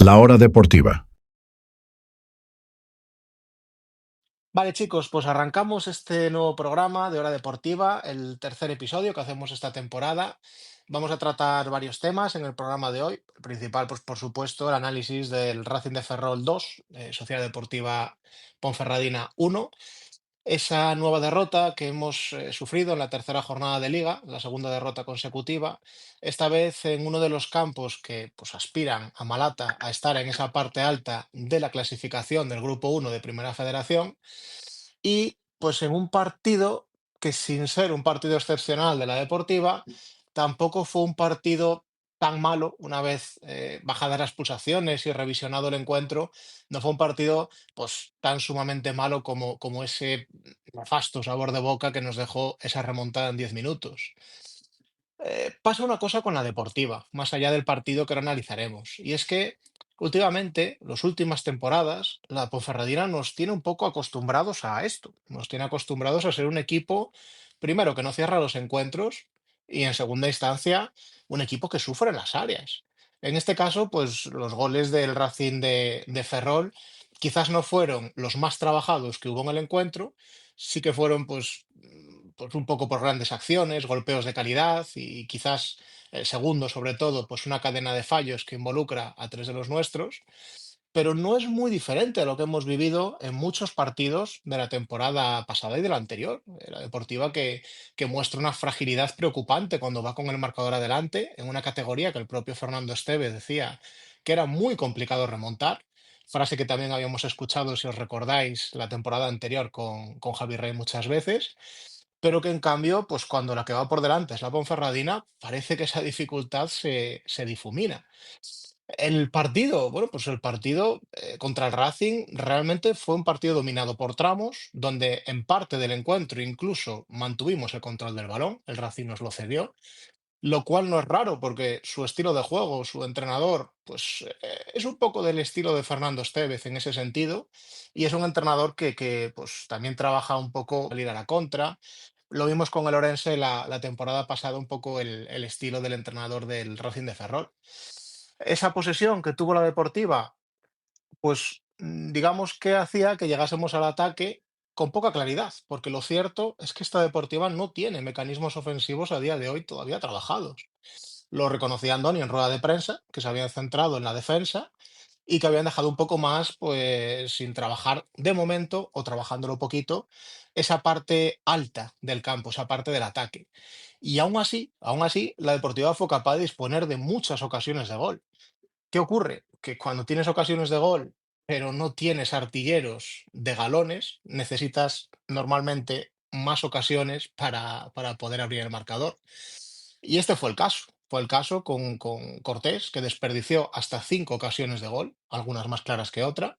La hora deportiva. Vale, chicos, pues arrancamos este nuevo programa de Hora Deportiva, el tercer episodio que hacemos esta temporada. Vamos a tratar varios temas en el programa de hoy. El principal, pues por supuesto, el análisis del Racing de Ferrol 2, Sociedad Deportiva Ponferradina 1. Esa nueva derrota que hemos sufrido en la tercera jornada de liga, la segunda derrota consecutiva, esta vez en uno de los campos que pues, aspiran a Malata a estar en esa parte alta de la clasificación del Grupo 1 de Primera Federación y pues en un partido que sin ser un partido excepcional de la Deportiva, tampoco fue un partido tan malo una vez bajadas las pulsaciones y revisionado el encuentro, no fue un partido pues tan sumamente malo como ese nefasto sabor de boca que nos dejó esa remontada en 10 minutos. Pasa una cosa con la deportiva, más allá del partido que ahora analizaremos, y es que últimamente, las últimas temporadas, la Ponferradina nos tiene un poco acostumbrados a esto, nos tiene acostumbrados a ser un equipo, primero, que no cierra los encuentros y en segunda instancia, un equipo que sufre en las áreas. En este caso, pues los goles del Racing de Ferrol quizás no fueron los más trabajados que hubo en el encuentro, sí que fueron pues un poco por grandes acciones, golpeos de calidad y quizás el segundo, sobre todo, pues una cadena de fallos que involucra a tres de los nuestros, pero no es muy diferente a lo que hemos vivido en muchos partidos de la temporada pasada y de la anterior. La Deportiva que muestra una fragilidad preocupante cuando va con el marcador adelante, en una categoría que el propio Fernando Esteve decía que era muy complicado remontar. Frase que también habíamos escuchado, si os recordáis, la temporada anterior con Javi Rey muchas veces, pero que en cambio, pues cuando la que va por delante es la Ponferradina, parece que esa dificultad se difumina. El partido, bueno, pues el partido contra el Racing realmente fue un partido dominado por tramos, donde en parte del encuentro incluso mantuvimos el control del balón, el Racing nos lo cedió, lo cual no es raro porque su estilo de juego, su entrenador, pues es un poco del estilo de Fernando Estévez en ese sentido, y es un entrenador que pues también trabaja un poco al ir a la contra. Lo vimos con el Orense la temporada pasada, un poco el estilo del entrenador del Racing de Ferrol. Esa posesión que tuvo la Deportiva, pues digamos que hacía que llegásemos al ataque con poca claridad, porque lo cierto es que esta Deportiva no tiene mecanismos ofensivos a día de hoy todavía trabajados. Lo reconocía Andoni en rueda de prensa, que se habían centrado en la defensa y que habían dejado un poco más, pues, sin trabajar de momento o trabajándolo poquito, esa parte alta del campo, esa parte del ataque. Y aún así, la Deportiva fue capaz de disponer de muchas ocasiones de gol. ¿Qué ocurre? Que cuando tienes ocasiones de gol, pero no tienes artilleros de galones, necesitas normalmente más ocasiones para poder abrir el marcador. Y este fue el caso. Fue el caso con Cortés, que desperdició hasta 5 ocasiones de gol, algunas más claras que otra,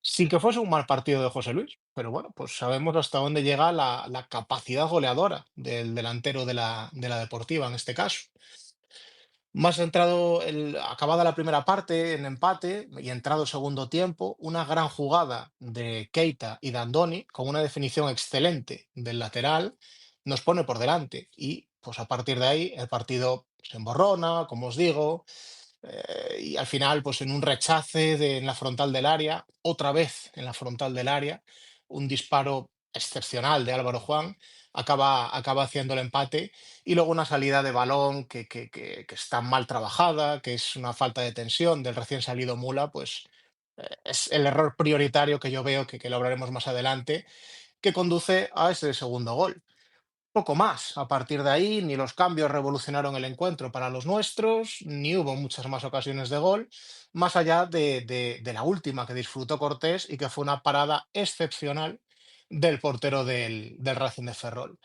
sin que fuese un mal partido de José Luis. Pero bueno, pues sabemos hasta dónde llega la capacidad goleadora del delantero de la Deportiva en este caso. Más entrado, acabada la primera parte en empate y entrado segundo tiempo, una gran jugada de Keita y Dandoni con una definición excelente del lateral nos pone por delante y pues a partir de ahí el partido se emborrona, como os digo, y al final pues en un rechace en la frontal del área, otra vez en la frontal del área, un disparo excepcional de Álvaro Juan acaba haciendo el empate y luego una salida de balón que está mal trabajada, que es una falta de tensión del recién salido Mula, pues es el error prioritario que yo veo que lo hablaremos más adelante, que conduce a ese segundo gol. Poco más. A partir de ahí, ni los cambios revolucionaron el encuentro para los nuestros, ni hubo muchas más ocasiones de gol, más allá de la última que disfrutó Cortés y que fue una parada excepcional del portero del Racing de Ferrol.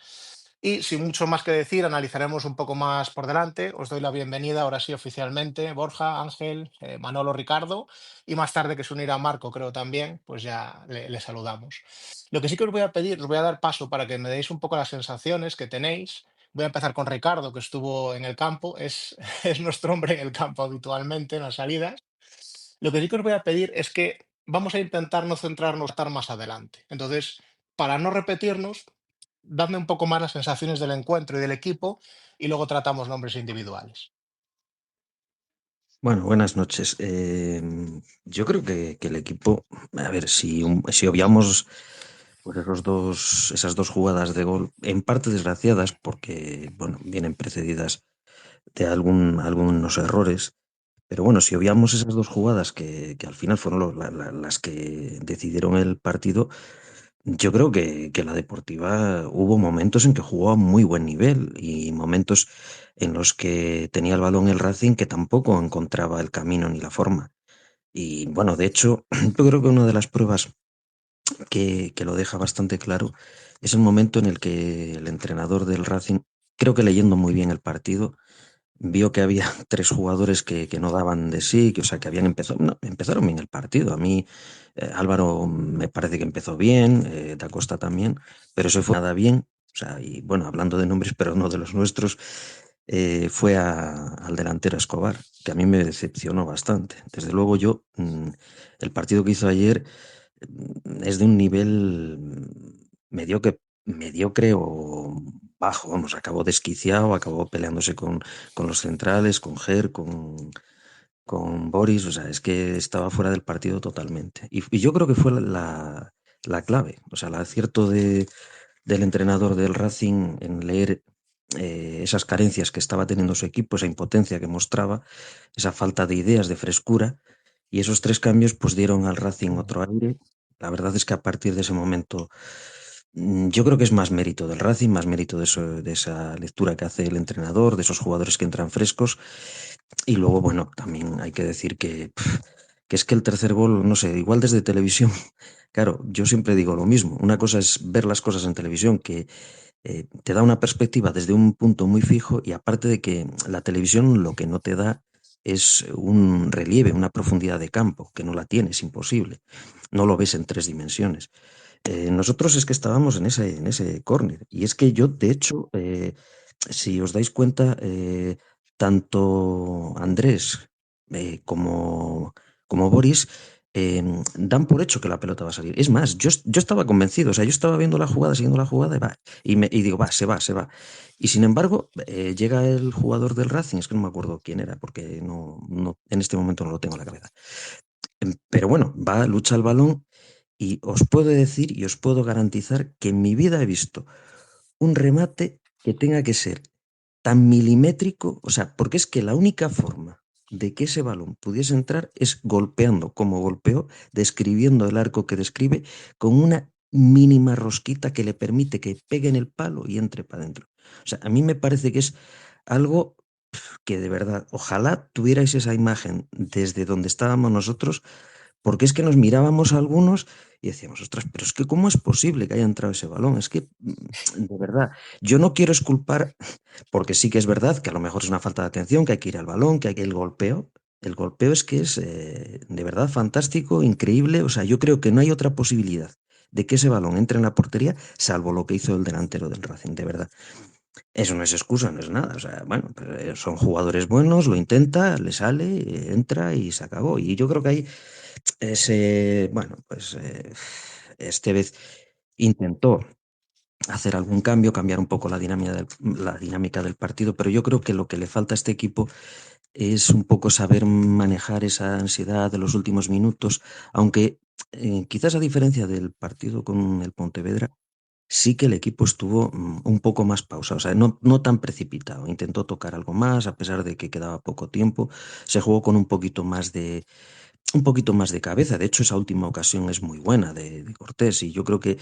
Y sin mucho más que decir, analizaremos un poco más por delante. Os doy la bienvenida, ahora sí, oficialmente, Borja, Ángel, Manolo, Ricardo, y más tarde que se unirá Marco, creo también, pues ya le saludamos. Lo que sí que os voy a pedir, os voy a dar paso para que me deis un poco las sensaciones que tenéis. Voy a empezar con Ricardo, que estuvo en el campo, es nuestro hombre en el campo habitualmente, en las salidas. Lo que sí que os voy a pedir es que vamos a intentar no centrarnos estar más adelante. Entonces, para no repetirnos, dadme un poco más las sensaciones del encuentro y del equipo y luego tratamos nombres individuales. Bueno, buenas noches. Yo creo que el equipo, a ver, si obviamos pues esas dos jugadas de gol, en parte desgraciadas, porque bueno, vienen precedidas de algunos errores, pero bueno, si obviamos esas dos jugadas que al final fueron las que decidieron el partido, yo creo que la Deportiva hubo momentos en que jugó a muy buen nivel y momentos en los que tenía el balón el Racing que tampoco encontraba el camino ni la forma. Y bueno, de hecho, yo creo que una de las pruebas que lo deja bastante claro es el momento en el que el entrenador del Racing, creo que leyendo muy bien el partido, vio que había tres jugadores que no daban de sí, que, o sea, que habían empezado, no, empezaron bien el partido. A mí, Álvaro me parece que empezó bien, Da Costa también, pero eso fue nada bien. O sea, y bueno, hablando de nombres, pero no de los nuestros, fue al delantero Escobar, que a mí me decepcionó bastante. Desde luego yo, el partido que hizo ayer es de un nivel mediocre o bajo, vamos, acabó desquiciado, acabó peleándose con los centrales, con Ger, con Boris, o sea, es que estaba fuera del partido totalmente. Y yo creo que fue la clave, o sea, el acierto del entrenador del Racing en leer esas carencias que estaba teniendo su equipo, esa impotencia que mostraba, esa falta de ideas, de frescura, y esos tres cambios pues dieron al Racing otro aire. La verdad es que a partir de ese momento yo creo que es más mérito del Racing, más mérito de esa lectura que hace el entrenador, de esos jugadores que entran frescos. Y luego, bueno, también hay que decir que es que el tercer gol, no sé, igual desde televisión, claro, yo siempre digo lo mismo. Una cosa es ver las cosas en televisión, que te da una perspectiva desde un punto muy fijo y aparte de que la televisión lo que no te da es un relieve, una profundidad de campo, que no la tienes, imposible. No lo ves en tres dimensiones. Nosotros es que estábamos en ese córner. Y es que yo, de hecho, si os dais cuenta, tanto Andrés como Boris dan por hecho que la pelota va a salir. Es más, yo estaba convencido, o sea, yo estaba viendo la jugada, siguiendo la jugada y, va, y digo, va, se va, se va. Y sin embargo, llega el jugador del Racing, es que no me acuerdo quién era, porque en este momento no lo tengo en la cabeza. Pero bueno, va, lucha el balón y os puedo decir y os puedo garantizar que en mi vida he visto un remate que tenga que ser tan milimétrico, o sea, porque es que la única forma de que ese balón pudiese entrar es golpeando como golpeó, describiendo el arco que describe, con una mínima rosquita que le permite que pegue en el palo y entre para adentro. O sea, a mí me parece que es algo que de verdad, ojalá tuvierais esa imagen desde donde estábamos nosotros, porque es que nos mirábamos a algunos y decíamos, ostras, pero es que ¿cómo es posible que haya entrado ese balón? Es que, de verdad, yo no quiero esculpar, porque sí que es verdad que a lo mejor es una falta de atención, que hay que ir al balón, que hay que el golpeo es que es de verdad fantástico, increíble, o sea, yo creo que no hay otra posibilidad de que ese balón entre en la portería, salvo lo que hizo el delantero del Racing, de verdad. Eso no es excusa, no es nada. O sea, bueno, pero son jugadores buenos, lo intenta, le sale, entra y se acabó. Y yo creo que ahí bueno, pues este vez intentó hacer algún cambio, cambiar un poco la dinámica del partido, pero yo creo que lo que le falta a este equipo es un poco saber manejar esa ansiedad de los últimos minutos, aunque quizás a diferencia del partido con el Pontevedra, sí que el equipo estuvo un poco más pausado, o sea, no tan precipitado. Intentó tocar algo más, a pesar de que quedaba poco tiempo. Se jugó con un poquito más de cabeza. De hecho, esa última ocasión es muy buena de Cortés y yo creo que,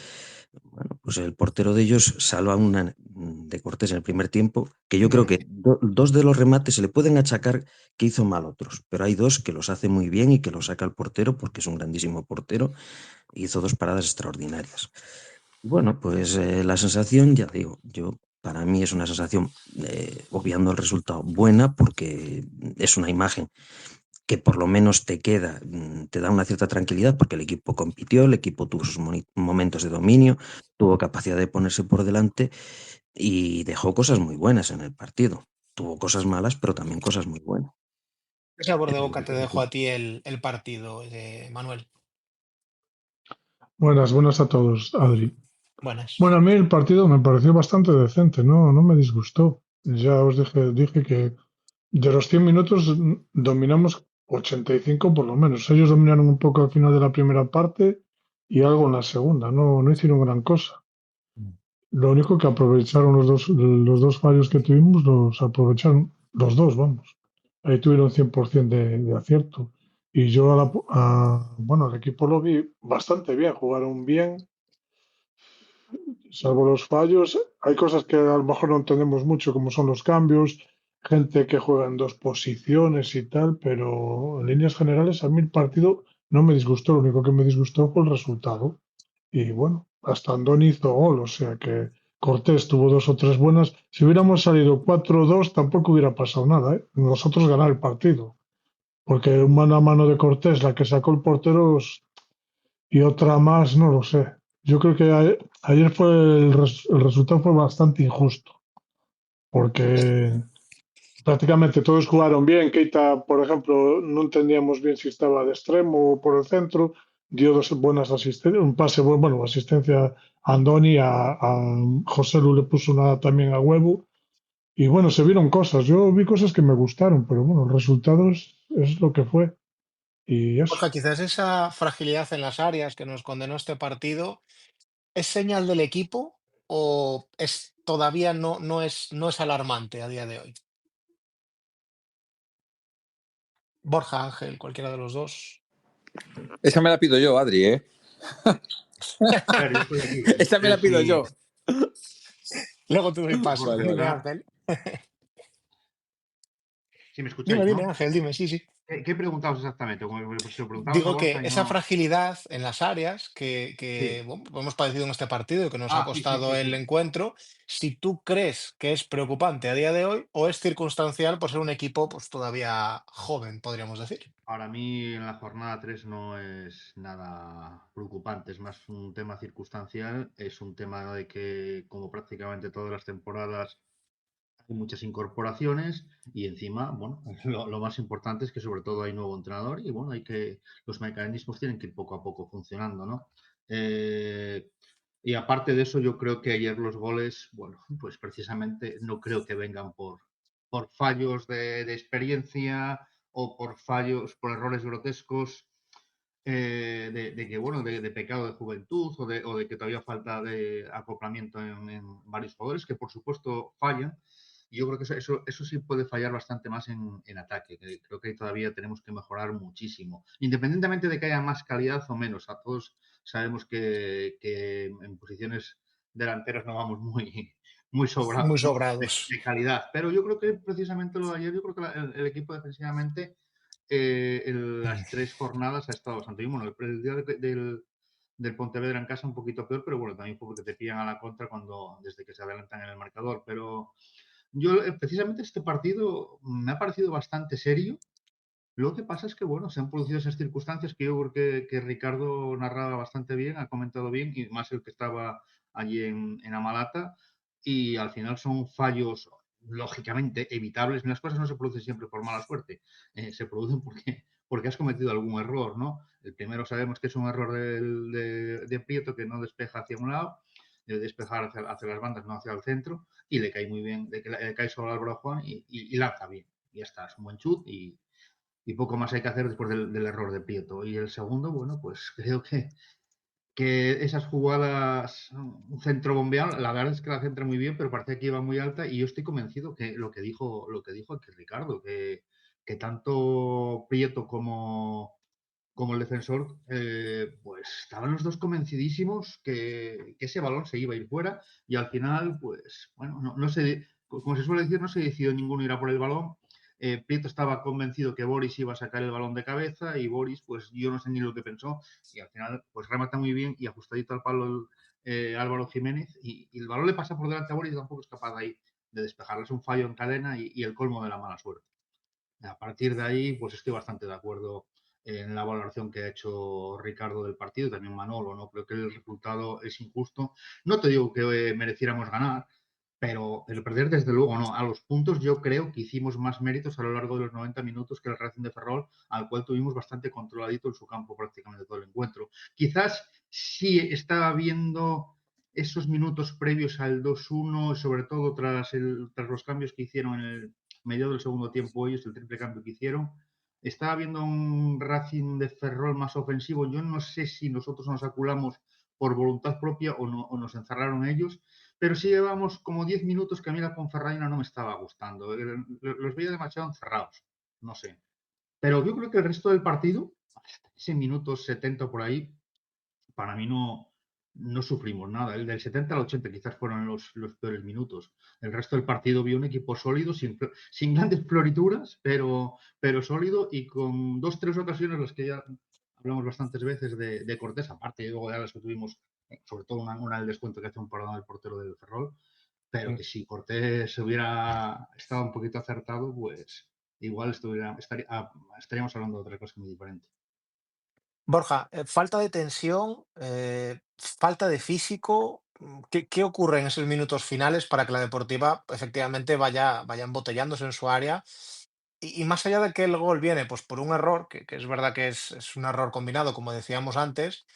bueno, pues el portero de ellos salva una de Cortés en el primer tiempo, que yo creo Mm. que dos de los remates se le pueden achacar que hizo mal otros, pero hay dos que los hace muy bien y que los saca el portero porque es un grandísimo portero y hizo dos paradas extraordinarias. Bueno, pues la sensación, ya digo, para mí es una sensación, obviando el resultado, buena porque es una imagen que por lo menos te queda, te da una cierta tranquilidad porque el equipo compitió, el equipo tuvo sus momentos de dominio, tuvo capacidad de ponerse por delante y dejó cosas muy buenas en el partido. Tuvo cosas malas, pero también cosas muy buenas. ¿Qué sabor de boca te dejó Eh, a ti el partido, Manuel? Buenas, buenas a todos, Adri. Buenas. Bueno, a mí el partido me pareció bastante decente, no me disgustó. Ya os dije que De los 100 minutos dominamos 85 por lo menos. Ellos dominaron un poco al final de la primera parte y algo en la segunda. No, no hicieron gran cosa. Lo único que aprovecharon los dos fallos que tuvimos, los aprovecharon los dos, vamos. Ahí tuvieron 100% de acierto. Y yo bueno, al equipo lo vi bastante bien, jugaron bien, salvo los fallos. Hay cosas que a lo mejor no entendemos mucho, como son los cambios, gente que juega en dos posiciones y tal, pero en líneas generales a mí el partido no me disgustó, lo único que me disgustó fue el resultado. Y bueno, hasta Andoni hizo gol, o sea que Cortés tuvo dos o tres buenas. Si hubiéramos salido 4-2 tampoco hubiera pasado nada, ¿eh? Nosotros ganar el partido, porque un mano a mano de Cortés, la que sacó el portero, y otra más, no lo sé. Yo creo que ayer fue el resultado fue bastante injusto, Es- porque prácticamente todos jugaron bien. Keita, por ejemplo, no entendíamos bien si estaba de extremo o por el centro. Dio dos buenas asistencias, un pase, bueno, asistencia a Andoni, a José Lu le puso una también a huevo. Y bueno, se vieron cosas. Yo vi cosas que me gustaron, pero bueno, el resultado es lo que fue. Y eso. Borja, quizás esa fragilidad en las áreas que nos condenó este partido es señal del equipo o es todavía no es alarmante a día de hoy. Borja, Ángel, cualquiera de los dos. Esa me la pido yo, Adri, ¿eh? A ver, yo estoy aquí. Esa me la pido Si, yo. Luego te doy paso. Borja, Vale, Dime, vale. Ángel. si me escucháis, Dime, ¿no? Ángel, dime, sí, sí. ¿Qué preguntabas exactamente? Como si lo preguntabas a Digo que Borja y esa no. fragilidad en las áreas que, Sí. bueno, hemos padecido en este partido y que nos ha Sí, sí, costado sí, el sí. encuentro, si tú crees que es preocupante a día de hoy o es circunstancial por ser un equipo pues todavía joven, podríamos decir. Para mí en la jornada 3 no es nada preocupante, es más un tema circunstancial, es un tema de que como prácticamente todas las temporadas hay muchas incorporaciones y encima, bueno, lo más importante es que sobre todo hay nuevo entrenador y bueno, los mecanismos tienen que ir poco a poco funcionando, ¿no? Eh, y aparte de eso, yo creo que ayer los goles, bueno, pues precisamente no creo que vengan por fallos de experiencia o por fallos, por errores grotescos de que, bueno, de pecado de juventud o de que todavía falta de acoplamiento en varios jugadores, que por supuesto fallan. Y yo creo que eso sí puede fallar bastante más en ataque. Que creo que todavía tenemos que mejorar muchísimo. Independientemente de que haya más calidad o menos. A todos sabemos que en posiciones delanteras no vamos muy Muy sobrados, ¿no? sobrados. De calidad. Pero yo creo que precisamente lo de ayer, yo creo que el equipo defensivamente en las 3 jornadas ha estado bastante bien. Bueno, el día del Pontevedra en casa un poquito peor, pero bueno, también porque te pillan a la contra desde que se adelantan en el marcador. Pero yo, precisamente este partido me ha parecido bastante serio. Lo que pasa es que, bueno, se han producido esas circunstancias que yo creo que Ricardo narraba bastante bien, ha comentado bien, y más el que estaba allí en Amalata, y al final son fallos lógicamente evitables. Las cosas no se producen siempre por mala suerte, se producen porque has cometido algún error, ¿no? El primero sabemos que es un error de Prieto, que no despeja hacia un lado, debe despejar hacia las bandas, no hacia el centro, y le cae muy bien, le cae sobre Álvaro Juan y lanza bien. Y ya está, es un buen chut y poco más hay que hacer después del error de Prieto. Y el segundo, bueno, pues creo que esas jugadas, un centro bombeado, la verdad es que la centra muy bien, pero parece que iba muy alta y yo estoy convencido que lo que dijo aquí Ricardo, que tanto Prieto como el defensor, pues estaban los dos convencidísimos que ese balón se iba a ir fuera y al final, pues bueno, no se, como se suele decir, no se decidió ninguno ir a por el balón. Prieto estaba convencido que Boris iba a sacar el balón de cabeza y Boris, pues yo no sé ni lo que pensó y al final, pues remata muy bien y ajustadito al palo Álvaro Jiménez y el balón le pasa por delante a Boris y tampoco es capaz de ahí de despejarlo. Es un fallo en cadena y el colmo de la mala suerte. A partir de ahí, pues estoy bastante de acuerdo en la valoración que ha hecho Ricardo del partido, también Manolo, ¿no? Creo que el resultado es injusto. No te digo que mereciéramos ganar, pero el perder desde luego no. A los puntos yo creo que hicimos más méritos a lo largo de los 90 minutos que el Racing de Ferrol, al cual tuvimos bastante controladito en su campo prácticamente todo el encuentro. Quizás sí estaba viendo esos minutos previos al 2-1, sobre todo tras los cambios que hicieron mediados del segundo tiempo ellos, el triple cambio que hicieron. Estaba viendo un Racing de Ferrol más ofensivo. Yo no sé si nosotros nos aculamos por voluntad propia o nos encerraron ellos, pero sí llevamos como 10 minutos que a mí la Ponferradina no me estaba gustando. Los veía demasiado encerrados, no sé. Pero yo creo que el resto del partido, hasta ese minuto 70 por ahí, para mí no sufrimos nada. El del 70 al 80 quizás fueron los peores minutos. El resto del partido vi un equipo sólido, sin grandes florituras, pero sólido y con 2-3 ocasiones, las que ya hablamos bastantes veces de Cortés, aparte y luego de las que tuvimos, sobre todo una del descuento que hace un parado del portero del Ferrol, pero que si Cortés hubiera estado un poquito acertado, pues igual estaríamos hablando de otra cosa muy diferente. Borja, falta de tensión, falta de físico. ¿Qué ocurre en esos minutos finales para que la Deportiva efectivamente vaya embotellándose en su área? Y más allá de que el gol viene pues por un error, que es verdad que es un error combinado, como decíamos antes,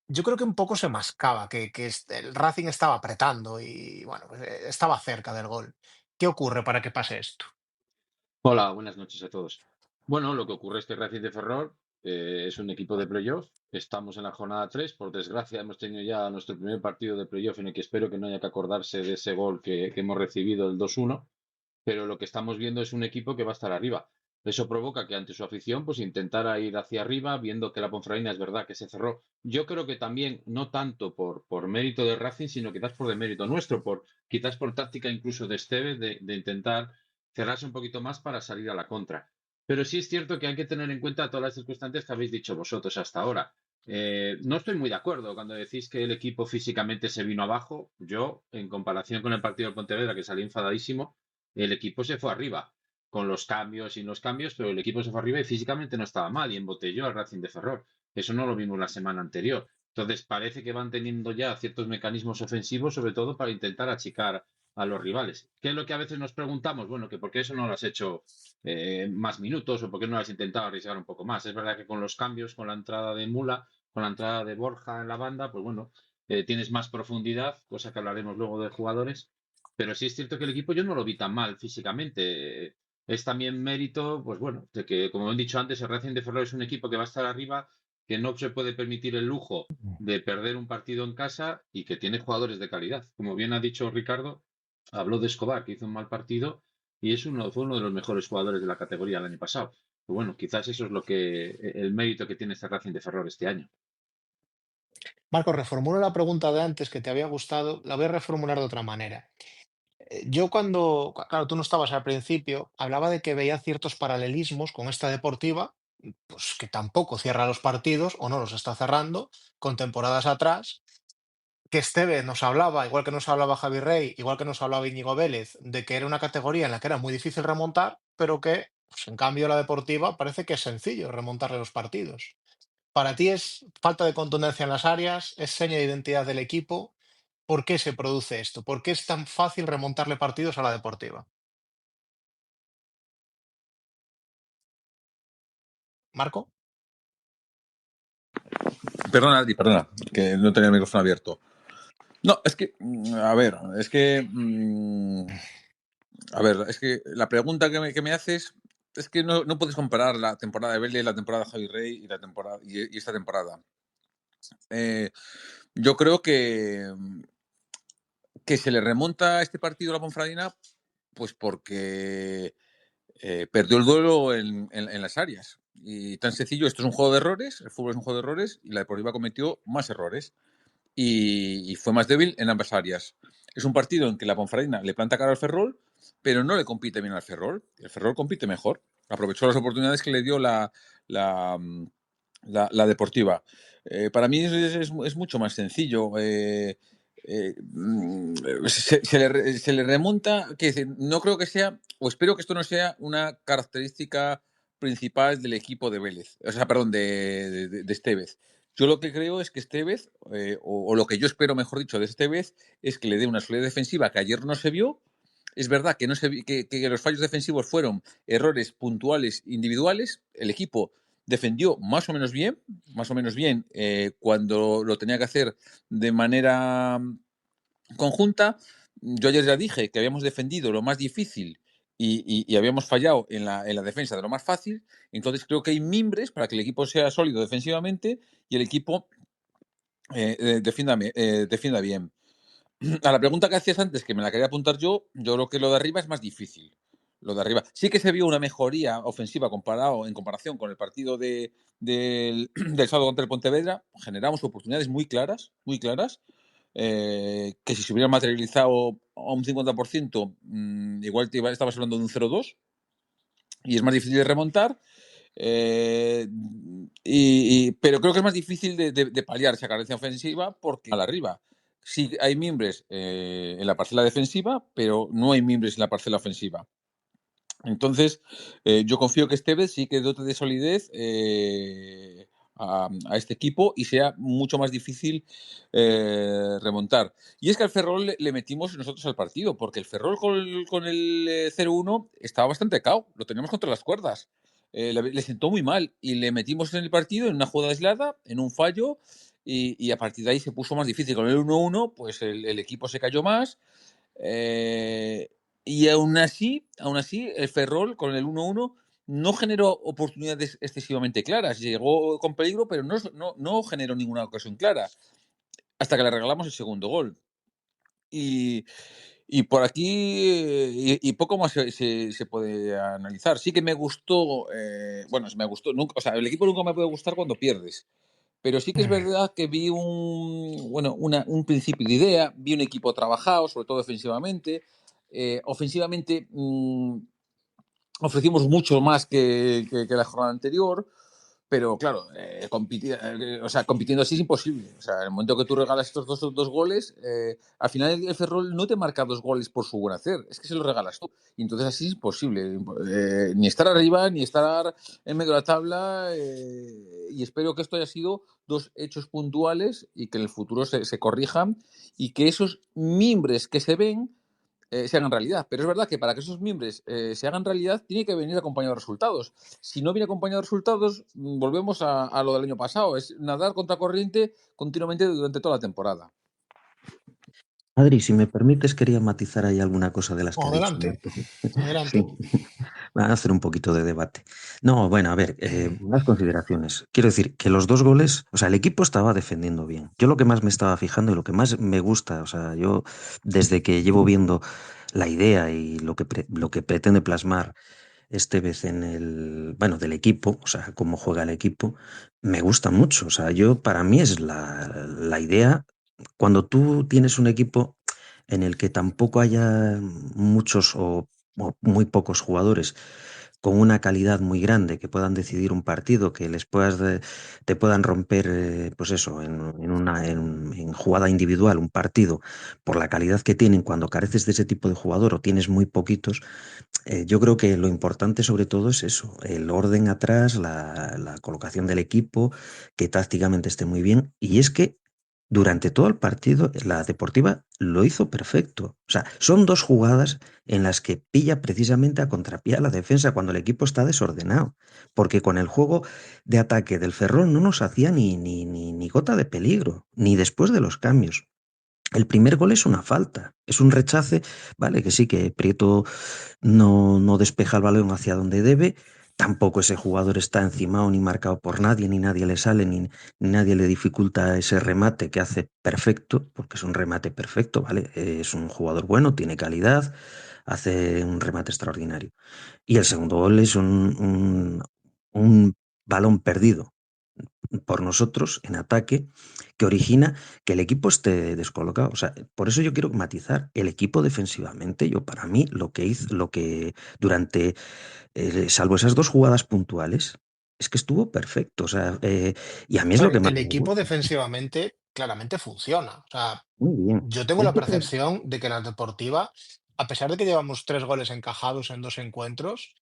yo creo que un poco se mascaba, que el Racing estaba apretando y bueno, pues, estaba cerca del gol. ¿Qué ocurre para que pase esto? Hola, buenas noches a todos. Bueno, lo que ocurre es que Racing de Ferrol es un equipo de playoff. Estamos en la jornada 3. Por desgracia, hemos tenido ya nuestro primer partido de playoff en el que espero que no haya que acordarse de ese gol que hemos recibido, el 2-1. Pero lo que estamos viendo es un equipo que va a estar arriba. Eso provoca que ante su afición pues intentara ir hacia arriba, viendo que la Ponferradina es verdad que se cerró. Yo creo que también, no tanto por mérito de Racing, sino quizás por demérito nuestro, quizás por táctica incluso de Esteve, de intentar cerrarse un poquito más para salir a la contra. Pero sí es cierto que hay que tener en cuenta todas las circunstancias que habéis dicho vosotros hasta ahora. No estoy muy de acuerdo cuando decís que el equipo físicamente se vino abajo. Yo, en comparación con el partido de Pontevedra, que salí enfadadísimo, el equipo se fue arriba, con los cambios y los cambios, pero el equipo se fue arriba y físicamente no estaba mal y embotelló al Racing de Ferrol. Eso no lo vimos la semana anterior. Entonces parece que van teniendo ya ciertos mecanismos ofensivos, sobre todo para intentar achicar a los rivales. ¿Qué es lo que a veces nos preguntamos? Bueno, que por qué eso no lo has hecho más minutos o por qué no lo has intentado arriesgar un poco más. Es verdad que con los cambios, con la entrada de Mula, con la entrada de Borja en la banda, pues bueno, tienes más profundidad, cosa que hablaremos luego de jugadores. Pero sí es cierto que el equipo yo no lo vi tan mal físicamente. Es también mérito, pues bueno, de que, como he dicho antes, el Racing de Ferrol es un equipo que va a estar arriba, que no se puede permitir el lujo de perder un partido en casa y que tiene jugadores de calidad. Como bien ha dicho Ricardo, habló de Escobar, que hizo un mal partido y fue uno de los mejores jugadores de la categoría el año pasado. Pues bueno, quizás eso es el mérito que tiene este Racing de Ferrol este año. Marco, reformulo la pregunta de antes que te había gustado, la voy a reformular de otra manera. Yo claro, tú no estabas al principio, hablaba de que veía ciertos paralelismos con esta Deportiva, pues que tampoco cierra los partidos o no los está cerrando, con temporadas atrás, que Esteve nos hablaba, igual que nos hablaba Javi Rey, igual que nos hablaba Íñigo Vélez, de que era una categoría en la que era muy difícil remontar, pero que, pues, en cambio, la Deportiva parece que es sencillo remontarle los partidos. ¿Para ti es falta de contundencia en las áreas? ¿Es seña de identidad del equipo? ¿Por qué se produce esto? ¿Por qué es tan fácil remontarle partidos a la Deportiva? ¿Marco? Perdona, Adri, perdona, que no tenía el micrófono abierto. No, es que, a ver, es que la pregunta que me haces es que no puedes comparar la temporada de Vélez, la temporada de Javi Rey y esta temporada. Yo creo que se le remonta a este partido a la Ponferradina pues porque perdió el duelo en las áreas. Y tan sencillo, esto es un juego de errores, el fútbol es un juego de errores y la Deportiva cometió más errores y fue más débil en ambas áreas. Es un partido en que la Ponferradina le planta cara al Ferrol, pero no le compite bien al Ferrol. El Ferrol compite mejor. Aprovechó las oportunidades que le dio la Deportiva. Para mí es mucho más sencillo. Se le remonta, que no creo que sea, o espero que esto no sea una característica principal del equipo de Vélez, o sea, perdón, de Estevez. Yo lo que creo es que Estevez, o lo que yo espero, mejor dicho, de Estevez, es que le dé una solidez defensiva que ayer no se vio. Es verdad que, que los fallos defensivos fueron errores puntuales individuales. El equipo defendió más o menos bien cuando lo tenía que hacer de manera conjunta. Yo ayer ya dije que habíamos defendido lo más difícil y habíamos fallado en la defensa de lo más fácil. Entonces creo que hay mimbres para que el equipo sea sólido defensivamente y el equipo defienda bien. A la pregunta que hacías antes, que me la quería apuntar yo creo que lo de arriba es más difícil. Lo de arriba. Sí que se vio una mejoría ofensiva en comparación con el partido del sábado contra el Pontevedra. Generamos oportunidades muy claras, que si se hubieran materializado a un 50%, igual estabas hablando de un 0-2 y es más difícil de remontar. Pero creo que es más difícil de paliar esa carencia ofensiva porque al arriba sí hay mimbres en la parcela defensiva, pero no hay mimbres en la parcela ofensiva. Entonces, yo confío que Estevez sí que dote de solidez a este equipo y sea mucho más difícil remontar. Y es que al Ferrol le metimos nosotros al partido, porque el Ferrol con el 0-1 estaba bastante cao, lo teníamos contra las cuerdas. Le sentó muy mal y le metimos en el partido en una jugada aislada, en un fallo, y a partir de ahí se puso más difícil. Con el 1-1, pues el equipo se cayó más. Eh, y aún así, el Ferrol con el 1-1 no generó oportunidades excesivamente claras. Llegó con peligro, pero no generó ninguna ocasión clara. Hasta que le regalamos el segundo gol. Y, y por aquí, y poco más se puede analizar. Sí que me gustó, bueno, me gustó, nunca, o sea, el equipo nunca me puede gustar cuando pierdes. Pero sí que es verdad que vi un principio de idea, vi un equipo trabajado, sobre todo defensivamente. Ofensivamente ofrecimos mucho más que la jornada anterior, pero claro, compitiendo así es imposible. O sea, en el momento que tú regalas estos dos goles, al final el Ferrol no te marca 2 goles por su buen hacer, es que se los regalas tú. Y entonces así es imposible. Ni estar arriba, ni estar en medio de la tabla. Y espero que esto haya sido 2 hechos puntuales y que en el futuro se corrijan y que esos mimbres que se ven se hagan realidad. Pero es verdad que para que esos miembros se hagan realidad, tiene que venir acompañado de resultados. Si no viene acompañado de resultados, volvemos a lo del año pasado. Es nadar contra corriente continuamente durante toda la temporada. Adri, si me permites, quería matizar ahí alguna cosa de las que ha dicho Adelante, Marco. adelante. Sí, van a hacer un poquito de debate. No, bueno, a ver, unas consideraciones. Quiero decir que los 2 goles, o sea, el equipo estaba defendiendo bien. Yo lo que más me estaba fijando y lo que más me gusta, o sea, yo desde que llevo viendo la idea y lo que pretende plasmar vez en bueno, del equipo, o sea, cómo juega el equipo, me gusta mucho. O sea, para mí es la idea, cuando tú tienes un equipo en el que tampoco haya muchos o muy pocos jugadores con una calidad muy grande que puedan decidir un partido, que te puedan romper, pues eso, en jugada individual un partido por la calidad que tienen cuando careces de ese tipo de jugador o tienes muy poquitos. Yo creo que lo importante sobre todo es eso, el orden atrás, la colocación del equipo, que tácticamente esté muy bien. Y es que durante todo el partido la Deportiva lo hizo perfecto. O sea, son 2 jugadas en las que pilla precisamente a contrapié a la defensa cuando el equipo está desordenado. Porque con el juego de ataque del Ferrol no nos hacía ni gota de peligro, ni después de los cambios. El primer gol es una falta, es un rechace, vale, que sí, que Prieto no despeja el balón hacia donde debe, tampoco ese jugador está encimado ni marcado por nadie, ni nadie le sale, ni nadie le dificulta ese remate que hace perfecto, porque es un remate perfecto, ¿vale? Es un jugador bueno, tiene calidad, hace un remate extraordinario. Y el segundo gol es un balón perdido por nosotros en ataque que origina que el equipo esté descolocado. O sea, por eso yo quiero matizar el equipo defensivamente. Yo, para mí, lo que durante, salvo esas 2 jugadas puntuales, es que estuvo perfecto. O sea, y a mí es A lo ver, que más el me equipo gusta. defensivamente claramente funciona. O sea, Muy bien. yo tengo Es la lo que- percepción de que la Deportiva, a pesar de que llevamos 3 goles encajados en 2 encuentros,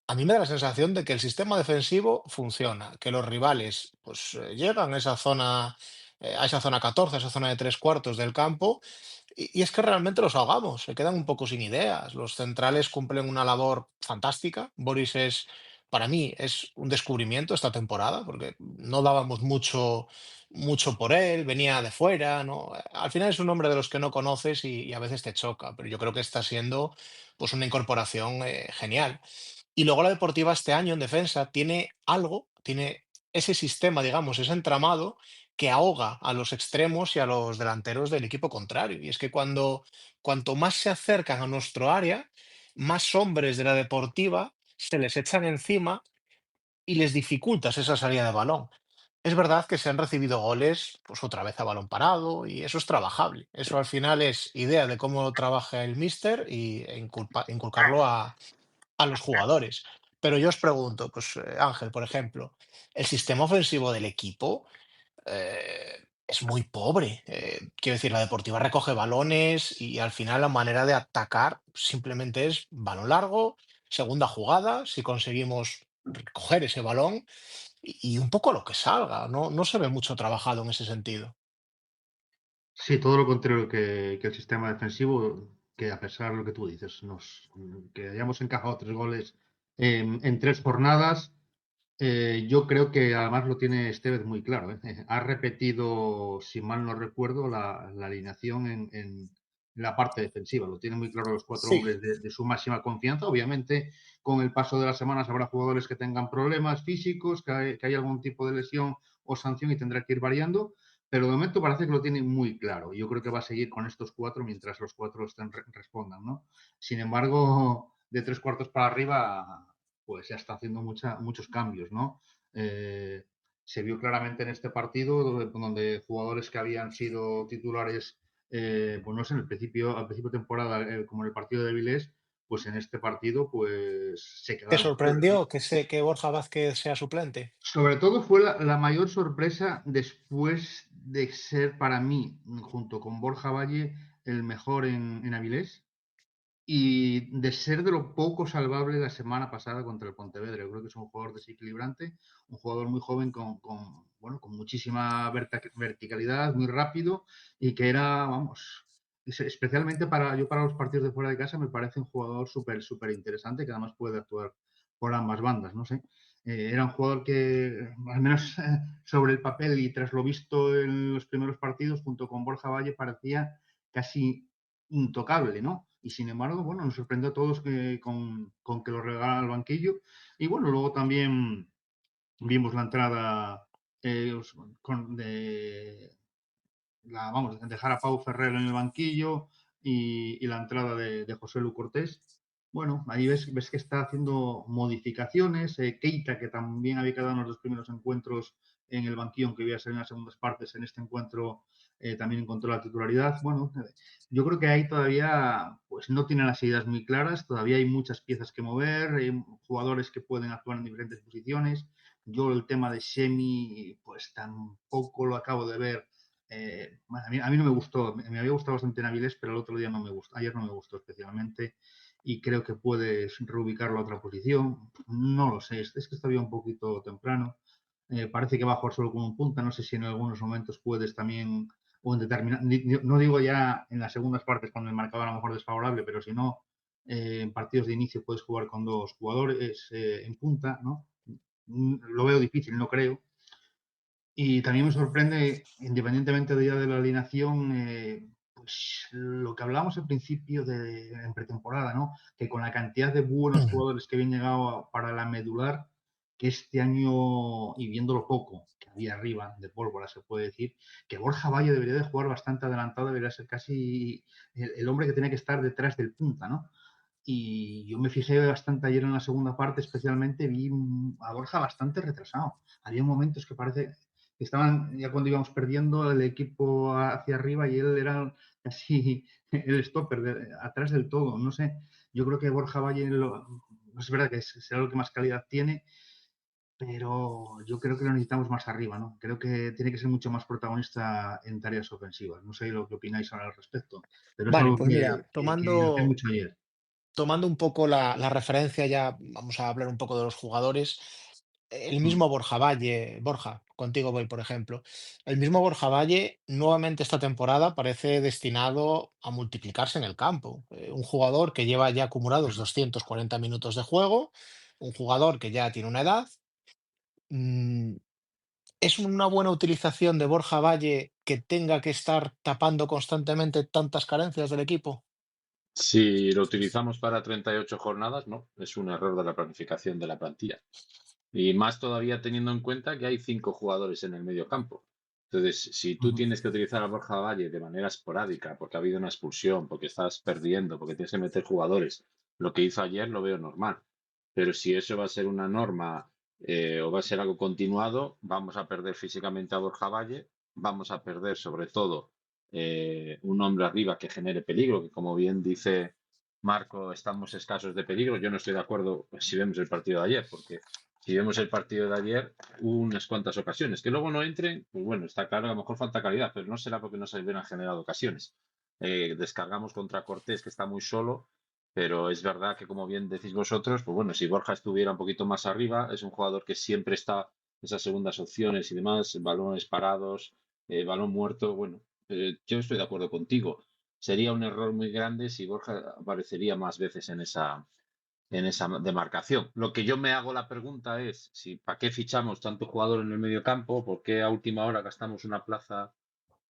a mí me da la sensación de que el sistema defensivo funciona, que los rivales pues llegan a esa zona 14, a esa zona de 3 cuartos del campo, y es que realmente los ahogamos, se quedan un poco sin ideas. Los centrales cumplen una labor fantástica. Boris es para mí es un descubrimiento esta temporada, porque no dábamos mucho por él, venía de fuera, ¿no? Al final es un hombre de los que no conoces y a veces te choca, pero yo creo que está siendo pues una incorporación genial. Y luego la Deportiva este año en defensa tiene algo, tiene ese sistema, digamos, ese entramado que ahoga a los extremos y a los delanteros del equipo contrario. Y es que cuanto más se acercan a nuestro área, más hombres de la Deportiva se les echan encima y les dificultas esa salida de balón. Es verdad que se han recibido goles, pues otra vez a balón parado, y eso es trabajable. Eso al final es idea de cómo trabaja el míster e inculcarlo a los jugadores. Pero yo os pregunto, pues Ángel, por ejemplo, el sistema ofensivo del equipo es muy pobre. Quiero decir, la Deportiva recoge balones y al final la manera de atacar simplemente es balón largo, segunda jugada, si conseguimos recoger ese balón y un poco lo que salga. No se ve mucho trabajado en ese sentido. Sí, todo lo contrario que el sistema defensivo, que a pesar de lo que tú dices, que hayamos encajado 3 goles en 3 jornadas, yo creo que además lo tiene Estevez muy claro, ¿eh? Ha repetido, si mal no recuerdo, la alineación en la parte defensiva. Lo tiene muy claro los 4 hombres Sí. de su máxima confianza. Obviamente, con el paso de las semanas habrá jugadores que tengan problemas físicos, que hay algún tipo de lesión o sanción y tendrá que ir variando. Pero de momento parece que lo tiene muy claro. Yo creo que va a seguir con estos 4 mientras los 4 respondan, ¿no? Sin embargo, de 3 cuartos para arriba, pues ya está haciendo muchos cambios, ¿no? Eh, Se vio claramente en este partido donde jugadores que habían sido titulares, pues no sé, al principio de temporada, como en el partido de Vilés, pues en este partido pues se ¿Te quedaron fuera. sorprendió que Borja Vázquez sea suplente? Sobre todo fue la mayor sorpresa después de ser para mí, junto con Borja Valle, el mejor en Avilés y de ser de lo poco salvable la semana pasada contra el Pontevedra. Yo creo que es un jugador desequilibrante, un jugador muy joven bueno, con muchísima verticalidad, muy rápido y que era, vamos, especialmente para los partidos de fuera de casa me parece un jugador súper interesante que además puede actuar por ambas bandas, no sé. Era un jugador que, al menos sobre el papel y tras lo visto en los primeros partidos, junto con Borja Valle, parecía casi intocable, ¿no? Y sin embargo, bueno, nos sorprendió a todos con que lo regalara al banquillo. Y bueno, luego también vimos la entrada de vamos, dejar a Pau Ferrer en el banquillo y la entrada de José Lu Cortés. Bueno, ahí ves que está haciendo modificaciones. Keita, que también había quedado en los 2 primeros encuentros en el banquillo, aunque iba a ser en las segundas partes, en este encuentro también encontró la titularidad. Bueno, yo creo que ahí todavía pues no tiene las ideas muy claras, todavía hay muchas piezas que mover, hay jugadores que pueden actuar en diferentes posiciones. Yo el tema de Semi, pues tampoco lo acabo de ver. Bueno, a mí no me gustó, me había gustado bastante en Avilés, pero el otro día no me gustó, ayer no me gustó especialmente y creo que puedes reubicarlo a otra posición. No lo sé, es que está todavía un poquito temprano. Parece que va a jugar solo con un punta, no sé si en algunos momentos puedes también, o en determinado, no digo ya en las segundas partes cuando el marcador a lo mejor desfavorable, pero si no, en partidos de inicio puedes jugar con 2 jugadores en punta, ¿no? Lo veo difícil, no creo. Y también me sorprende, independientemente de ya de la alineación, pues lo que hablamos al principio en pretemporada, ¿no? Que con la cantidad de buenos Ujú. jugadores que habían llegado para la medular, que este año, y viendo lo poco que había arriba de pólvora, se puede decir, que Borja Valle debería de jugar bastante adelantado, debería ser casi el hombre que tiene que estar detrás del punta, ¿no? Y yo me fijé bastante ayer en la segunda parte, especialmente vi a Borja bastante retrasado. Había momentos que parece que estaban, ya cuando íbamos perdiendo, el equipo hacia arriba y él era casi el stopper, atrás del todo. No sé, yo creo que Borja Valle, no es verdad que será lo que más calidad tiene, pero yo creo que lo necesitamos más arriba, ¿no? Creo que tiene que ser mucho más protagonista en tareas ofensivas. No sé lo que opináis ahora al respecto, pero es Vale, algo pues mira, que noté mucho ayer. tomando un poco la referencia, ya vamos a hablar un poco de los jugadores. El Mm. mismo Borja Valle, Borja, contigo voy, por ejemplo. El mismo Borja Valle, nuevamente esta temporada, parece destinado a multiplicarse en el campo. Un jugador que lleva ya acumulados 240 minutos de juego, un jugador que ya tiene una edad. Mm, ¿Es una buena utilización de Borja Valle que tenga que estar tapando constantemente tantas carencias del equipo? Si lo utilizamos para 38 jornadas, no, es un error de la planificación de la plantilla. Y más todavía teniendo en cuenta que hay 5 jugadores en el medio campo. Entonces, si tú Ujú. tienes que utilizar a Borja Valle de manera esporádica, porque ha habido una expulsión, porque estás perdiendo, porque tienes que meter jugadores, lo que hizo ayer lo veo normal. Pero si eso va a ser una norma o va a ser algo continuado, vamos a perder físicamente a Borja Valle, vamos a perder sobre todo un hombre arriba que genere peligro, que como bien dice Marco, estamos escasos de peligro. Yo no estoy de acuerdo si vemos el partido de ayer, porque si vemos el partido de ayer, hubo unas cuantas ocasiones. Que luego no entren, pues bueno, está claro, a lo mejor falta calidad, pero no será porque no se hubieran generado ocasiones. Descargamos contra Cortés, que está muy solo, pero es verdad que, como bien decís vosotros, pues bueno, si Borja estuviera un poquito más arriba, es un jugador que siempre está esas segundas opciones y demás, balones parados, balón muerto, bueno, yo estoy de acuerdo contigo. Sería un error muy grande si Borja aparecería más veces en esa demarcación. Lo que yo me hago la pregunta es si para qué fichamos tanto jugador en el medio campo, por qué a última hora gastamos una plaza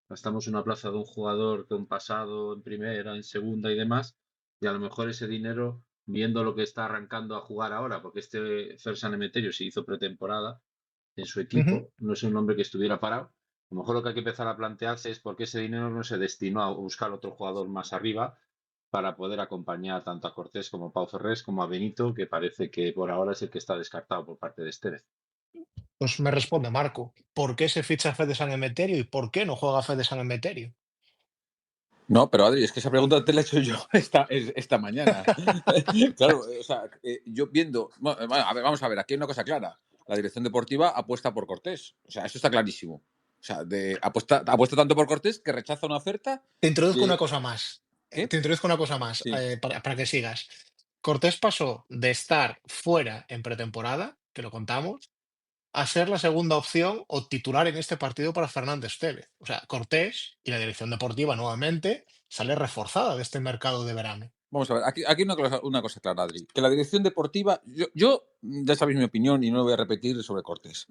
de un jugador con pasado en primera, en segunda y demás, y a lo mejor ese dinero, viendo lo que está arrancando a jugar ahora, porque este Fersan Emeterio se hizo pretemporada en su Ujú. equipo, no es un hombre que estuviera parado. A lo mejor lo que hay que empezar a plantearse es por qué ese dinero no se destinó a buscar otro jugador más arriba para poder acompañar tanto a Cortés como a Pau Ferrés como a Benito, que parece que por ahora es el que está descartado por parte de Estevez. Pues me responde Marco, ¿por qué se ficha a Fede San Emeterio y por qué no juega Fede San Emeterio? No, pero Adri, es que esa pregunta te la he hecho yo esta mañana. Claro, o sea, yo viendo. Bueno, a ver, vamos a ver, aquí hay una cosa clara. La dirección deportiva apuesta por Cortés. O sea, eso está clarísimo. O sea, apuesta tanto por Cortés que rechaza una oferta Te introduzco una de. cosa más. ¿Qué? Te introduzco una cosa más Sí. para que sigas. Cortés pasó de estar fuera en pretemporada, que lo contamos, a ser la segunda opción o titular en este partido para Fernández Tevez. O sea, Cortés y la dirección deportiva nuevamente sale reforzada de este mercado de verano. Vamos a ver, aquí hay una cosa clara, Adri. Que la dirección deportiva. Ya sabéis mi opinión y no lo voy a repetir sobre Cortés.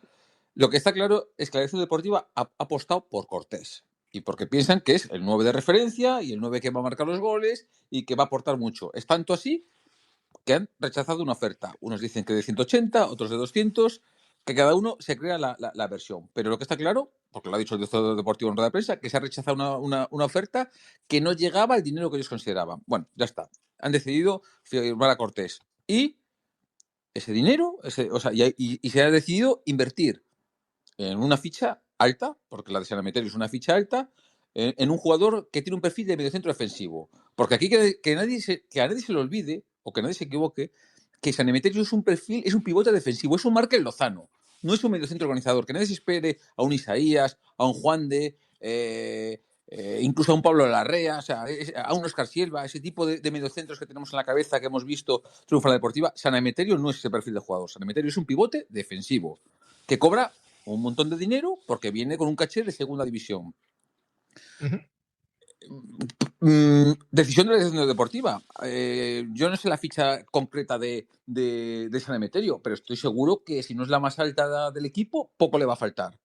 Lo que está claro es que la dirección deportiva ha apostado por Cortés. Y porque piensan que es el 9 de referencia y el 9 que va a marcar los goles y que va a aportar mucho. Es tanto así que han rechazado una oferta. Unos dicen que de 180, otros de 200, que cada uno se crea la versión. Pero lo que está claro, porque lo ha dicho el director deportivo en rueda de prensa, que se ha rechazado una oferta que no llegaba al dinero que ellos consideraban. Bueno, ya está. Han decidido firmar a Cortés. Y ese dinero, y se ha decidido invertir en una ficha alta, porque la de San Emeterio es una ficha alta, en un jugador que tiene un perfil de mediocentro defensivo. Porque aquí que a nadie se le olvide, o que nadie se equivoque, que San Emeterio es un perfil, es un pivote defensivo, es un Márquez Lozano, no es un mediocentro organizador, que nadie se espere a un Isaías, a un Juan de, incluso a un Pablo Larrea, o sea, a un Oscar Silva, ese tipo de mediocentros que tenemos en la cabeza, que hemos visto triunfar en la deportiva. San Emeterio no es ese perfil de jugador. San Emeterio es un pivote defensivo, que cobra un montón de dinero porque viene con un caché de segunda división. Ujú. Decisión de la dirección deportiva. Yo no sé la ficha concreta de San Emeterio, pero estoy seguro que si no es la más alta del equipo, poco le va a faltar.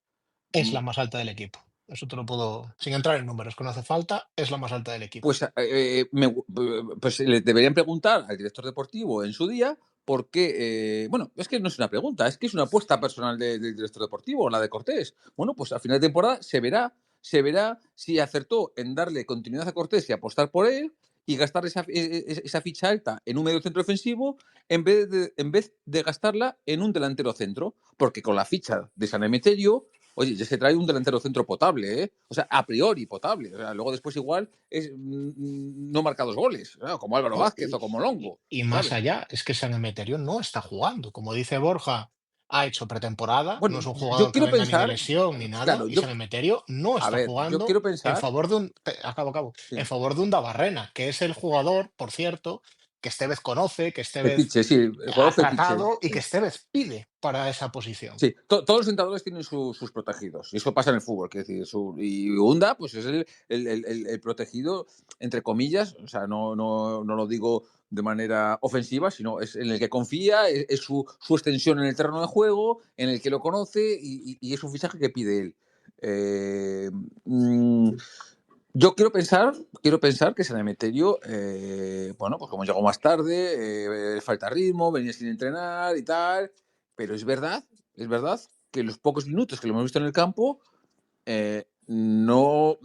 Es la más alta del equipo. Eso te lo puedo, sin entrar en números, que no hace falta, es la más alta del equipo. Pues le deberían preguntar al director deportivo en su día por qué. Bueno, es que no es una pregunta, es que es una apuesta personal del director deportivo, la de Cortés. Bueno, pues a final de temporada se verá si acertó en darle continuidad a Cortés y apostar por él y gastar esa ficha alta en un medio centro defensivo en vez de gastarla en un delantero centro. Porque con la ficha de San Emeterio, oye, ya se trae un delantero centro potable, ¿eh? O sea, a priori potable. O sea, luego después igual no marca 2 goles, ¿no? Como Álvaro No, Vázquez o como Longo, y más ¿sabes? allá, es que San Emeterio no está jugando. Como dice Borja, ha hecho pretemporada, no Bueno, es un yo jugador que quiero venga ni de pensar, lesión ni nada, claro, y San Emeterio no a está ver, yo jugando quiero en pensar, favor de un, en sí. favor de un Dabarrena, que es el jugador, por cierto, que Estevez conoce, que El Estevez sí, el jugador ha fetiche. tratado y que Estevez pide para esa posición. Sí, todos los entrenadores tienen sus protegidos. Y eso pasa en el fútbol. Quiero decir, y Unda, pues es el protegido, entre comillas. O sea, no lo digo de manera ofensiva, sino es en el que confía, es su extensión en el terreno de juego, en el que lo conoce y es un fichaje que pide él. Eh, mm, yo quiero pensar que San Emeterio, bueno, pues como llegó más tarde, falta ritmo, venía sin entrenar y tal, pero es verdad que los pocos minutos que lo hemos visto en el campo no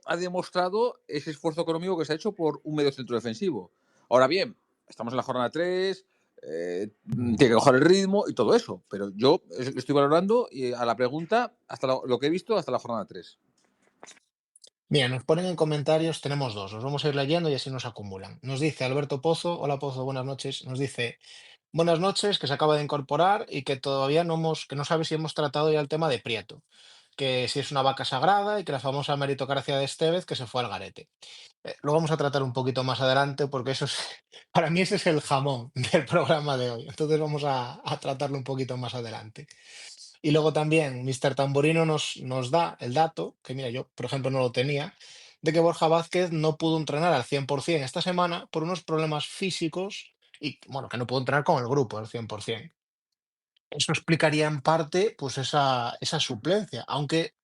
ha demostrado ese esfuerzo económico que se ha hecho por un medio centro defensivo. Ahora bien, estamos en la jornada 3, tiene que coger el ritmo y todo eso, pero yo estoy valorando a la pregunta hasta lo que he visto hasta la jornada 3. Mira, nos ponen en comentarios, tenemos dos, los vamos a ir leyendo y así nos acumulan. Nos dice Alberto Pozo, hola Pozo, buenas noches. Nos dice, buenas noches, que se acaba de incorporar y que todavía que no sabe si hemos tratado ya el tema de Prieto, que si es una vaca sagrada y que la famosa meritocracia de Estevez que se fue al garete. Lo vamos a tratar un poquito más adelante porque eso es, para mí ese es el jamón del programa de hoy. Entonces vamos a tratarlo un poquito más adelante. Y luego también Mr. Tamborino nos da el dato, que mira, yo por ejemplo no lo tenía, de que Borja Vázquez no pudo entrenar al 100% esta semana por unos problemas físicos y bueno, que no pudo entrenar con el grupo al 100%. Eso explicaría en parte pues esa suplencia, aunque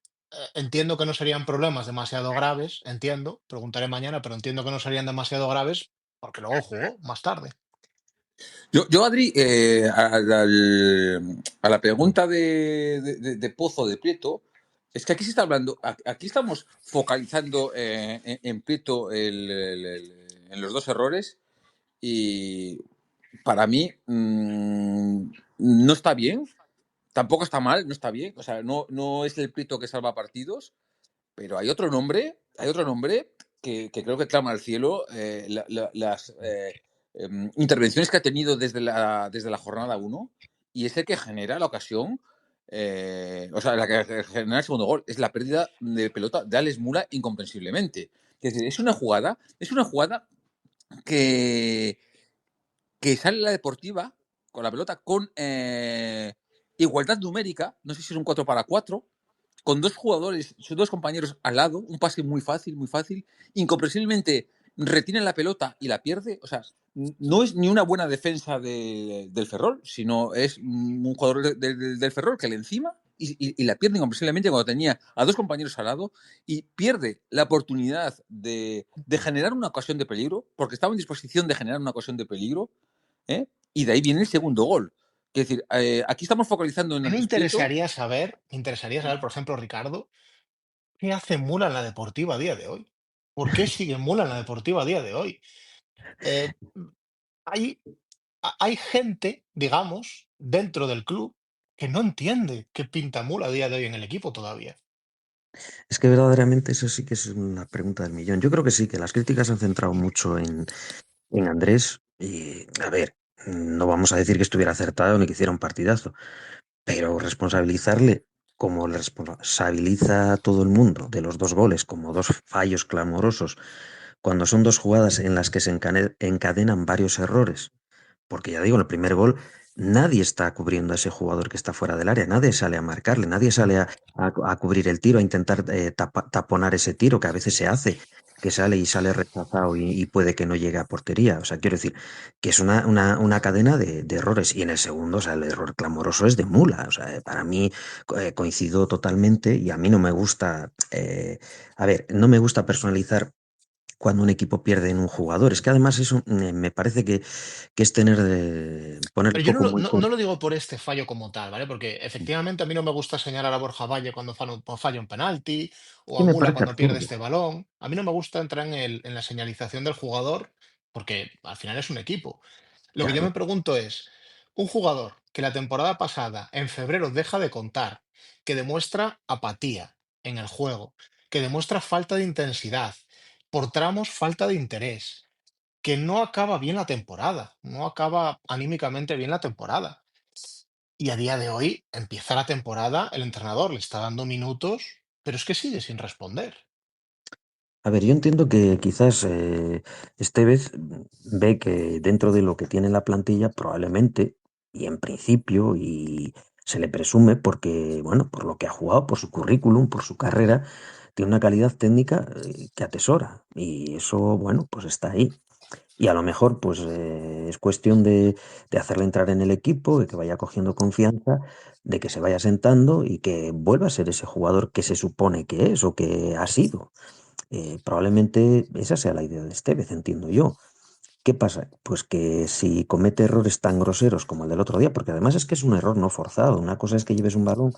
entiendo que no serían problemas demasiado graves, entiendo, preguntaré mañana, pero entiendo que no serían demasiado graves porque luego jugó más tarde. Yo Adri, a la pregunta de Pozo de Prieto, es que aquí se está hablando, aquí estamos focalizando en Prieto en los dos errores y para mí no está bien, tampoco está mal, no está bien, o sea, no es el Prieto que salva partidos, pero hay otro nombre que creo que clama al cielo las intervenciones que ha tenido desde la jornada 1 y es el que genera la ocasión, o sea, la que genera el segundo gol. Es la pérdida de pelota de Alex Mula incomprensiblemente. Es decir, es una jugada que, que sale la deportiva con la pelota con igualdad numérica, no sé si es un 4 para 4 con dos jugadores, sus dos compañeros al lado, un pase muy fácil, incomprensiblemente retiene la pelota y la pierde. O sea, no es ni una buena defensa del Ferrol, sino es un jugador del Ferrol que le encima y la pierde incomprensiblemente cuando tenía a dos compañeros al lado y pierde la oportunidad de generar una ocasión de peligro, porque estaba en disposición de generar una ocasión de peligro, ¿eh? Y de ahí viene el segundo gol. Es decir, aquí estamos focalizando en A mí Andrés Prieto. me interesaría saber, por ejemplo, Ricardo, ¿qué hace Mula en la Deportiva a día de hoy? ¿Por qué sigue Mula en la Deportiva a día de hoy? Eh, hay, hay gente, digamos, dentro del club que no entiende qué pinta Mula a día de hoy en el equipo todavía. Es que verdaderamente eso sí que es una pregunta del millón. Yo creo que sí, que las críticas se han centrado mucho en Andrés y, a ver, no vamos a decir que estuviera acertado ni que hiciera un partidazo, pero responsabilizarle como le responsabiliza a todo el mundo de los dos goles, como dos fallos clamorosos, cuando son dos jugadas en las que se encadenan varios errores. Porque ya digo, en el primer gol nadie está cubriendo a ese jugador que está fuera del área, nadie sale a marcarle, nadie sale a cubrir el tiro, a intentar taponar ese tiro que a veces se hace, que sale y sale rechazado y puede que no llegue a portería. O sea, quiero decir que es una cadena de errores. Y en el segundo, o sea, el error clamoroso es de Mula. O sea, para mí coincido totalmente y a mí no me gusta, a ver, no me gusta personalizar cuando un equipo pierde en un jugador. Es que además eso me parece que es poner el Pero yo foco muy no fuerte. lo digo por este fallo como tal, ¿vale? Porque efectivamente a mí no me gusta señalar a Borja Valle cuando falla un penalti Es o que a me Mula parece cuando pierde absurdo. este balón. A mí no me gusta entrar en la señalización del jugador porque al final es un equipo. Lo que yo me Claro. pregunto es, un jugador que la temporada pasada, en febrero, deja de contar, que demuestra apatía en el juego, que demuestra falta de intensidad, por tramos falta de interés, que no acaba bien la temporada, no acaba anímicamente bien la temporada. Y a día de hoy empieza la temporada, el entrenador le está dando minutos, pero es que sigue sin responder. A ver, yo entiendo que quizás Estevez ve que dentro de lo que tiene la plantilla, probablemente, y en principio, y se le presume porque, bueno, por lo que ha jugado, por su currículum, por su carrera, tiene una calidad técnica que atesora. Y eso, bueno, pues está ahí. Y a lo mejor, pues es cuestión de hacerle entrar en el equipo, de que vaya cogiendo confianza, de que se vaya sentando y que vuelva a ser ese jugador que se supone que es o que ha sido. Probablemente esa sea la idea de Estevez, entiendo yo. ¿Qué pasa? Pues que si comete errores tan groseros como el del otro día, porque además es que es un error no forzado, una cosa es que lleves un balón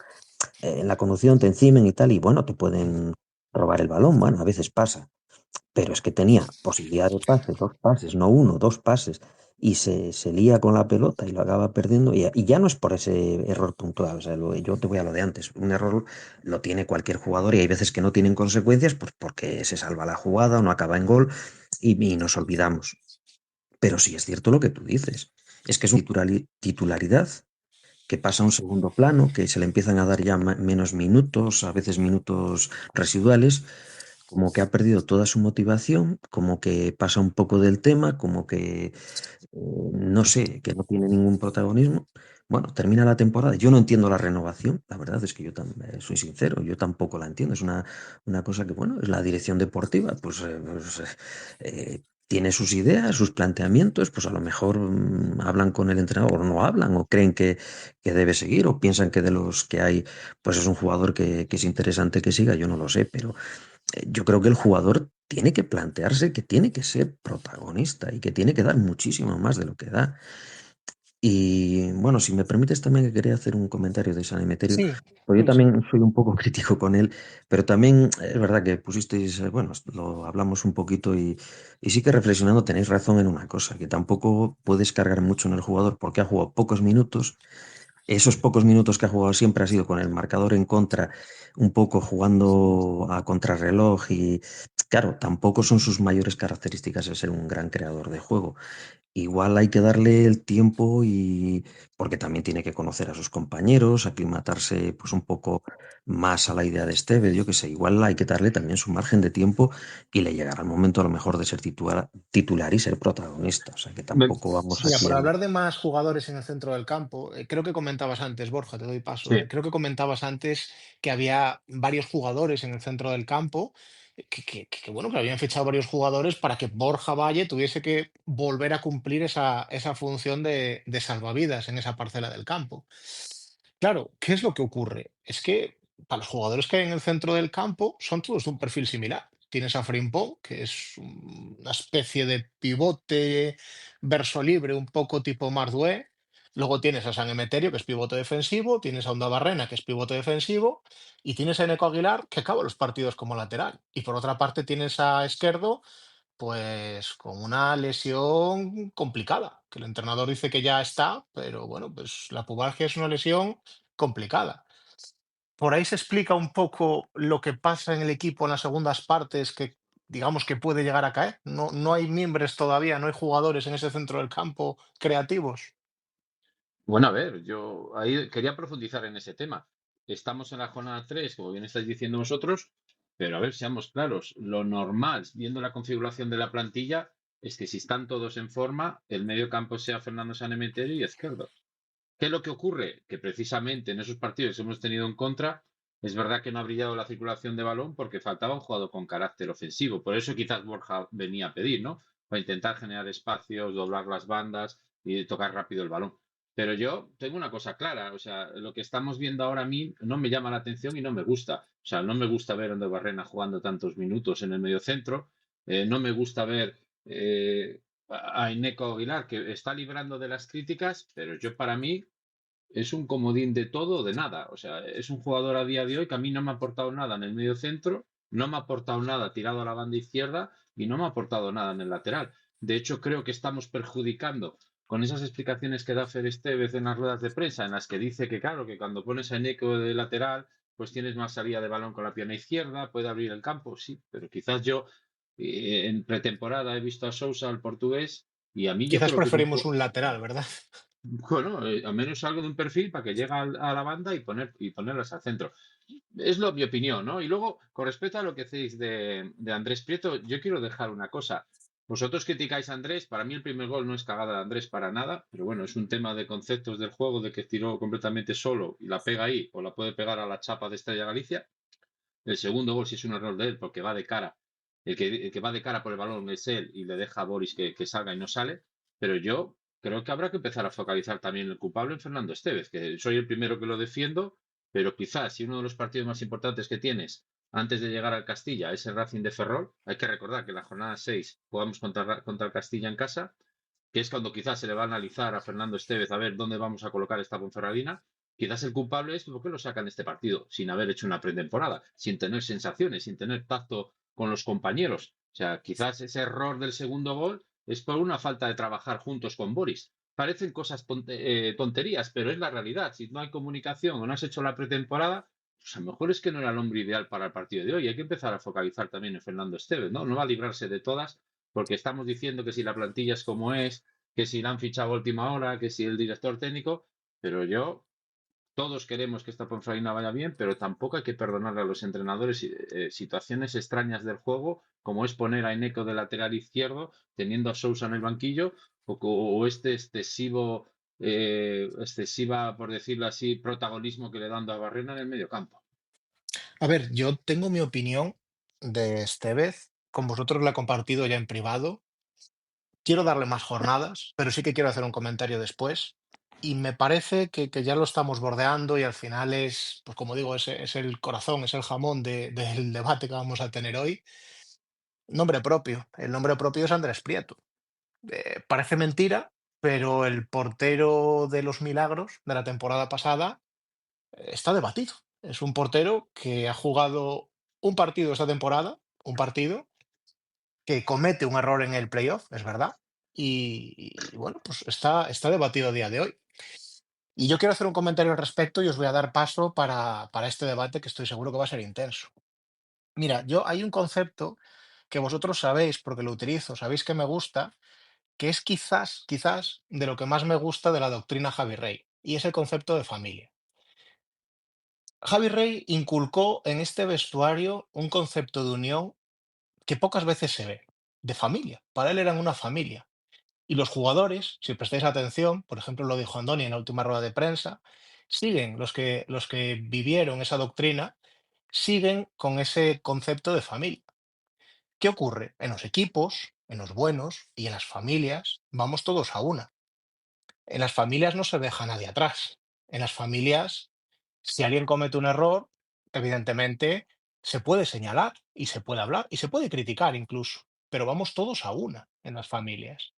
en la conducción, te encimen y tal, y bueno, te pueden robar el balón, bueno, a veces pasa, pero es que tenía posibilidad de pase, dos pases, no uno, dos pases, y se lía con la pelota y lo acaba perdiendo, y ya no es por ese error puntual, o sea, yo te voy a lo de antes, un error lo tiene cualquier jugador y hay veces que no tienen consecuencias, pues porque se salva la jugada o no acaba en gol y nos olvidamos. Pero sí es cierto lo que tú dices, es que es una titularidad que pasa a un segundo plano, que se le empiezan a dar ya menos minutos, a veces minutos residuales, como que ha perdido toda su motivación, como que pasa un poco del tema, como que no sé, que no tiene ningún protagonismo. Bueno, termina la temporada. Yo no entiendo la renovación, la verdad es que yo soy sincero, yo tampoco la entiendo. Es una cosa que, bueno, es la dirección deportiva, tiene sus ideas, sus planteamientos, pues a lo mejor hablan con el entrenador o no hablan, o creen que debe seguir, o piensan que de los que hay, pues es un jugador que es interesante que siga, yo no lo sé, pero yo creo que el jugador tiene que plantearse que tiene que ser protagonista y que tiene que dar muchísimo más de lo que da. Y bueno, si me permites también que quería hacer un comentario de San Emeterio, Sí, pues yo sí, sí. también soy un poco crítico con él, pero también es verdad que pusisteis, bueno, lo hablamos un poquito y sí que reflexionando tenéis razón en una cosa, que tampoco puedes cargar mucho en el jugador porque ha jugado pocos minutos. Esos pocos minutos que ha jugado siempre ha sido con el marcador en contra, un poco jugando a contrarreloj y claro, tampoco son sus mayores características el ser un gran creador de juego. Igual hay que darle el tiempo y porque también tiene que conocer a sus compañeros, aclimatarse pues un poco más a la idea de Esteve, yo que sé, igual hay que darle también su margen de tiempo y le llegará el momento a lo mejor de ser titular y ser protagonista. O sea que Me- tampoco vamos Mira, aquí por a... hablar de más jugadores en el centro del campo, creo que comentabas antes, Borja, te doy paso, Sí. creo que comentabas antes que había varios jugadores en el centro del campo, bueno, que habían fichado varios jugadores para que Borja Valle tuviese que volver a cumplir esa función de salvavidas en esa parcela del campo. Claro, ¿qué es lo que ocurre? Es que para los jugadores que hay en el centro del campo son todos de un perfil similar. Tienes a Frimpong, que es una especie de pivote verso libre, un poco tipo Mardué. Luego tienes a San Emeterio, que es pivote defensivo. Tienes a Onda Barrena, que es pivote defensivo. Y tienes a Eneco Aguilar, que acaba los partidos como lateral. Y por otra parte tienes a Esquerdo, pues con una lesión complicada, que el entrenador dice que ya está, pero bueno, pues la pubalgia es una lesión complicada. Por ahí se explica un poco lo que pasa en el equipo en las segundas partes, que digamos que puede llegar a caer. No, no hay miembros todavía, no hay jugadores en ese centro del campo creativos. Bueno, a ver, yo ahí quería profundizar en ese tema. Estamos en la jornada 3, como bien estáis diciendo vosotros, pero a ver, seamos claros, lo normal, viendo la configuración de la plantilla, es que si están todos en forma, el medio campo sea Fernando Sanemeterio y Izquierdo. ¿Qué es lo que ocurre? Que precisamente en esos partidos que hemos tenido en contra, es verdad que no ha brillado la circulación de balón porque faltaba un jugador con carácter ofensivo. Por eso quizás Borja venía a pedir, ¿no? Para intentar generar espacios, doblar las bandas y tocar rápido el balón. Pero yo tengo una cosa clara, o sea, lo que estamos viendo ahora a mí no me llama la atención y no me gusta. O sea, no me gusta ver a Ander Barrena jugando tantos minutos en el medio centro, no me gusta ver a Ineco Aguilar, que está librando de las críticas, pero yo para mí es un comodín de todo o de nada. O sea, es un jugador a día de hoy que a mí no me ha aportado nada en el medio centro, no me ha aportado nada tirado a la banda izquierda y no me ha aportado nada en el lateral. De hecho, creo que estamos perjudicando con esas explicaciones que da Fer Estevez en las ruedas de prensa, en las que dice que, claro, que cuando pones a Eneco de lateral, pues tienes más salida de balón con la pierna izquierda, puede abrir el campo, sí, pero quizás yo en pretemporada he visto a Sousa, el portugués, y a mí yo Quizás creo que es un, preferimos un lateral, ¿verdad? bueno, al menos algo de un perfil para que llegue a la banda y ponerlas al centro. es mi opinión, ¿no? Y luego, con respecto a lo que decís de Andrés Prieto, yo quiero dejar una cosa. Vosotros criticáis a Andrés, para mí el primer gol no es cagada de Andrés para nada, pero bueno, es un tema de conceptos del juego, de que tiró completamente solo y la pega ahí, o la puede pegar a la chapa de Estrella Galicia. El segundo gol sí es un error de él, porque va de cara. El que va de cara por el balón es él y le deja a Boris que salga y no sale. Pero yo creo que habrá que empezar a focalizar también el culpable en Fernando Estévez, que soy el primero que lo defiendo, pero quizás si uno de los partidos más importantes que tienes antes de llegar al Castilla es el Racing de Ferrol, hay que recordar que en la jornada 6 jugamos contra el Castilla en casa, que es cuando quizás se le va a analizar a Fernando Estévez a ver dónde vamos a colocar esta Ponferradina. Quizás el culpable es por qué lo sacan de este partido sin haber hecho una pretemporada, sin tener sensaciones, sin tener tacto con los compañeros. O sea, quizás ese error del segundo gol es por una falta de trabajar juntos con Boris. Parecen cosas tonterías, pero es la realidad. Si no hay comunicación o no has hecho la pretemporada, pues a lo mejor es que no era el hombre ideal para el partido de hoy. Hay que empezar a focalizar también en Fernando Esteves, ¿no? No va a librarse de todas, porque estamos diciendo que si la plantilla es como es, que si la han fichado a última hora, que si el director técnico, pero todos queremos que esta Ponferradina vaya bien, pero tampoco hay que perdonarle a los entrenadores situaciones extrañas del juego, como es poner a Eneco de lateral izquierdo, teniendo a Sousa en el banquillo, o este excesiva, por decirlo así, protagonismo que le dando a Barrena en el medio campo. A ver, yo tengo mi opinión de Estevez, con vosotros la he compartido ya en privado. Quiero darle más jornadas, pero sí que quiero hacer un comentario después. Y me parece que ya lo estamos bordeando y al final es, pues como digo, es el corazón, es el jamón del debate que vamos a tener hoy. Nombre propio. El nombre propio es Andrés Prieto. Parece mentira, pero el portero de los Milagros de la temporada pasada está debatido. Es un portero que ha jugado un partido esta temporada, un partido que comete un error en el playoff, es verdad. Y bueno, pues está debatido a día de hoy. Y yo quiero hacer un comentario al respecto y os voy a dar paso para este debate que estoy seguro que va a ser intenso. Mira, hay un concepto que vosotros sabéis, porque lo utilizo, sabéis que me gusta, que es quizás de lo que más me gusta de la doctrina Javi Rey, y es el concepto de familia. Javi Rey inculcó en este vestuario un concepto de unión que pocas veces se ve, de familia. Para él eran una familia. Y los jugadores, si prestáis atención, por ejemplo, lo dijo Andoni en la última rueda de prensa, siguen los que vivieron esa doctrina, siguen con ese concepto de familia. ¿Qué ocurre? En los equipos, en los buenos y en las familias, vamos todos a una. En las familias no se deja a nadie atrás. En las familias, si alguien comete un error, evidentemente se puede señalar y se puede hablar y se puede criticar incluso, pero vamos todos a una en las familias.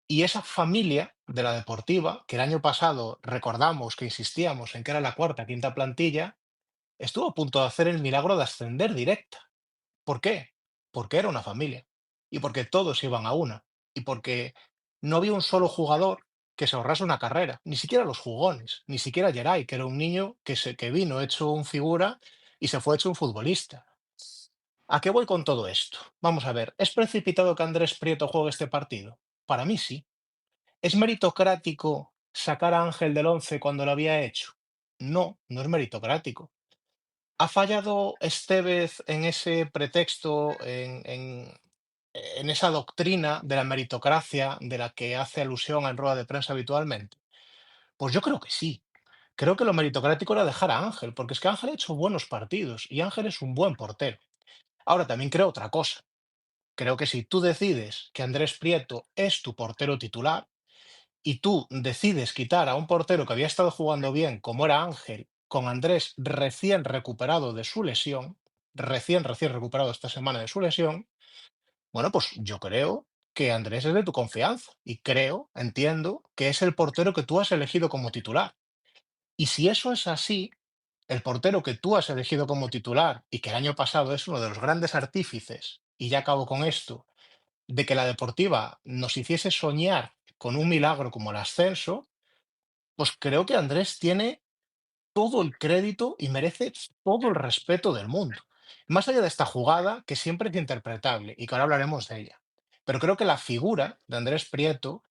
Y esa familia de la deportiva, que el año pasado recordamos que insistíamos en que era la cuarta, quinta plantilla, estuvo a punto de hacer el milagro de ascender directa. ¿Por qué? Porque era una familia y porque todos iban a una y porque no había un solo jugador que se ahorrase una carrera, ni siquiera los jugones, ni siquiera Geray, que era un niño que vino hecho un figura y se fue hecho un futbolista. ¿A qué voy con todo esto? Vamos a ver, ¿es precipitado que Andrés Prieto juegue este partido? Para mí sí. ¿Es meritocrático sacar a Ángel del 11 cuando lo había hecho? No, no es meritocrático. ¿Ha fallado Estevez en ese pretexto, en esa doctrina de la meritocracia de la que hace alusión en rueda de prensa habitualmente? Pues yo creo que sí. Creo que lo meritocrático era dejar a Ángel, porque es que Ángel ha hecho buenos partidos y Ángel es un buen portero. Ahora también creo otra cosa. Creo que si tú decides que Andrés Prieto es tu portero titular, y tú decides quitar a un portero que había estado jugando bien, como era Ángel, con Andrés recién recuperado de su lesión, recién recuperado esta semana de su lesión, bueno, pues yo creo que Andrés es de tu confianza y entiendo que es el portero que tú has elegido como titular. Y si eso es así, el portero que tú has elegido como titular y que el año pasado es uno de los grandes artífices, y ya acabo con esto, de que la Deportiva nos hiciese soñar con un milagro como el ascenso, pues creo que Andrés tiene todo el crédito y merece todo el respeto del mundo. Más allá de esta jugada, que siempre es interpretable y que ahora hablaremos de ella. Pero creo que la figura de Andrés Prieto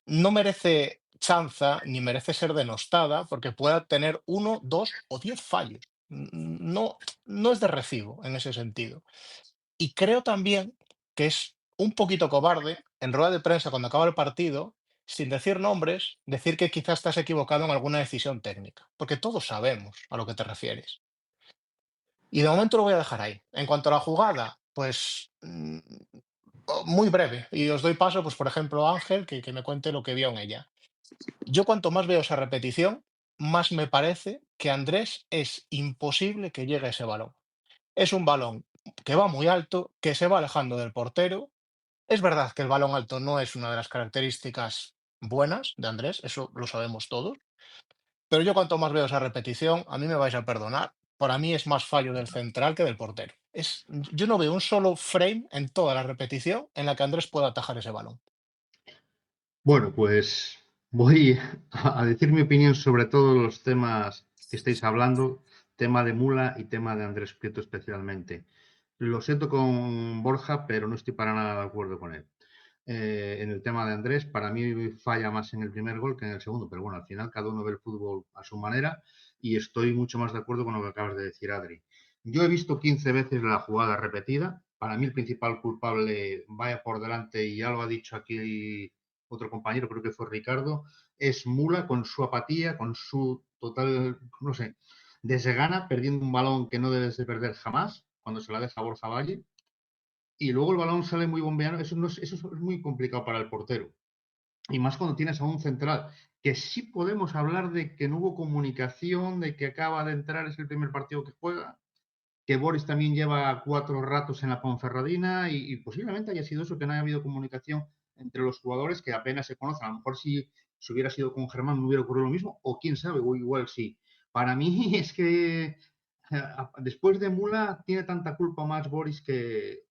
no merece chanza ni merece ser denostada porque pueda tener uno, dos o 10 fallos. No, no es de recibo en ese sentido. Y creo también que es un poquito cobarde en rueda de prensa cuando acaba el partido, sin decir nombres, decir que quizás estás equivocado en alguna decisión técnica, porque todos sabemos a lo que te refieres. Y de momento lo voy a dejar ahí. En cuanto a la jugada, pues muy breve. Y os doy paso, pues por ejemplo, a Ángel, que me cuente lo que vio en ella. Yo cuanto más veo esa repetición, más me parece que Andrés es imposible que llegue a ese balón. Es un balón que va muy alto, que se va alejando del portero. Es verdad que el balón alto no es una de las características buenas de Andrés, eso lo sabemos todos, pero yo cuanto más veo esa repetición, a mí me vais a perdonar, para mí es más fallo del central que del portero. Yo no veo un solo frame en toda la repetición en la que Andrés pueda atajar ese balón. Bueno, pues voy a decir mi opinión sobre todos los temas que estáis hablando, tema de Mula y tema de Andrés Prieto especialmente. Lo siento con Borja, pero no estoy para nada de acuerdo con él. En el tema de Andrés, para mí falla más en el primer gol que en el segundo, pero bueno, al final cada uno ve el fútbol a su manera y estoy mucho más de acuerdo con lo que acabas de decir, Adri. Yo he visto 15 veces la jugada repetida. Para mí el principal culpable vaya por delante y ya lo ha dicho aquí otro compañero, creo que fue Ricardo, es Mula con su apatía, con su total, no sé, desgana, perdiendo un balón que no debes de perder jamás, cuando se la deja Borja Valle, y luego el balón sale muy bombeado, eso es muy complicado para el portero. Y más cuando tienes a un central, que sí podemos hablar de que no hubo comunicación, de que acaba de entrar, es el primer partido que juega, que Boris también lleva 4 ratos en la Ponferradina y posiblemente haya sido eso, que no haya habido comunicación entre los jugadores que apenas se conocen. A lo mejor si hubiera sido con Germán no hubiera ocurrido lo mismo, o quién sabe, o igual sí. Para mí es que después de Mula tiene tanta culpa más Boris que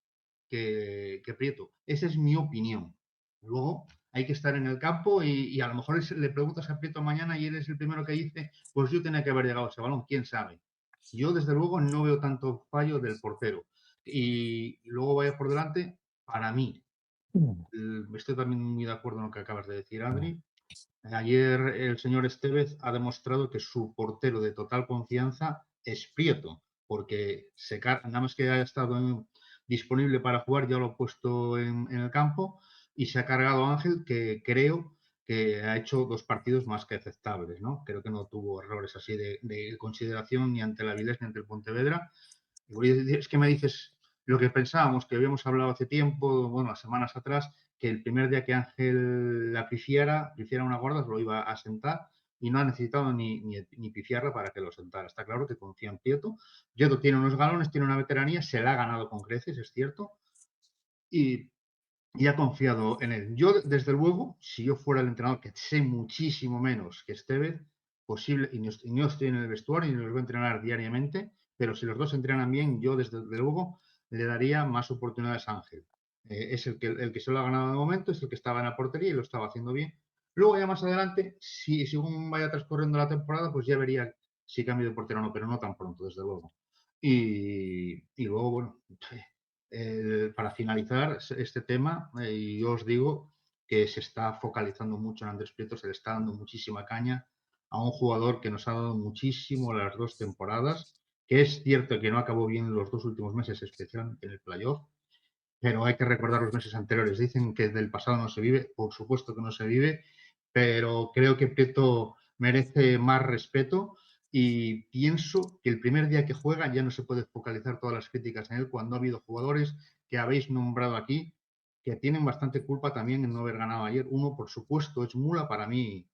Prieto. Esa es mi opinión. Luego hay que estar en el campo y a lo mejor le preguntas a Prieto mañana y él es el primero que dice, pues yo tenía que haber llegado a ese balón, quién sabe. Yo, desde luego, no veo tanto fallo del portero. Y luego vaya por delante, para mí, estoy también muy de acuerdo en lo que acabas de decir, Adri. Ayer el señor Estevez ha demostrado que su portero de total confianza es Prieto, porque nada más que haya estado disponible para jugar, ya lo ha puesto en el campo y se ha cargado a Ángel, que creo que ha hecho 2 partidos más que aceptables, ¿no? Creo que no tuvo errores así de consideración ni ante el Avilés ni ante el Pontevedra. Es que me dices lo que pensábamos, que habíamos hablado hace tiempo, bueno, las semanas atrás, que el primer día que Ángel la pifiara una guarda, lo iba a sentar y no ha necesitado ni pifiarla para que lo sentara. Está claro que confía en Prieto. Prieto tiene unos galones, tiene una veteranía, se la ha ganado con creces, es cierto, y, y ha confiado en él. Yo, desde luego, si yo fuera el entrenador, que sé muchísimo menos que Estevez, posible, y no estoy en el vestuario y los voy a entrenar diariamente, pero si los dos entrenan bien, yo desde luego le daría más oportunidades a Ángel. Es el que se lo ha ganado de momento, es el que estaba en la portería y lo estaba haciendo bien. Luego ya más adelante, si según vaya transcurriendo la temporada, pues ya vería si cambio de portero o no, pero no tan pronto, desde luego. Y luego, bueno, para finalizar este tema, yo os digo que se está focalizando mucho en Andrés Prieto, se le está dando muchísima caña a un jugador que nos ha dado muchísimo las 2 temporadas, que es cierto que no acabó bien los 2 últimos meses, especialmente en el playoff, pero hay que recordar los meses anteriores. Dicen que del pasado no se vive, por supuesto que no se vive, pero creo que Prieto merece más respeto y pienso que el primer día que juega ya no se puede focalizar todas las críticas en él cuando ha habido jugadores que habéis nombrado aquí que tienen bastante culpa también en no haber ganado ayer. Uno, por supuesto, es Mula, para mí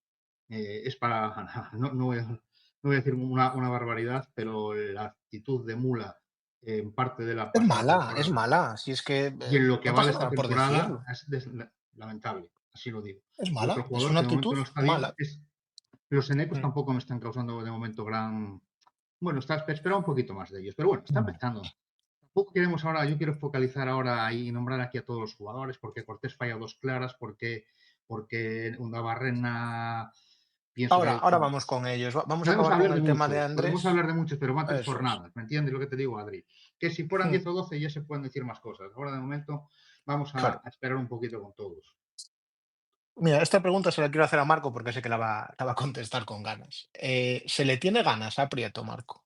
es para, no voy a decir una barbaridad, pero la actitud de Mula en parte de la pasada Es temporada mala. Si es que y en lo que no va de pasa esta nada por temporada decirlo. es lamentable, así lo digo. Es Y otro mala, es jugador una que de actitud momento no está bien mala. es los Enecos Mm. tampoco me están causando de momento gran. Bueno, espera un poquito más de ellos, pero bueno, está empezando. Tampoco queremos ahora, yo quiero focalizar ahora y nombrar aquí a todos los jugadores, porque Cortés falla 2 claras, porque Barrena pienso Ahora, que ahora vamos con ellos. Vamos a podemos acabar con hablar de el tema de muchos, Andrés. pero van 3 jornadas, Eso es. ¿me entiendes lo que te digo, Adri? Que si fueran Mm. 10 o 12 ya se pueden decir más cosas. Ahora de momento vamos Claro. a esperar un poquito con todos. Mira, esta pregunta se la quiero hacer a Marco porque sé que la va a contestar con ganas. ¿Se le tiene ganas a Prieto, Marco?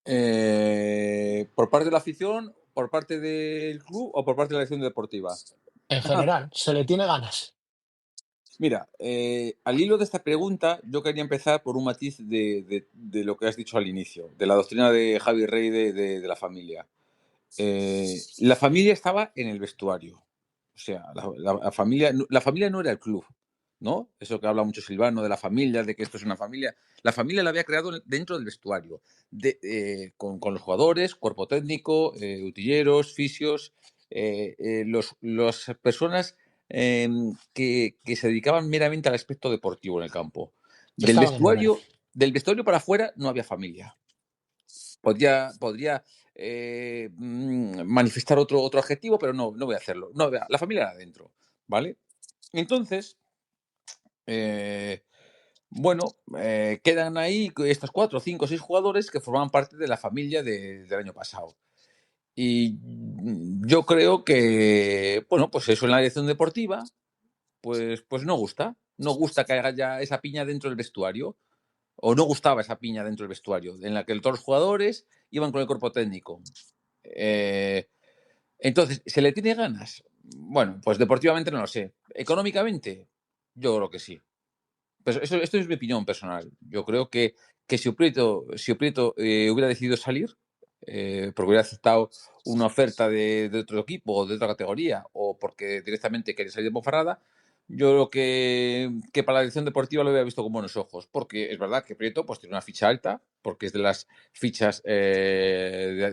¿Por parte de la afición, por parte del club o por parte de la dirección deportiva? En general, se le tiene ganas. Mira, al hilo de esta pregunta, yo quería empezar por un matiz de lo que has dicho al inicio, de la doctrina de Javi Rey de la familia. La familia estaba en el vestuario. O sea, la familia no era el club, ¿no? Eso que habla mucho Silvano de la familia, de que esto es una familia. La familia la había creado dentro del vestuario, con los jugadores, cuerpo técnico, utilleros, fisios, las personas que se dedicaban meramente al aspecto deportivo en el campo. Que Del estaban en número. vestuario para afuera no había familia. Podría manifestar otro adjetivo, pero no voy a hacerlo. No, la familia era adentro, ¿vale? Entonces, bueno, quedan ahí estos 4, 5, 6 jugadores que formaban parte de la familia del año pasado. Y yo creo que, bueno, pues eso en la dirección deportiva, pues no gusta. No gusta que haya esa piña dentro del vestuario. O no gustaba esa piña dentro del vestuario, en la que todos los jugadores iban con el cuerpo técnico. Entonces, ¿se le tiene ganas? Bueno, pues deportivamente no lo sé. Económicamente, yo creo que sí. Pues esto es mi opinión personal. Yo creo que si Oprieto hubiera decidido salir, porque hubiera aceptado una oferta de otro equipo o de otra categoría, o porque directamente quería salir de Ponferrada, yo creo que para la dirección deportiva lo hubiera visto con buenos ojos, porque es verdad que Prieto pues, tiene una ficha alta, porque es de las fichas del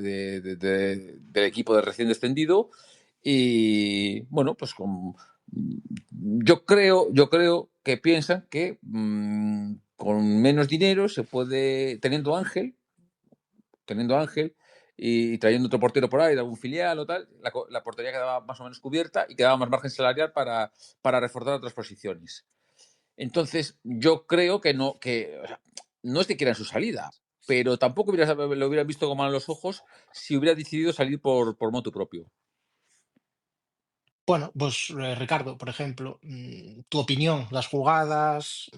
equipo de recién descendido, y bueno, pues yo creo que piensan que con menos dinero se puede, teniendo Ángel y trayendo otro portero por ahí de algún filial o tal, la portería quedaba más o menos cubierta y quedaba más margen salarial para reforzar otras posiciones. Entonces, yo creo que no, o sea, no es que quieran su salida, pero tampoco lo hubieran visto con malos ojos si hubiera decidido salir por motu propio. Bueno, pues Ricardo, por ejemplo, tu opinión, las jugadas,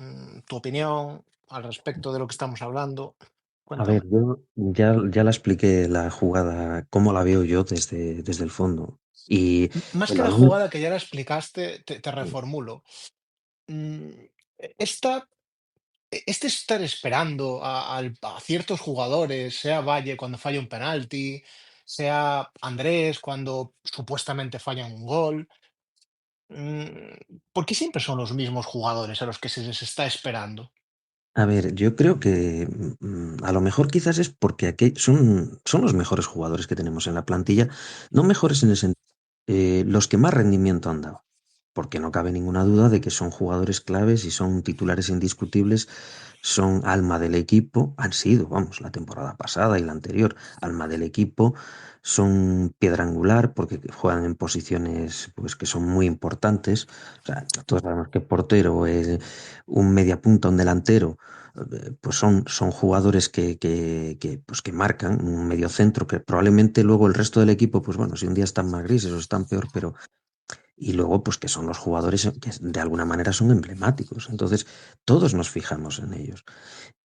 tu opinión al respecto de lo que estamos hablando. A Cuéntame. ver, yo ya la expliqué la jugada, cómo la veo yo desde el fondo. Y Más el que la balón, jugada que ya la explicaste, te reformulo. Mm, Esta, este estar esperando a ciertos jugadores, sea Valle cuando falla un penalti, sea Andrés cuando supuestamente falla un gol, ¿por qué siempre son los mismos jugadores a los que se les está esperando? a ver, yo creo que a lo mejor quizás es porque aquí son los mejores jugadores que tenemos en la plantilla, no mejores en el sentido, los que más rendimiento han dado, porque no cabe ninguna duda de que son jugadores claves y son titulares indiscutibles, son alma del equipo, han sido, vamos, la temporada pasada y la anterior, alma del equipo, son piedra angular porque juegan en posiciones pues, que son muy importantes. O sea, todos sabemos que portero es un mediapunta, un delantero, pues son jugadores pues que marcan un mediocentro que probablemente luego el resto del equipo, pues bueno, si un día están más grises o están peor, pero y luego pues que son los jugadores que de alguna manera son emblemáticos. Entonces, todos nos fijamos en ellos.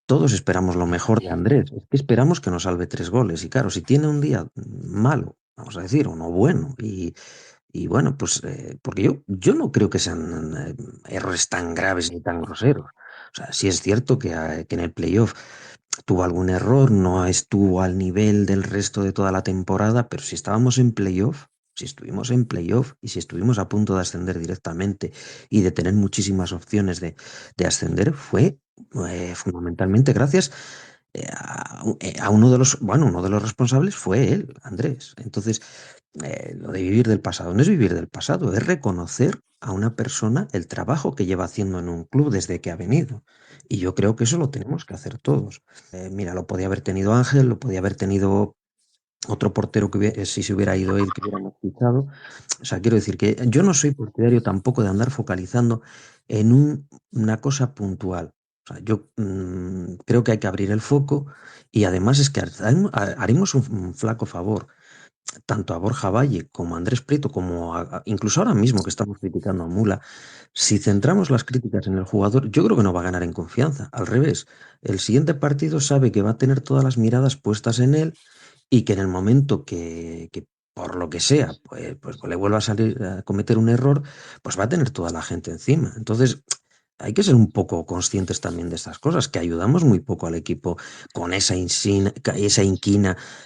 Todos esperamos lo mejor de Andrés. Es que esperamos que nos salve 3 goles. Y claro, si tiene un día malo, vamos a decir, o no bueno, y bueno, pues porque yo no creo que sean errores tan graves ni tan groseros. O sea, sí es cierto que en el playoff tuvo algún error, no estuvo al nivel del resto de toda la temporada, pero si estábamos en playoff, si estuvimos en playoff y si estuvimos a punto de ascender directamente y de tener muchísimas opciones de ascender, fue fundamentalmente gracias a uno de los responsables fue él, Andrés. Entonces, lo de vivir del pasado no es vivir del pasado, es reconocer a una persona el trabajo que lleva haciendo en un club desde que ha venido. Y yo creo que eso lo tenemos que hacer todos. Mira, lo podía haber tenido Ángel, lo podía haber tenido otro portero que si se hubiera ido él, que hubiéramos fichado. O sea, quiero decir que yo no soy partidario tampoco de andar focalizando en una cosa puntual. O sea, yo creo que hay que abrir el foco y además es que haremos un flaco favor. tanto a Borja Valle como a Andrés Prieto, como incluso ahora mismo que estamos criticando a Mula, si centramos las críticas en el jugador, yo creo que no va a ganar en confianza. Al revés, el siguiente partido sabe que va a tener todas las miradas puestas en él y que en el momento que por lo que sea, pues le vuelva a salir a cometer un error, pues va a tener toda la gente encima. Entonces, hay que ser un poco conscientes también de estas cosas, que ayudamos muy poco al equipo con esa inquina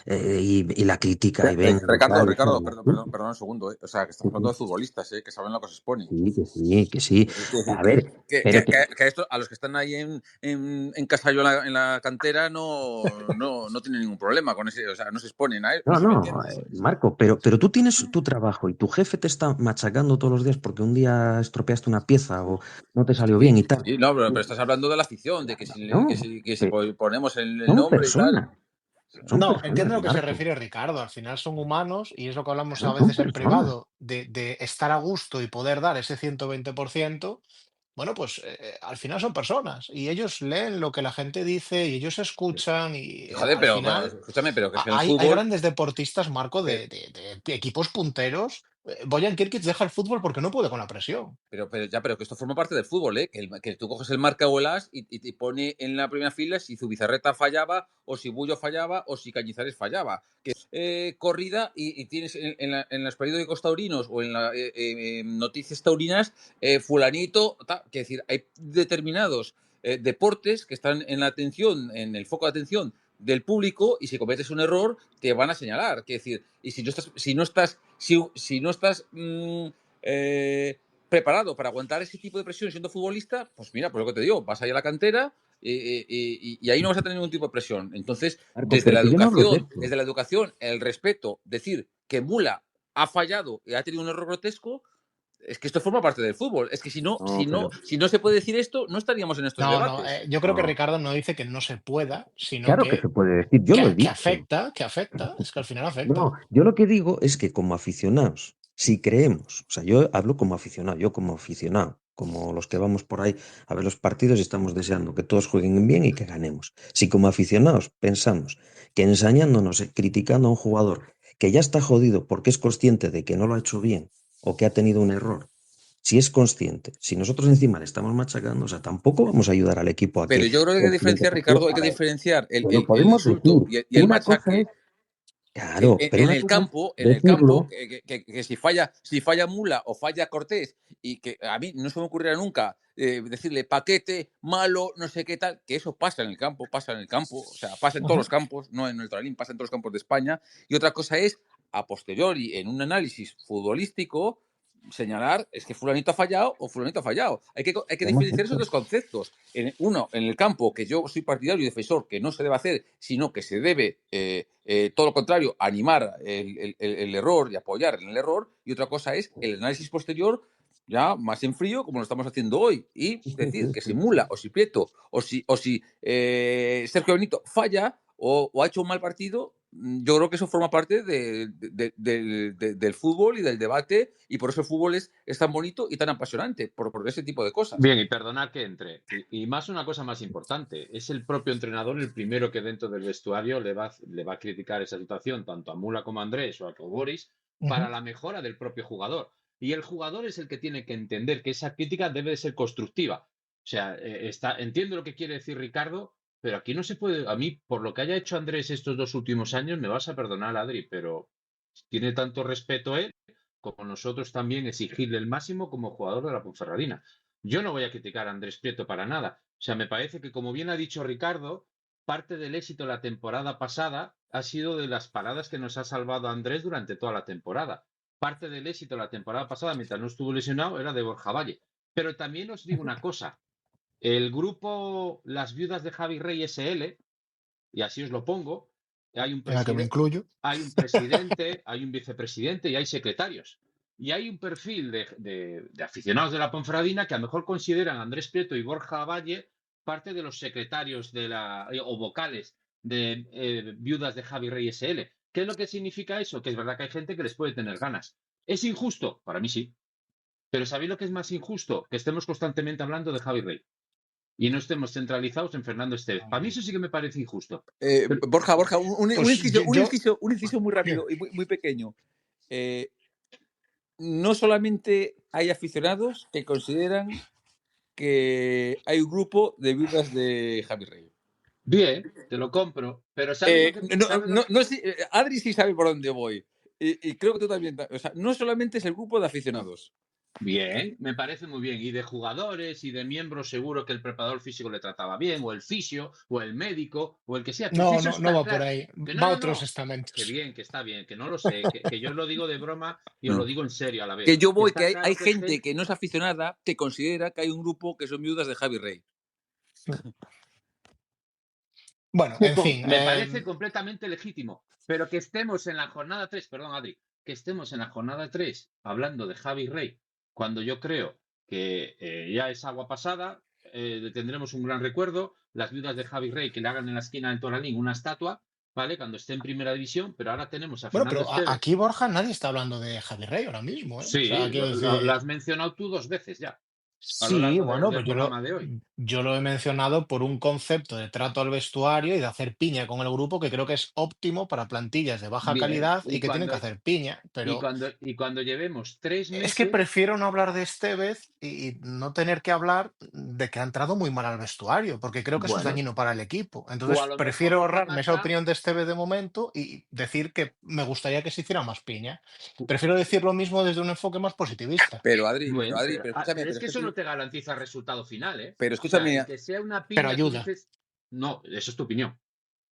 y la crítica y venga y Ricardo, tal. Y Ricardo, tal. perdón un segundo. O sea, que estamos hablando de futbolistas, que saben lo que se exponen. Sí, que sí, que sí. Es decir, A ver, pero que esto, a los que están ahí en Casallo en la cantera no tienen ningún problema con ese, o sea, no se exponen a él, no no, sé si me no, entiendes. Marco, pero tú tienes tu trabajo y tu jefe te está machacando todos los días porque un día estropeaste una pieza o no te salió bien y tal. Sí, no, pero estás hablando de la afición, de que No, si ponemos el son nombre y tal. personas, son No, personas, entiendo a lo que se Marco. refiere Ricardo. Al final son humanos y es lo que hablamos a Claro, son veces en personas. privado, de estar a gusto y poder dar ese 120%. Bueno, pues al final son personas y ellos leen lo que la gente dice y ellos escuchan y Joder, al final escúchame, pero que es que en el hay fútbol. grandes deportistas, Marco, Pero, de equipos punteros. Boyan Kirkic deja el fútbol porque no puede con la presión. pero que esto forma parte del fútbol, ¿eh? Que tú coges el marca o el as y te pone en la primera fila si Zubizarreta fallaba, o si Bullo fallaba, o si Cañizares fallaba. Que corrida y tienes en los periódicos taurinos o en las noticias taurinas, fulanito, que decir, hay determinados deportes que están en la atención, en el foco de atención del público, y si cometes un error te van a señalar, que decir, y si no estás eh, preparado para aguantar ese tipo de presión siendo futbolista, pues mira, pues lo que te digo, vas ahí a la cantera y ahí no vas a tener ningún tipo de presión. Entonces, Marco, pero que yo no hablo de esto. desde la educación, el respeto, decir que Mula ha fallado y ha tenido un error grotesco, es que esto forma parte del fútbol. Es que si no, No, pero si no se puede decir esto, no estaríamos en estos No, no, debates. yo creo que no. Ricardo no dice que no se pueda, sino Claro que se puede decir, yo lo he que dicho. afecta, es que al final No, afecta. yo lo que digo es que como aficionados, si creemos, o sea, yo hablo como aficionado, como los que vamos por ahí a ver los partidos y estamos deseando que todos jueguen bien y que ganemos. Si como aficionados pensamos que ensañándonos, criticando a un jugador que ya está jodido porque es consciente de que no lo ha hecho bien o que ha tenido un error, si es consciente, si nosotros encima le estamos machacando, o sea, tampoco vamos a ayudar al equipo a Pero que yo creo que hay que el siguiente diferenciar, partido, Ricardo, hay a que ver, diferenciar lo el podemos insulto decir. y el Una cosa es, machaque. claro, pero En una el cosa es campo, decirlo. que si falla Mula o falla Cortés, y que a mí no se me ocurrirá nunca decirle paquete, malo, no sé qué tal, que eso pasa en el campo, o sea, pasa en todos Ujú. los campos, no en el Toralín, pasa en todos los campos de España. Y otra cosa es, a posteriori, en un análisis futbolístico, señalar es que fulanito ha fallado o fulanito ha fallado. Hay que Lo hemos diferenciar esos hecho. dos conceptos. Uno, en el campo, que yo soy partidario y defensor, que no se debe hacer, sino que se debe, todo lo contrario, animar el error y apoyar en el error. Y otra cosa es el análisis posterior, ya más en frío, como lo estamos haciendo hoy, y Sí, sí, decir sí, que si sí. Mula o si Prieto o si Sergio Benito falla o ha hecho un mal partido, yo creo que eso forma parte del fútbol y del debate, y por eso el fútbol es tan bonito y tan apasionante, por ese tipo de cosas. Bien, y perdonad que entre. Y más una cosa más importante, es el propio entrenador el primero que dentro del vestuario le va a criticar esa situación, tanto a Mula como a Andrés o a Boris, para Ujú. la mejora del propio jugador. Y el jugador es el que tiene que entender que esa crítica debe de ser constructiva. O sea, entiendo lo que quiere decir Ricardo, pero aquí no se puede, a mí, por lo que haya hecho Andrés estos 2 últimos años, me vas a perdonar, Adri, pero tiene tanto respeto él como nosotros también exigirle el máximo como jugador de la Ponferradina. Yo no voy a criticar a Andrés Prieto para nada. O sea, me parece que, como bien ha dicho Ricardo, parte del éxito de la temporada pasada ha sido de las paradas que nos ha salvado Andrés durante toda la temporada. Parte del éxito de la temporada pasada, mientras no estuvo lesionado, era de Borja Valle. Pero también os digo una cosa. El grupo Las Viudas de Javi Rey SL, y así os lo pongo, hay un En la que me presidente, incluyo. hay un vicepresidente y hay secretarios. Y hay un perfil de aficionados de la Ponferradina que a lo mejor consideran a Andrés Prieto y Borja Valle parte de los secretarios o vocales de Viudas de Javi Rey SL. ¿Qué es lo que significa eso? Que es verdad que hay gente que les puede tener ganas. ¿Es injusto? Para mí sí. Pero ¿sabéis lo que es más injusto? Que estemos constantemente hablando de Javi Rey. y no estemos centralizados en Fernando Estevez. Para mí eso sí que me parece injusto. Borja, un Pues inciso muy rápido y muy pequeño. No solamente hay aficionados que consideran que hay un grupo de viudas de Javi Rey. Bien, te lo compro, pero ¿sabes lo que...? No sé, Adri sí sabe por dónde voy. Y creo que tú también. O sea, no solamente es el grupo de aficionados. Bien, me parece muy bien. Y de jugadores y de miembros, seguro que el preparador físico le trataba bien, o el fisio, o el médico, o el que sea. no, Eso no, está no va por claro. ahí, Que va a no. otros Que estamentos. bien, que está bien, que no lo sé, que yo os lo digo de broma y os No. lo digo en serio a la vez. Que yo voy, Está que hay claro gente que no es aficionada que considera que hay un grupo que son viudas de Javi Rey. Bueno, en fin. Me parece completamente legítimo. Pero que estemos en la jornada 3, perdón, Adri, que estemos en la jornada 3 hablando de Javi Rey, cuando yo creo que ya es agua pasada, tendremos un gran recuerdo, las viudas de Javi Rey que le hagan en la esquina del Toralín una estatua, ¿vale? Cuando esté en primera división, pero ahora tenemos a Bueno, Fernando pero Estevez. aquí, Borja, nadie está hablando de Javi Rey ahora mismo, ¿eh? Sí, O sea, quiero decir... lo has mencionado tú 2 veces ya, a lo Sí, largo bueno, del pues programa de hoy. yo lo he mencionado por un concepto de trato al vestuario y de hacer piña con el grupo que creo que es óptimo para plantillas de baja Bien, calidad y y que tienen cuando, que hacer piña, y pero cuando llevemos 3 es que meses... prefiero no hablar de Estevez y no tener que hablar de que ha entrado muy mal al vestuario, porque creo que eso es Bueno, dañino para el equipo. o a Entonces, lo mejor prefiero porque no ahorrarme esa está... opinión de Estevez de momento y decir que me gustaría que se hiciera más piña. Prefiero decir lo mismo desde un enfoque más positivista. Pero Adri, Bueno, pero escúchame, pero es que eso no te garantiza el resultado final, ¿eh? pero O sea, el escúchame, que sea una Pero piña, tú ayuda. dices, no, eso es tu opinión.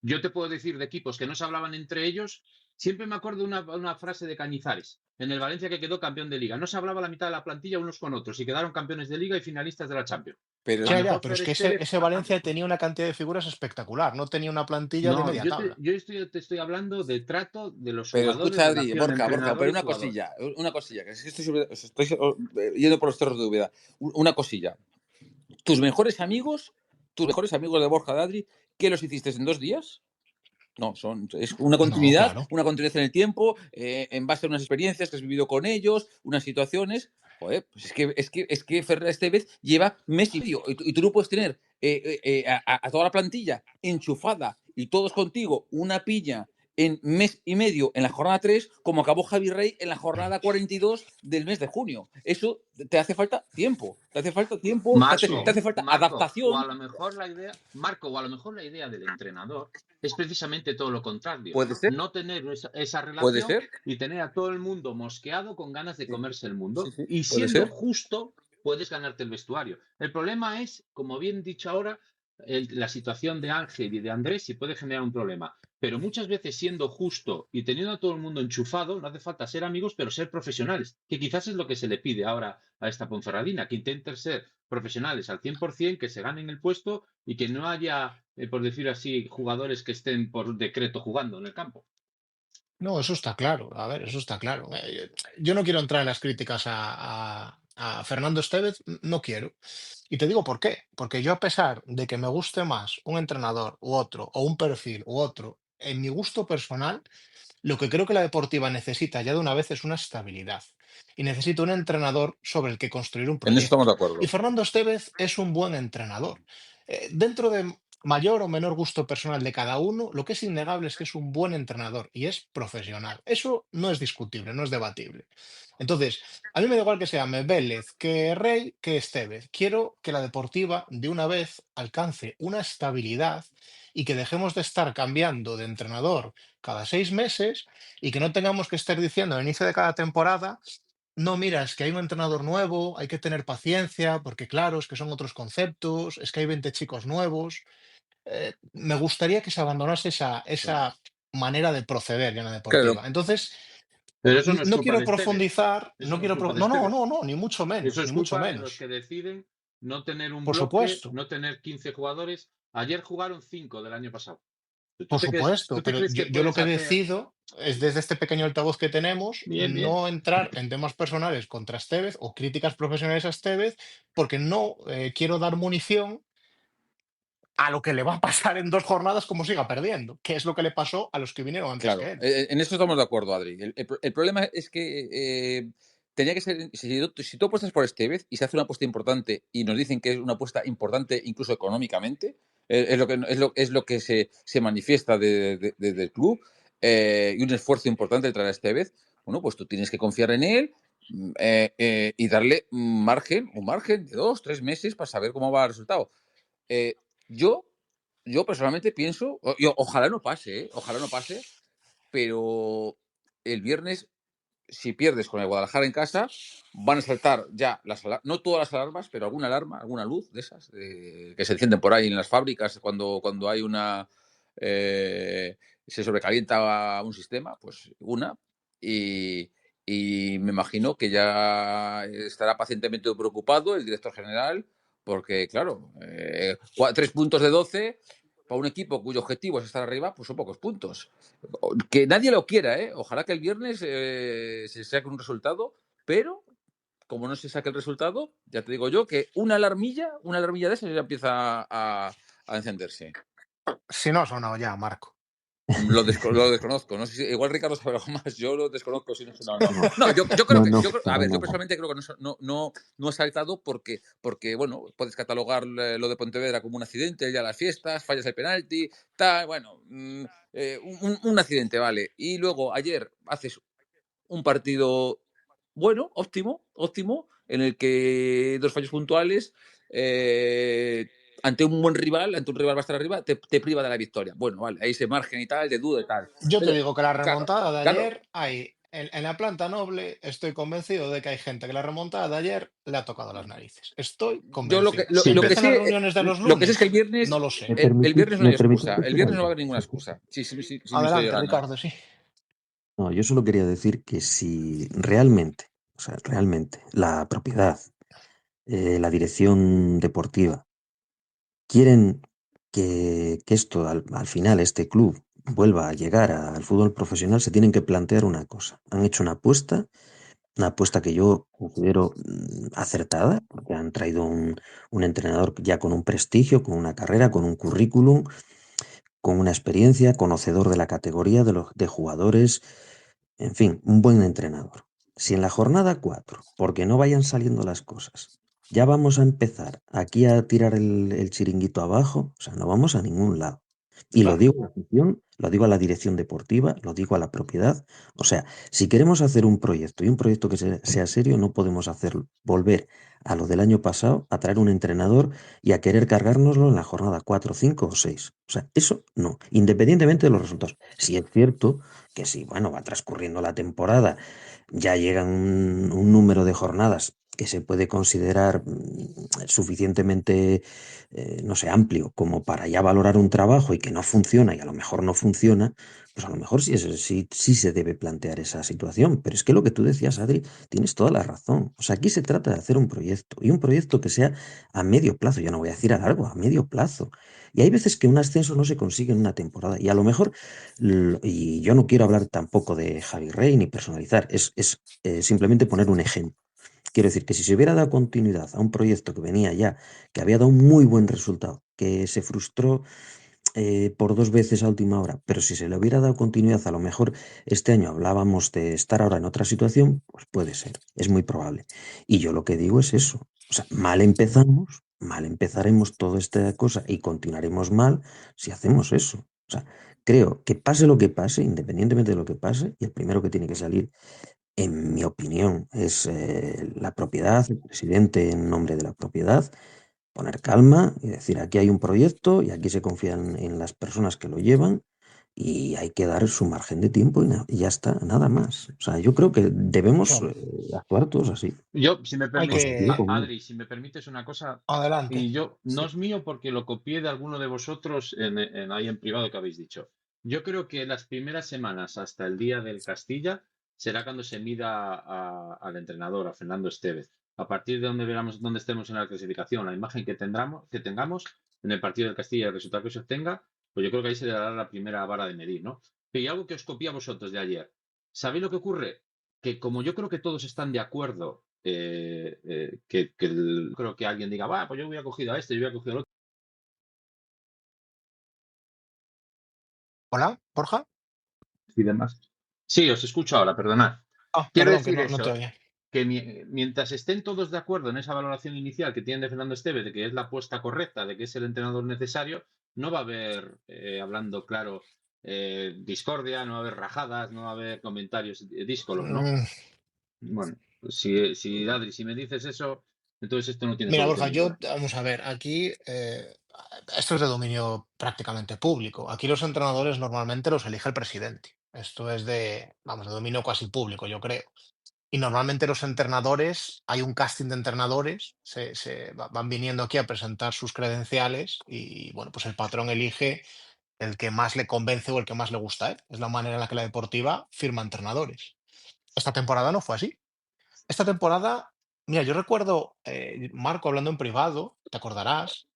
Yo te puedo decir de equipos que no se hablaban entre ellos, siempre me acuerdo una frase de Cañizares, en el Valencia que quedó campeón de liga. No se hablaba la mitad de la plantilla unos con otros y quedaron campeones de liga y finalistas de la Champions. pero Ya, Cuando ya, fue pero es Fer que Estevez, ese Valencia tenía una cantidad de figuras espectacular, no tenía una plantilla de no, media tabla. te estoy hablando de trato de los Pero jugadores, escucha, Adri, relación Borja, entrenador pero y jugador. una cosilla, que es que estoy yendo por los cerros de Úbeda. Una cosilla. ¿Tus mejores amigos de Borja, de Adri, qué los hiciste en 2 días? No, es una No, continuidad claro. en el tiempo, en base a unas experiencias que has vivido con ellos, unas situaciones. Joder, pues es que Ferrer Estevez lleva mes y medio y tú no puedes tener a toda la plantilla enchufada y todos contigo una piña en mes y medio en la jornada 3, como acabó Javi Rey en la jornada 42 del mes de junio. Eso te hace falta tiempo, te hace falta Marco, o a adaptación. lo mejor la idea, Marco, o a lo mejor la idea del entrenador es precisamente todo lo contrario. Puede ser, No tener esa puede relación ser. y tener a todo el mundo mosqueado con ganas de Sí, comerse el sí, mundo. sí, Y puede siendo ser. justo, puedes ganarte el vestuario. El problema es, como bien dicho ahora, la situación de Ángel y de Andrés sí puede generar un problema. Pero muchas veces siendo justo y teniendo a todo el mundo enchufado, no hace falta ser amigos, pero ser profesionales, que quizás es lo que se le pide ahora a esta Ponferradina, que intenten ser profesionales al 100%, que se ganen el puesto y que no haya, por decir así, jugadores que estén por decreto jugando en el campo. No, eso está claro. A ver, eso está claro. Yo no quiero entrar en las críticas a Fernando Estevez, no quiero. Y te digo por qué. Porque yo, a pesar de que me guste más un entrenador u otro, o un perfil u otro, en mi gusto personal, lo que creo que la deportiva necesita ya de una vez es una estabilidad. Y necesita un entrenador sobre el que construir un En eso estamos de proyecto. Y acuerdo. Fernando Estevez es un buen entrenador. Dentro de mayor o menor gusto personal de cada uno, lo que es innegable es que es un buen entrenador y es profesional. Eso no es discutible, no es debatible. Entonces, a mí me da igual que se llame Vélez, que Rey, que Estevez. Quiero que la deportiva de una vez alcance una estabilidad y que dejemos de estar cambiando de entrenador cada 6 meses y que no tengamos que estar diciendo al inicio de cada temporada, no, mira, es que hay un entrenador nuevo, hay que tener paciencia, porque claro, es que son otros conceptos, es que hay 20 chicos nuevos. Me gustaría que se abandonase esa manera de proceder ya en la Claro, deportiva. Entonces, Pero eso no es no culpa quiero de Estevez. profundizar, Eso no no es quiero... culpa de No, no, Estevez. no, no, ni mucho Eso menos, es ni mucho culpa de los menos. que deciden no tener un Por bloque, supuesto. no tener 15 jugadores. Ayer jugaron 5 del año pasado. Por supuesto, ¿Tú te pero crees que yo lo puedes que hacer? decido es desde este pequeño altavoz que tenemos Bien, bien. no entrar en temas personales contra Estevez o críticas profesionales a Estevez porque no quiero dar munición a lo que le va a pasar en 2 jornadas como siga perdiendo, que es lo que le pasó a los que vinieron antes que claro. él. En eso estamos de acuerdo, Adri. El problema es que tenía que ser, si tú apuestas por Estevez y se hace una apuesta importante y nos dicen que es una apuesta importante incluso económicamente, es lo que se manifiesta del club, y un esfuerzo importante de traer a Estevez, bueno, pues tú tienes que confiar en él, y darle un margen de 2, 3 meses para saber cómo va el resultado. Eh, yo, yo personalmente pienso, ojalá no pase, ojalá no pase, pero el viernes, si pierdes con el Guadalajara en casa, van a saltar ya no todas las alarmas, pero alguna alarma, alguna luz de esas que se encienden por ahí en las fábricas cuando hay se sobrecalienta un sistema, pues una, y, y me imagino que ya estará pacientemente preocupado el director general, porque claro, 3 puntos de 12 para un equipo cuyo objetivo es estar arriba, pues son pocos puntos. Que nadie lo quiera, ¿eh? Ojalá que el viernes se saque un resultado, pero como no se saque el resultado, ya te digo yo que una alarmilla de esas ya empieza a encenderse. Si no ha sonado ya, Marco. Lo desconozco. No sé igual Ricardo sabe algo más. Yo lo desconozco si no sé nada. No, No, yo creo que. no, A para ver, yo nada. personalmente creo que no ha saltado porque, bueno, puedes catalogar lo de Pontevedra como un accidente, ya las fiestas, fallas el penalti, tal, bueno, un accidente, vale. Y luego ayer haces un partido bueno, óptimo, en el que 2 fallos puntuales, ante un rival va a estar arriba, te priva de la victoria. Bueno, vale, ahí ese margen y tal, de duda y tal. Yo te Pero, digo que la claro, remontada de claro, ayer, hay, en la planta noble, estoy convencido de que hay gente que la remontada de ayer le ha tocado las narices. Estoy yo lo que, convencido. lo, Que Sí, lo que empiecen las sé, reuniones de los lo que sé es que el lunes, no viernes, lo sé. el viernes no hay me permitís excusa. El decir viernes no va a algo. haber ninguna excusa. Sí, me estoy Adelante, ganando. Ricardo, sí. No, yo solo quería decir que si realmente, o sea, realmente la propiedad, la dirección deportiva, quieren que esto, al final, este club vuelva a llegar al fútbol profesional, se tienen que plantear una cosa. Han hecho una apuesta que yo considero acertada, porque han traído un entrenador ya con un prestigio, con una carrera, con un currículum, con una experiencia, conocedor de la categoría, de jugadores, en fin, un buen entrenador. Si en la jornada 4, porque no vayan saliendo las cosas, ya vamos a empezar aquí a tirar el chiringuito abajo, o sea, no vamos a ningún lado. Y lo Claro. digo a la afición, lo digo a la dirección deportiva, lo digo a la propiedad. O sea, si queremos hacer un proyecto y un proyecto que sea serio, no podemos hacerlo. Volver a lo del año pasado, a traer un entrenador y a querer cargárnoslo en la jornada 4, 5 o 6. O sea, eso no, independientemente de los resultados. Si es cierto que si, bueno, va transcurriendo la temporada, ya llegan un número de jornadas que se puede considerar suficientemente, no sé, amplio como para ya valorar un trabajo y que no funciona y a lo mejor no funciona, pues a lo mejor sí se debe plantear esa situación. Pero es que lo que tú decías, Adri, tienes toda la razón. O sea, aquí se trata de hacer un proyecto y un proyecto que sea a medio plazo, yo no voy a decir a largo, a medio plazo. Y hay veces que un ascenso no se consigue en una temporada y a lo mejor y yo no quiero hablar tampoco de Javi Rey ni personalizar, es simplemente poner un ejemplo. Quiero decir que si se hubiera dado continuidad a un proyecto que venía ya, que había dado un muy buen resultado, que se frustró por 2 veces a última hora, pero si se le hubiera dado continuidad, a lo mejor este año hablábamos de estar ahora en otra situación, pues puede ser, es muy probable. Y yo lo que digo es eso, o sea, mal empezamos, mal empezaremos toda esta cosa y continuaremos mal si hacemos eso. O sea, creo que pase lo que pase, independientemente de lo que pase, y el primero que tiene que salir, en mi opinión, es la propiedad, el presidente en nombre de la propiedad, poner calma y decir, aquí hay un proyecto y aquí se confían en las personas que lo llevan y hay que dar su margen de tiempo y ya está, nada más. O sea, yo creo que debemos Claro. actuar todos así. Yo, si me Hay Pues permites, coincido que. conmigo. Adri, si me permites una cosa, y Adelante. yo, no Sí. es mío porque lo copié de alguno de vosotros ahí en privado que habéis dicho. Yo creo que las primeras semanas hasta el día del Castilla será cuando se mida al entrenador, a Fernando Estévez. A partir de donde veamos dónde estemos en la clasificación, la imagen que tengamos en el partido del Castilla, el resultado que se obtenga, pues yo creo que ahí se le dará la primera vara de medir, ¿no? Y algo que os copié a vosotros de ayer. ¿Sabéis lo que ocurre? Que como yo creo que todos están de acuerdo, creo que alguien diga, va, pues yo hubiera cogido a este, yo hubiera cogido al otro Hola, Borja. y demás. Sí, os escucho ahora, perdonad. Ah, Quiero perdón, que decir no te eso. oía. que mientras estén todos de acuerdo en esa valoración inicial que tienen de Fernando Esteves, de que es la apuesta correcta, de que es el entrenador necesario, no va a haber, hablando claro, discordia, no va a haber rajadas, no va a haber comentarios díscolos, ¿no? Mm, Bueno, Adri, si me dices eso, entonces esto no tiene Mira, solución Borja, ninguna. vamos a ver, aquí esto es de dominio prácticamente público. Aquí los entrenadores normalmente los elige el presidente. Esto es vamos, de dominio casi público, yo creo. Y normalmente los entrenadores, hay un casting de entrenadores, van viniendo aquí a presentar sus credenciales y, bueno, pues el patrón elige el que más le convence o el que más le gusta a él. Es la manera en la que la deportiva firma entrenadores. Esta temporada no fue así. Esta temporada, mira, yo recuerdo, Marco, hablando en privado, te acordarás,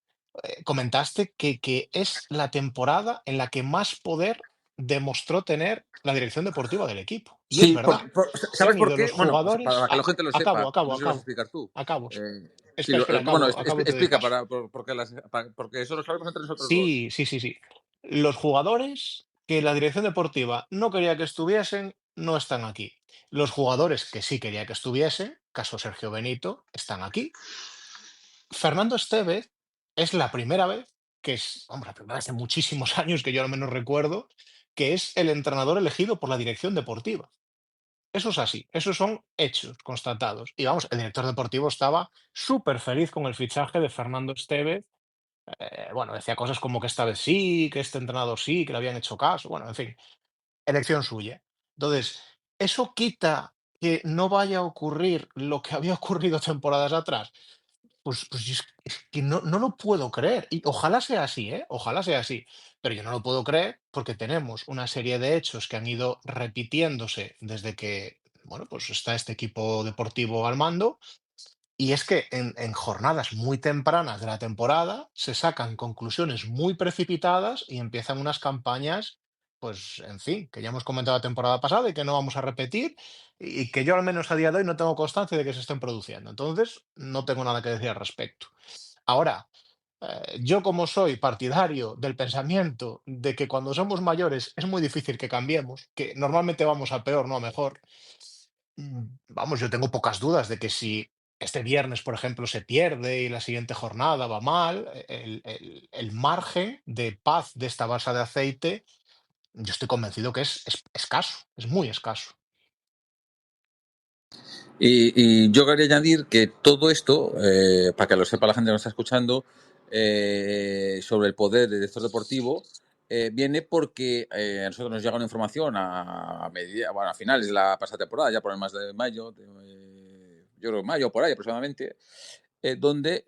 comentaste que es la temporada en la que más poder demostró tener la dirección deportiva del equipo. Y es Sí, verdad, se ¿sabes han por ido qué? los Bueno, o sea, para jugadores. que la gente lo Acabo, sepa, acabo, no sé si lo vas a acabo, explicar tú. acabo. Sí, Espera, espera, bueno, acabo, te doy explica paso. porque eso lo sabemos entre nosotros dos. Sí, sí, sí, sí. Los jugadores que la dirección deportiva no quería que estuviesen, no están aquí. Los jugadores que sí quería que estuviesen, caso Sergio Benito, están aquí. Fernando Estevez es la primera vez vamos, la primera vez en muchísimos años que yo al menos recuerdo, que es el entrenador elegido por la dirección deportiva. Eso es así, esos son hechos constatados. Y vamos, el director deportivo estaba súper feliz con el fichaje de Fernando Estevez. Bueno, decía cosas como que esta vez sí, que este entrenador sí, que le habían hecho caso. Bueno, en fin, elección suya. Entonces, ¿eso quita que no vaya a ocurrir lo que había ocurrido temporadas atrás? Pues es que no lo puedo creer. Y ojalá sea así, ¿eh? Ojalá sea así. Pero yo no lo puedo creer porque tenemos una serie de hechos que han ido repitiéndose desde que, bueno, pues está este equipo deportivo al mando. Y es que en jornadas muy tempranas de la temporada se sacan conclusiones muy precipitadas y empiezan unas campañas, pues, en fin, que ya hemos comentado la temporada pasada y que no vamos a repetir y que yo al menos a día de hoy no tengo constancia de que se estén produciendo. Entonces, no tengo nada que decir al respecto. Ahora, yo como soy partidario del pensamiento de que cuando somos mayores es muy difícil que cambiemos, que normalmente vamos a peor, no a mejor. Vamos, yo tengo pocas dudas de que si este viernes, por ejemplo, se pierde y la siguiente jornada va mal, el margen de paz de esta balsa de aceite, yo estoy convencido que es escaso, es muy escaso. Y yo quería añadir que todo esto, para que lo sepa la gente que nos está escuchando, sobre el poder del director deportivo, viene porque a nosotros nos llega una información bueno, a finales de la pasada temporada, ya por el mes de mayo, yo creo mayo por ahí aproximadamente, donde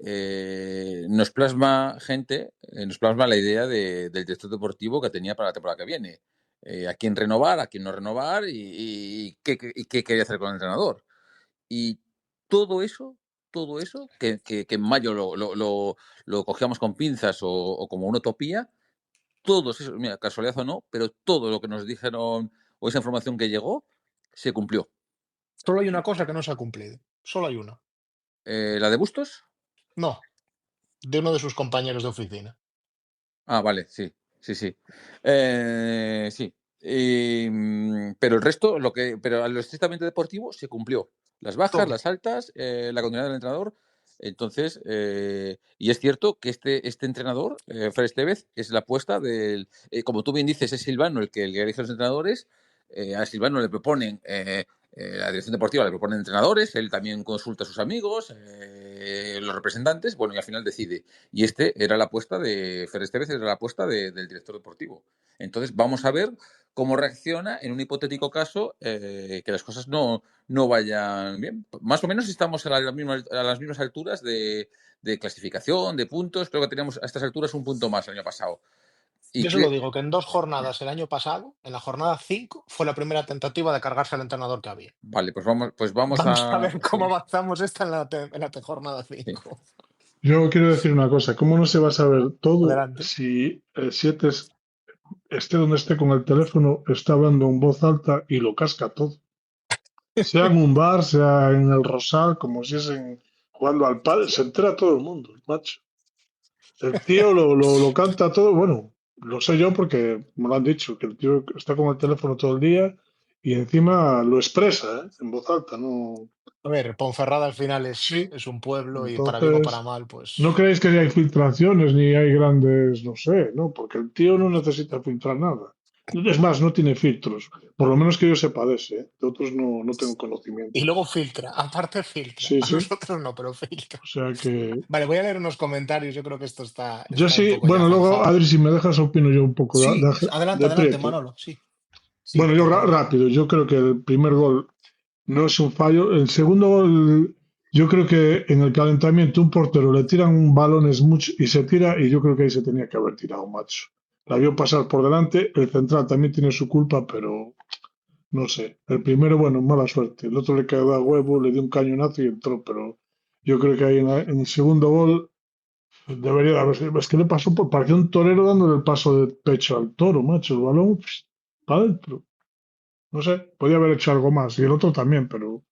nos plasma la idea del director deportivo que tenía para la temporada que viene. A quién renovar, a quién no renovar y qué quería hacer con el entrenador. Y todo eso, que en mayo lo cogíamos con pinzas o como una utopía, todos esos, mira, casualidad o no, pero todo lo que nos dijeron o esa información que llegó se cumplió. Solo hay una cosa que no se ha cumplido, solo hay una. ¿La de Bustos? No, de uno de sus compañeros de oficina. Ah, vale, sí, sí, sí. Sí. Pero el resto, pero a lo estrictamente deportivo se cumplió. Las bajas, Todo. las altas, la continuidad del entrenador. Entonces, y es cierto que este entrenador, Fer Estevez, es la apuesta como tú bien dices, es Silvano el que elige a los entrenadores. A Silvano le proponen, la dirección deportiva le propone entrenadores, él también consulta a sus amigos, los representantes, bueno, y al final decide. Y era la apuesta de Fer Estevez, era la apuesta del director deportivo. Entonces, vamos a ver cómo reacciona en un hipotético caso que las cosas no vayan bien. Más o menos estamos a las mismas alturas de clasificación, de puntos. Creo que teníamos a estas alturas un punto más el año pasado. Y Yo solo digo que en 2 jornadas el año pasado, en la jornada 5, fue la primera tentativa de cargarse al entrenador que había. vale, pues vamos Vamos a a... ver Sí, cómo avanzamos esta en la jornada sí. 5. Yo quiero decir una cosa, ¿cómo no se va a saber todo Adelante. si el 7 esté donde esté con el teléfono, está hablando en voz alta y lo casca todo? Sea en un bar, sea en el Rosal, como si es jugando al pádel, se entera todo el mundo, macho. El tío lo canta todo, bueno, lo sé yo porque me lo han dicho, que el tío está con el teléfono todo el día y encima lo expresa, ¿eh? En voz alta, no. A ver, Ponferrada al final Sí, es un pueblo y para bien o para entonces, mal, no pues. creéis que hay filtraciones ni hay grandes, no sé, ¿no? Porque el tío no necesita filtrar nada. Es más, no tiene filtros. Por lo menos que yo sepa de ese, ¿eh? De otros no tengo Y conocimiento. luego filtra, aparte filtra. Sí, A sí. nosotros no, pero filtra. O sea que Vale, voy a leer unos comentarios. Yo creo que esto yo está un sí, poco ya bueno, luego, zanjado. Adri, si me dejas, opino yo un poco Sí, adelante, de adelante, Prieto. Manolo. Sí, sí, Bueno, yo por favor. rápido, yo creo que el primer gol no es un fallo. El segundo gol, yo creo que en el calentamiento un portero le tiran balones mucho y se tira y yo creo que ahí se tenía que haber tirado, macho. La vio pasar por delante, el central también tiene su culpa, pero no sé. El primero, bueno, mala suerte. El otro le quedó a huevo, le dio un cañonazo y entró, pero yo creo que ahí en el segundo gol debería de haber sido. Es que le pasó por, parecía un torero dándole el paso de pecho al toro, macho. El balón, para adentro. No sé, podía haber hecho algo más. Y el otro también, pero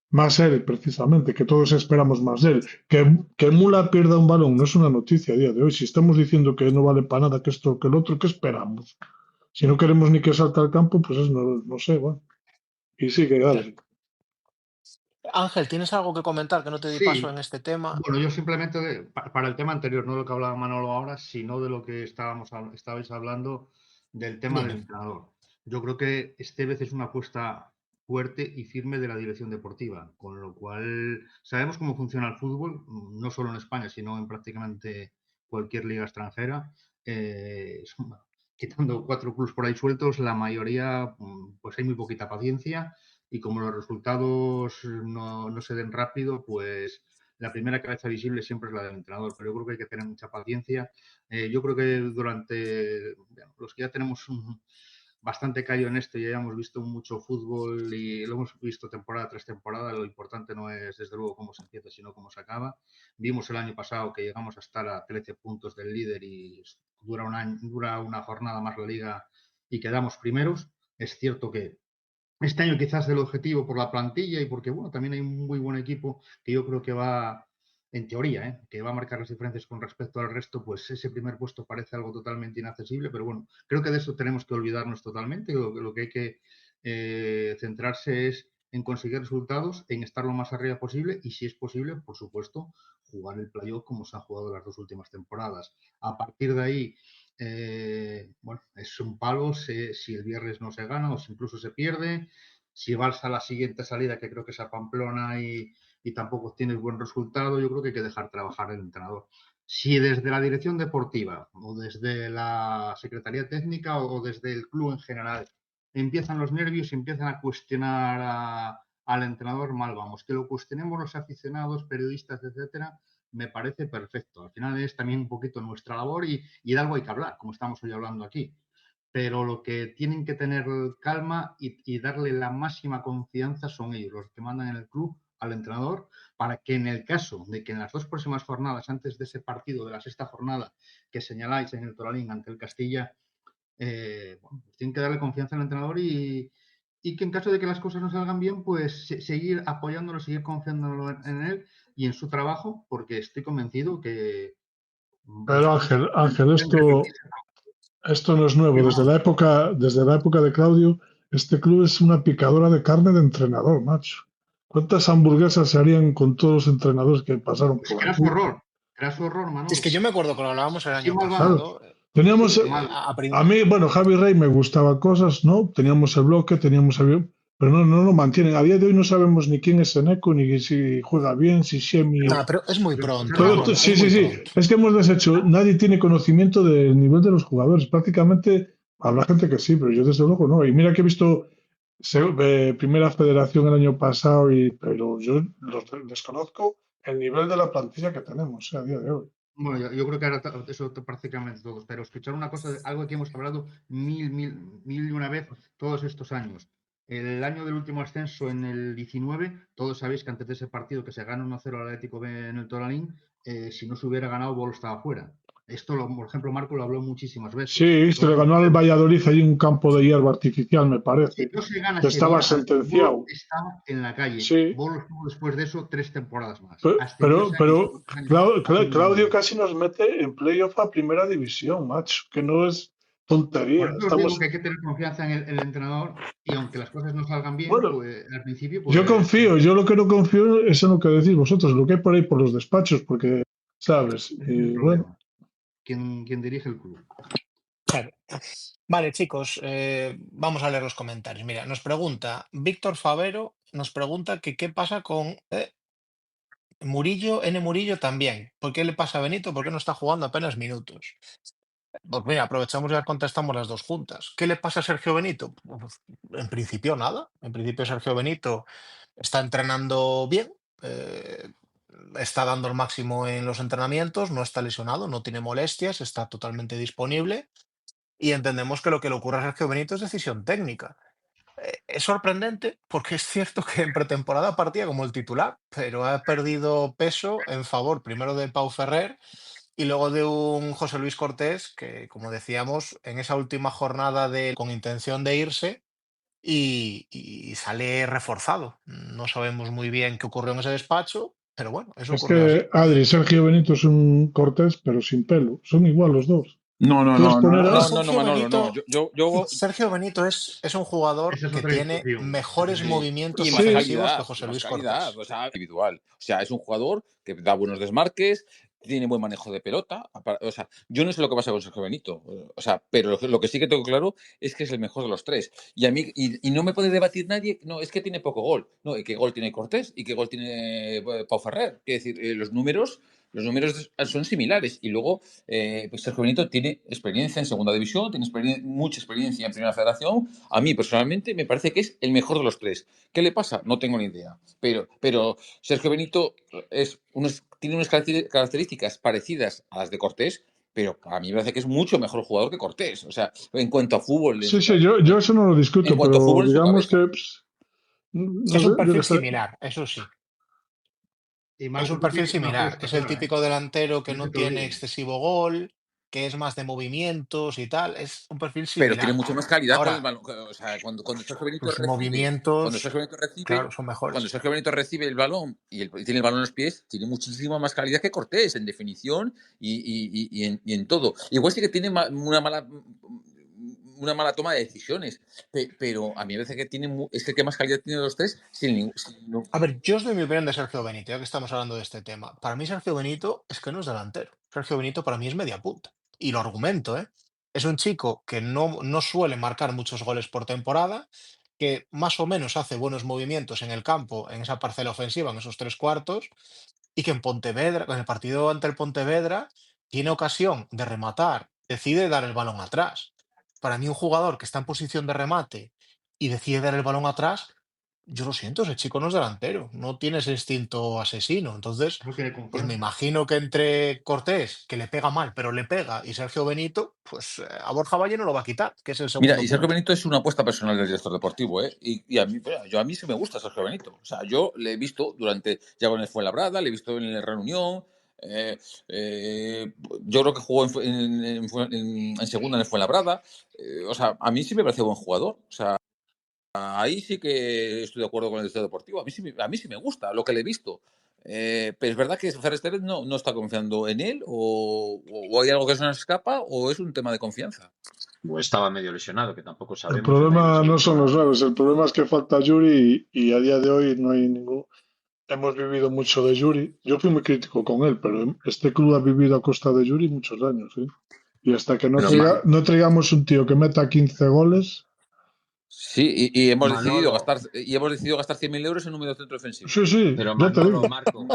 más él, precisamente, que todos esperamos más de él. Que Mula pierda un balón no es una noticia a día de hoy. Si estamos diciendo que no vale para nada que esto, que el otro, ¿qué esperamos? Si no queremos ni que salte al campo, pues es, no sé, bueno. Y sigue, Ya. dale. Ángel, ¿tienes algo que comentar que no te di paso Sí, en este tema? bueno, yo simplemente para el tema anterior, no de lo que hablaba Manolo ahora, sino de lo que estabais hablando del tema del Dime. entrenador. Yo creo que Estevez es una apuesta fuerte y firme de la dirección deportiva, con lo cual sabemos cómo funciona el fútbol, no solo en España, sino en prácticamente cualquier liga extranjera. Bueno, quitando 4 clubes por ahí sueltos, la mayoría, pues hay muy poquita paciencia y como los resultados no se den rápido, pues la primera cabeza visible siempre es la del entrenador, pero yo creo que hay que tener mucha paciencia. Yo creo que durante los que ya tenemos bastante callo en esto, ya hemos visto mucho fútbol y lo hemos visto temporada tras temporada, lo importante no es desde luego cómo se empieza, sino cómo se acaba. Vimos el año pasado que llegamos a estar a 13 puntos del líder y dura una jornada más la liga y quedamos primeros. Es cierto que este año quizás el objetivo por la plantilla y porque bueno, también hay un muy buen equipo que yo creo que va, en teoría, que va a marcar las diferencias con respecto al resto, pues ese primer puesto parece algo totalmente inaccesible, pero bueno, creo que de eso tenemos que olvidarnos totalmente. Lo que hay que centrarse es en conseguir resultados, en estar lo más arriba posible y si es posible, por supuesto, jugar el playoff como se han jugado las 2 últimas temporadas. A partir de ahí, bueno, es un palo si el viernes no se gana o si incluso se pierde. Si vas a la siguiente salida, que creo que es a Pamplona y tampoco tienes buen resultado, yo creo que hay que dejar trabajar el entrenador. Si desde la dirección deportiva o desde la Secretaría Técnica o desde el club en general empiezan los nervios y empiezan a cuestionar al entrenador, mal vamos. Que lo cuestionemos los aficionados, periodistas, etcétera, me parece perfecto. Al final es también un poquito nuestra labor y de algo hay que hablar, como estamos hoy hablando aquí. Pero lo que tienen que tener calma y darle la máxima confianza son ellos, los que mandan en el club al entrenador, para que en el caso de que en las 2 próximas jornadas, antes de ese partido de la sexta jornada que señaláis en el Toralín ante el Castilla, bueno, pues tienen que darle confianza al entrenador y que en caso de que las cosas no salgan bien, pues seguir apoyándolo, seguir confiándolo en él y en su trabajo, porque estoy convencido que Pero las cosas Ángel, pueden revertirse. esto no es nuevo. Desde la época de Claudio, este club es una picadora de carne de entrenador, macho. ¿Cuántas hamburguesas se harían con todos los entrenadores que pasaron Pues por que aquí? era su horror, Si es que Manolo. yo me acuerdo que lo hablábamos el Así año mal Claro. vamos, pasado. Teníamos, mal. A a mí, bueno, Javi Rey me gustaba cosas, ¿no? Teníamos el bloque, teníamos el... Pero no lo mantienen. A día de hoy no sabemos ni quién es Eneco, ni si juega bien, si Shemi... Nada, pero es muy Pero escuchar pronto, una Todo, cosa, es sí, sí, muy sí. pronto. Es que hemos deshecho. Nadie tiene conocimiento del nivel de los jugadores. Prácticamente habrá gente que sí, pero yo desde luego no. Y mira que he visto Primera Federación el año pasado, pero yo desconozco el nivel de la plantilla que tenemos a día de hoy. bueno, yo creo que ahora eso prácticamente todos, pero escuchar una cosa, algo que hemos hablado mil y una vez todos estos años. El año del último ascenso, en el 19, todos sabéis que antes de ese partido que se gana 1-0 al Atlético B en el Toralín, si no se hubiera ganado, Bolo estaba fuera. Esto, por ejemplo, Marco lo habló muchísimas veces. Sí, se le ganó al Valladolid allí en un campo de hierba artificial, me Si parece, no se gana que ese estaba día, Bolo sentenciado. estaba en la calle. Sí, Bolo estuvo después de eso 3 temporadas más. Pe- Ascendió Pero, ese año y pero, estuvo 3 años más. Claudio casi nos mete en playoff a primera división, macho, que no es tontería. Por eso os digo Estamos... que hay que tener confianza en el entrenador y aunque las cosas no salgan bien, Bueno, pues al principio, yo pues confío, yo lo que no confío es en lo que decís vosotros, lo que hay por ahí por los despachos, porque, ¿sabes? ese es el Bueno, problema. ¿Quién dirige el club? Claro. Vale, chicos, vamos a leer los comentarios. Mira, nos pregunta Víctor Favero, nos pregunta que qué pasa con Murillo, N. Murillo también. ¿Por qué le pasa a Benito? ¿Por qué no está jugando apenas minutos? Pues mira, aprovechamos y ya contestamos las dos juntas. ¿Qué le pasa a Sergio Benito? Pues, en principio nada. En principio Sergio Benito está entrenando bien, está dando el máximo en los entrenamientos, no está lesionado, no tiene molestias, está totalmente disponible y entendemos que lo que le ocurre a Sergio Benito es decisión técnica. Es sorprendente porque es cierto que en pretemporada partía como el titular, pero ha perdido peso en favor primero de Pau Ferrer y luego de un José Luis Cortés que, como decíamos, en esa última jornada con intención de irse y sale reforzado. No sabemos muy bien qué ocurrió en ese despacho, pero bueno, eso es ocurrió así. que Adri, Sergio Benito es un Cortés, pero sin pelo. Son igual los dos. No, no, Puedes no, no, poner no, a... no, no, no, Sergio Manolo, no. Benito, Yo Sergio Benito es un jugador Esa es que otra tiene discusión. mejores sí, movimientos y Sí, ofensivos que José más Luis calidad, Cortés. o sea, individual. O sea, es un jugador que da buenos desmarques, tiene buen manejo de pelota. O sea, yo no sé lo que pasa con Sergio Benito. O sea, pero lo que sí que tengo claro es que es el mejor de los tres. Y a mí, y no me puede debatir nadie, no, es que tiene poco gol. No, ¿y qué gol tiene Cortés? ¿Y qué gol tiene Pau Ferrer? Es decir, los números son similares. Y luego, pues Sergio Benito tiene experiencia en segunda división, tiene mucha experiencia en primera federación. A mí, personalmente, me parece que es el mejor de los tres. ¿Qué le pasa? No tengo ni idea. Pero Sergio Benito tiene unas características parecidas a las de Cortés, pero a mí me parece que es mucho mejor jugador que Cortés. O sea, en cuanto a fútbol, sí, sí, yo eso no lo en discuto, cuanto a pero fútbol en su digamos cabeza. que, no Es sé, un yo qué perfil sé. similar, eso sí. Y Es un Marcos perfil tiene más similar. fresca, Es el claro, ¿eh? típico delantero que No se no te tiene olvide. excesivo gol, que es más de movimientos y tal. Es un perfil Pero tiene similar. mucho más calidad con el Ahora, balón. O sea, cuando Sergio Benito sus recibe, cuando movimientos, Sergio Benito recibe, claro, son cuando mejores. Sergio Benito recibe el balón y tiene el balón en los pies, tiene muchísima más calidad que Cortés en definición y en todo. Igual sí que tiene una mala toma de decisiones, pero a mí me parece que es el que más calidad tiene de los tres. A ver, yo os doy mi opinión de Sergio Benito, ya que estamos hablando de este tema. Para mí, Sergio Benito es que no es delantero. Sergio Benito para mí es media punta. Y lo argumento, ¿eh? Es un chico que no suele marcar muchos goles por temporada, que más o menos hace buenos movimientos en el campo, en esa parcela ofensiva, en esos tres cuartos, y que en Pontevedra, en el partido ante el Pontevedra, tiene ocasión de rematar, decide dar el balón atrás. Para mí, un jugador que está en posición de remate y decide dar el balón atrás, yo lo siento, ese chico no es delantero, no tiene ese instinto asesino. Entonces, No tiene pues me confianza. imagino que entre Cortés, que le pega mal, pero le pega, y Sergio Benito, pues a Borja Valle no lo va a quitar, que es el Mira, segundo y Sergio punta. Benito es una apuesta personal del director deportivo, ¿eh? Y a mí sí me gusta Sergio Benito. O sea, yo le he visto ya con el Fuenlabrada, le he visto en la Reunión. eh, eh, yo creo que jugó en segunda en el Fuenlabrada. O sea, a mí sí me parece buen jugador. O sea, ahí sí que estoy de acuerdo con el director deportivo. A mí sí me gusta lo que le he visto. Pero es verdad que Ferrer Estevez no está confiando en él, o hay algo que se nos escapa, o es un tema de confianza. O estaba medio lesionado, que tampoco El sabemos, no hay problema mucha no son los información. 9, el problema es que falta Yuri y a día de hoy no hay ningún... Hemos vivido mucho de Yuri. Yo fui muy crítico con él, pero este club ha vivido a costa de Yuri muchos años, ¿eh? Y hasta que Pero no traigamos un tío que meta 15 goles, Sí, y hemos decidido Manolo, gastar 100.000 euros en un medio centro defensivo. sí, sí, pero ya te Manolo, digo. Marco,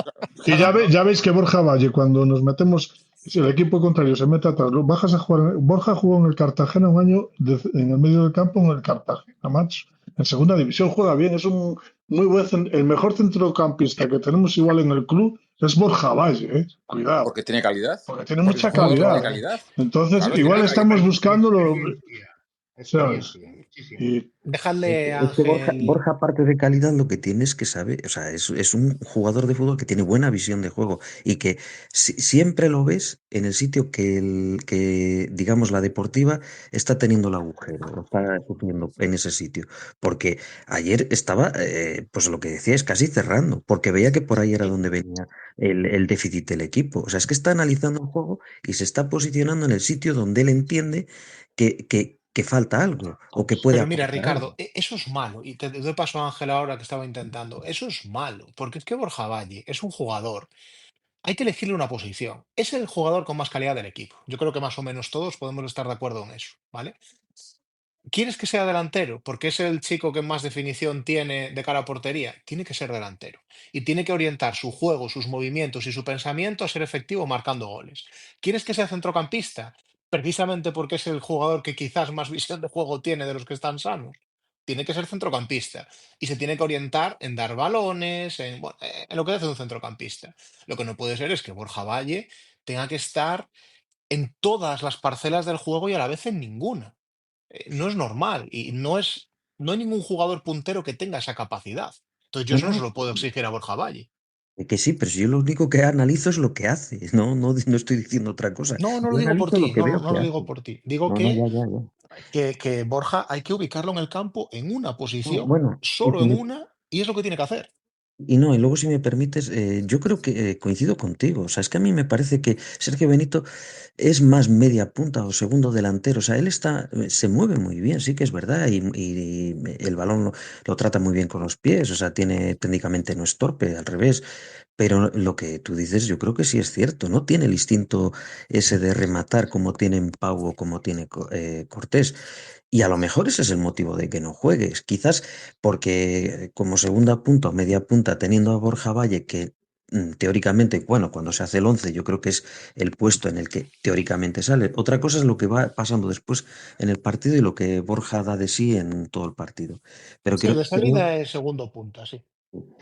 Y Claro. ya veis que Borja Valle, cuando nos metemos, si el equipo contrario se mete atrás, bajas a jugar. Borja jugó en el Cartagena un año en el medio del campo en el Cartagena, macho. En segunda división juega bien, es un muy buen, el mejor centrocampista que tenemos igual en el club es Borja Valle, cuidado, Porque tiene calidad. porque tiene Porque es un mucha jugador que tiene calidad. calidad. Entonces, Claro, tiene igual Falta estamos calidad. buscando experiencia. ¿sabes? Experiencia, muchísima. Y déjale, Es que Ángel. Borja, aparte de calidad, lo que tiene es que sabe, o sea, es un jugador de fútbol que tiene buena visión de juego y que siempre lo ves en el sitio que, digamos, la deportiva está teniendo el agujero, lo está sufriendo en ese sitio. Porque ayer estaba, pues lo que decía es casi cerrando, porque veía que por ahí era donde venía el déficit del equipo. O sea, es que está analizando el juego y se está posicionando en el sitio donde él entiende que falta algo o que puede Pero mira, aportar algo. Ricardo, eso es malo. Y te doy paso a Ángel ahora que estaba intentando. Eso es malo, porque es que Borja Valle es un jugador. Hay que elegirle una posición. Es el jugador con más calidad del equipo. Yo creo que más o menos todos podemos estar de acuerdo en eso, ¿vale? ¿Quieres que sea delantero? Porque es el chico que más definición tiene de cara a portería. Tiene que ser delantero. Y tiene que orientar su juego, sus movimientos y su pensamiento a ser efectivo marcando goles. ¿Quieres que sea centrocampista? Precisamente porque es el jugador que quizás más visión de juego tiene de los que están sanos. Tiene que ser centrocampista. Y se tiene que orientar en dar balones, bueno, en lo que hace un centrocampista. Lo que no puede ser es que Borja Valle tenga que estar en todas las parcelas del juego y a la vez en ninguna. No es normal y no hay ningún jugador puntero que tenga esa capacidad. Entonces yo No, eso no se no, lo puedo exigir a Borja Valle. que sí, pero si yo lo único que analizo es lo que hace, no estoy diciendo otra cosa. No, no lo Yo digo por analizo lo ti, que no, veo no que lo digo hace. por ti. Digo No, no, ya. que Borja hay que ubicarlo en el campo en una No, posición, bueno, solo en una, y es lo que tiene que hacer. y no, y luego si me permites, yo creo que coincido contigo. O sea, es que a mí me parece que Sergio Benito es más media punta o segundo delantero. O sea, él se mueve muy bien, sí que es verdad, y el balón lo trata muy bien con los pies. O sea, técnicamente no es torpe, al revés. Pero lo que tú dices, yo creo que sí es cierto. No tiene el instinto ese de rematar como tiene Pau o como tiene Cortés. Y a lo mejor ese es el motivo de que no juegues. Quizás porque como segunda punta o media punta, teniendo a Borja Valle, que teóricamente, bueno, cuando se hace el 11 yo creo que es el puesto en el que teóricamente sale. Otra cosa es lo que va pasando después en el partido y lo que Borja da de sí en todo el partido. Pero Sí, de creo salida es segundo punta, sí.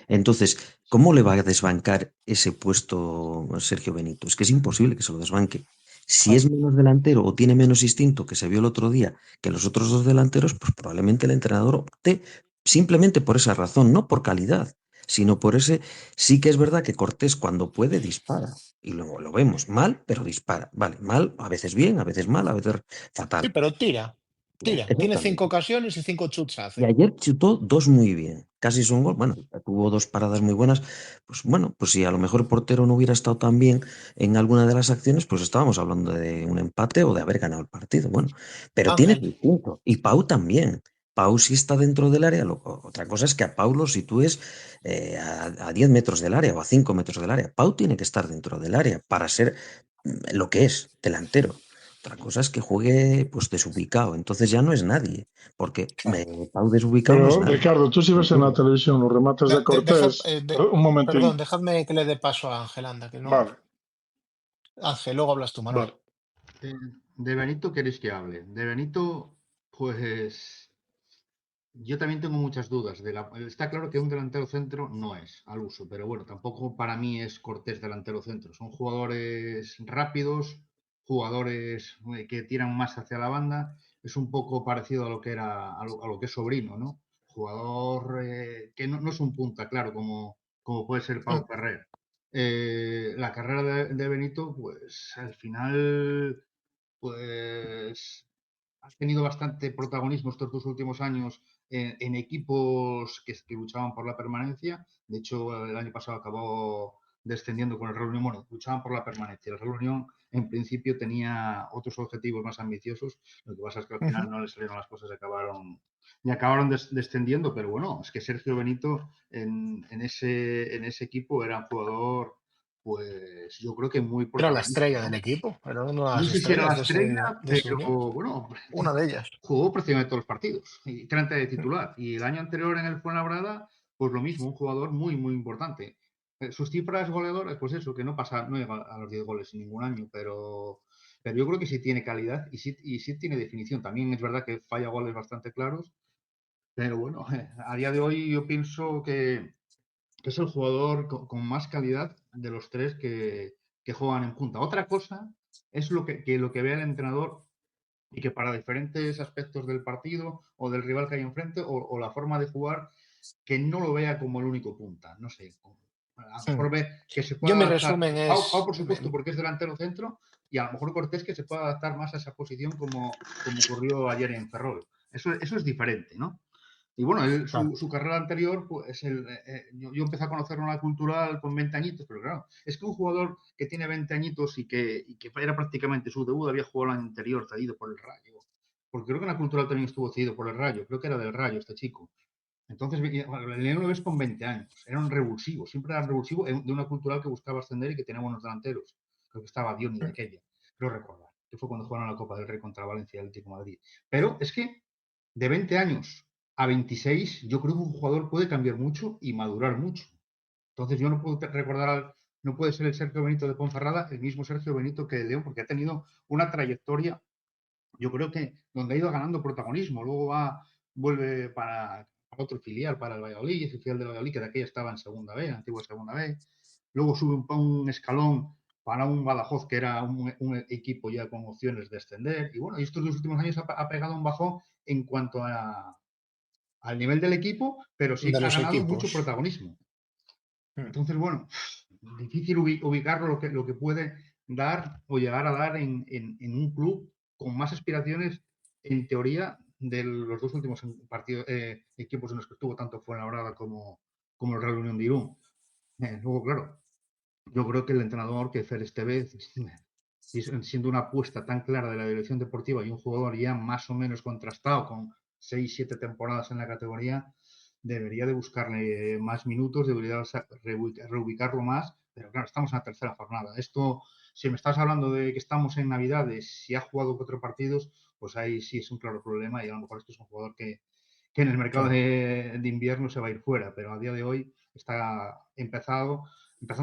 entonces, ¿cómo le va a desbancar ese puesto Sergio Benito? Es que es imposible que se lo desbanque. Si Claro. es menos delantero o tiene menos instinto que se vio el otro día que los otros dos delanteros, pues probablemente el entrenador opte simplemente por esa razón, no por calidad, sino por ese. Sí que es verdad que Cortés cuando puede dispara. Y luego lo vemos mal, pero dispara. Vale, mal, a veces bien, a veces mal, a veces Sí, fatal. pero tira, tira. Tiene cinco Exactamente. ocasiones y cinco chuts Y hace. ayer chutó dos muy bien, casi son gol. Bueno, tuvo dos paradas muy buenas. Pues bueno, pues si a lo mejor el portero no hubiera estado tan bien en alguna de las acciones, pues estábamos hablando de un empate o de haber ganado el partido. Bueno, pero tiene Ángel. el punto. Y Pau también. Pau sí está dentro del área. Otra cosa es que a Pau lo sitúes a 10 metros del área o a 5 metros del área. Pau tiene que estar dentro del área para ser lo que es, delantero. Otra cosa es que juegue pues desubicado. Entonces ya no es nadie. Porque Claro. Pau desubicado no es Pero, nada. Ricardo, tú si ves en la ¿Entiendes? televisión los remates de Cortés, un Perdón, momentín. dejadme que le dé paso a Ángel, anda, que no. Vale, Ángel, luego hablas tú, Manuel. vale. Eh, de Benito queréis que hable. De Benito, pues yo también tengo muchas dudas. Está claro que un delantero centro no es al uso, pero bueno, tampoco para mí es Cortés delantero centro. Son jugadores rápidos, jugadores que tiran más hacia la banda. Es un poco parecido a lo que era, a lo que es Sobrino, ¿no? Jugador que no es un punta, claro, como puede ser Pau Mm, Ferrer. La carrera de Benito, pues al final, pues has tenido bastante protagonismo estos dos últimos años en equipos que luchaban por la permanencia. De hecho, el año pasado acabó descendiendo con el Real Unión. Bueno, luchaban por la permanencia. El Real Unión, en principio, tenía otros objetivos más ambiciosos. Lo que pasa es que al ujú. final no les salieron las cosas y acabaron descendiendo. Pero bueno, es que Sergio Benito en ese equipo era un jugador, pues yo creo que muy Era la protagonista, estrella del ¿no? equipo, era una de No las sé si era la estrellas estrella, de esa pero unión, bueno, una de ellas. jugó prácticamente todos los partidos y 30 de titular. Y el año anterior en el Fuenlabrada, pues lo mismo, un jugador muy, muy importante. Sus cifras goleadoras, pues eso, que no pasa, no llega a los 10 goles en ningún año, pero yo creo que sí tiene calidad y sí tiene definición. También es verdad que falla goles bastante claros, pero bueno, a día de hoy yo pienso que es el jugador con más calidad de los tres que juegan en punta. Otra cosa es lo que ve el entrenador y que para diferentes aspectos del partido o del rival que hay enfrente o la forma de jugar, que no lo vea como el único punta. No sé. A lo Mm. mejor ve que se Yo puede mi adaptar. resumen Pau, es, por supuesto, porque es delantero centro, y a lo mejor Cortés que se puede adaptar más a esa posición como ocurrió ayer en Ferrol. Eso es diferente, ¿no? Y bueno, claro. su carrera anterior, pues yo empecé a conocerlo en la cultural con 20 añitos, pero claro, es que un jugador que tiene 20 añitos y que era prácticamente su debut, había jugado el año anterior, cedido por el Rayo. porque creo que en la cultural también estuvo cedido por el Rayo, creo que era del Rayo este chico. Entonces, el León lo ves con 20 años, era un revulsivo, siempre era un revulsivo de una cultural que buscaba ascender y que tenía buenos delanteros. Creo que estaba Dioni de aquella, creo recordar, que fue cuando jugaron la Copa del Rey contra Valencia y el Atlético de Madrid. Pero es que de 20 años a 26, yo creo que un jugador puede cambiar mucho y madurar mucho. Entonces, yo no puedo recordar, no puede ser el Sergio Benito de Ponferrada el mismo Sergio Benito que el León, porque ha tenido una trayectoria, yo creo que donde ha ido ganando protagonismo. Luego vuelve para otro filial, para el Valladolid, es el filial del Valladolid, que de aquella estaba en segunda B, antigua segunda B. Luego sube un escalón para un Badajoz, que era un equipo ya con opciones de ascender. Y bueno, estos 2 últimos años ha pegado un bajón en cuanto al nivel del equipo, pero sí de ha los ganado mucho equipos. protagonismo. Entonces, bueno, difícil ubicarlo lo que puede dar o llegar a dar en un club con más aspiraciones, en teoría, de los 2 últimos equipos en los que estuvo, tanto Fuenlabrada como el Real Unión de Irún. Luego, claro, yo creo que el entrenador, que Fer Estevez, siendo una apuesta tan clara de la dirección deportiva y un jugador ya más o menos contrastado con 6-7 temporadas en la categoría, debería de buscarle más minutos, debería reubicarlo más, pero claro, estamos en la tercera jornada. Esto, si me estás hablando de que estamos en Navidades, si ha jugado 4 partidos, pues ahí sí es un claro problema y a lo mejor esto es un jugador que en el mercado de invierno se va a ir fuera, pero a día de hoy está empezando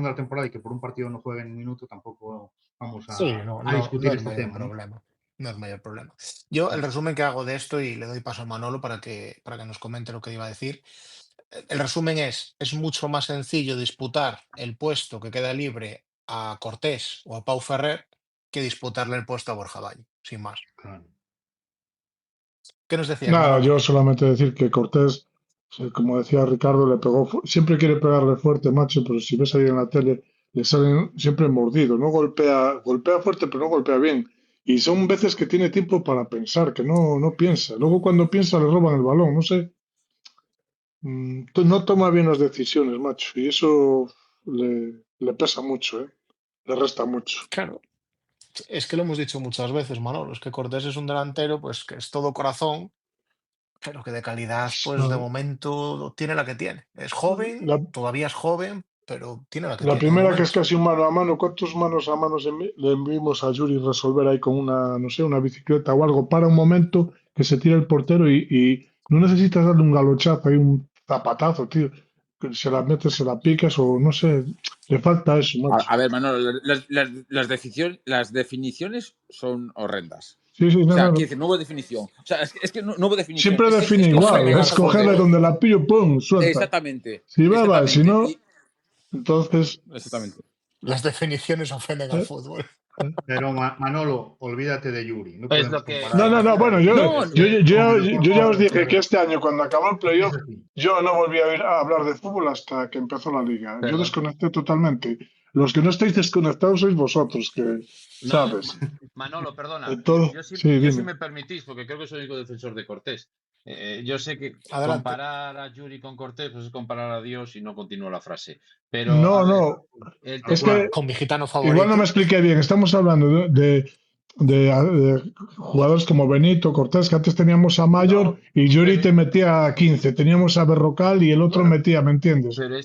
la temporada y que por un partido no juegue ni un minuto, tampoco vamos Sí, a discutir no es este mayor tema, ¿no? problema. No es mayor problema. Yo, el resumen que hago de esto, y le doy paso a Manolo para que nos comente lo que iba a decir. El resumen es mucho más sencillo disputar el puesto que queda libre a Cortés o a Pau Ferrer que disputarle el puesto a Borja Valle, sin más. Claro. ¿Qué nos decías, Nada, Manolo? yo solamente decir que Cortés, como decía Ricardo, le pegó, siempre quiere pegarle fuerte, macho, pero si ves ahí en la tele, le salen siempre mordidos, no golpea fuerte, pero no golpea bien. Y son veces que tiene tiempo para pensar, que no piensa. Luego cuando piensa le roban el balón, no sé. No toma bien las decisiones, macho, y eso le pesa mucho, ¿eh? Le resta mucho. Claro, es que lo hemos dicho muchas veces, Manolo, es que Cortés es un delantero, pues que es todo corazón, pero que de calidad, pues de No, momento tiene la que tiene. Es joven, La, todavía es joven, pero tiene la que la tiene de primera que es momento. casi un mano a mano, ¿cuántos manos a manos le vimos a Yuri resolver ahí con una, no sé, una bicicleta o algo? Para un momento que se tira el portero y no necesitas darle un galochazo, hay un zapatazo, tío. Que se la metes, se la picas o no sé, le falta eso, macho. A ver, Manolo, las definiciones son horrendas. Sí, sí, O no, sea, no, quiero no. decir, no hubo definición. O sea, es que no hubo definición. Siempre define Es que igual, Ofenden pegas es al al cogerle fútbol. donde portero. la pillo, ¡pum! Suelta. Exactamente, Si va, si exactamente. no, entonces. Exactamente. Las definiciones ofenden al ¿Eh? fútbol. Pero Manolo, olvídate de Yuri, no Es podemos lo que, No, comparar no, es no, lo bueno, que yo, quiero No, yo, decir. yo, con ya el yo ya os Borja. dije que este año, cuando acabó el Es que es playoff, así. yo no volví a ir a hablar de fútbol hasta que empezó la liga. Yo Perdón. desconecté totalmente. Los que no estáis desconectados sois vosotros, que, No, ¿sabes? Manolo, perdona. Todo, sí, Yo sí dime. me permitís, porque creo que soy el único defensor de Cortés. Yo sé que Adelante. comparar a Yuri con Cortés pues es comparar a Dios y no continúo la frase. Pero, a No, ver, no, el Tal es tema. que cual. Con mi gitano igual no me favorito. expliqué bien. Estamos hablando de jugadores como Benito, Cortés, que antes teníamos a Mayor No, y Yuri pero te metía 15. Teníamos a Berrocal y el otro bueno, metía, ¿me entiendes? Pero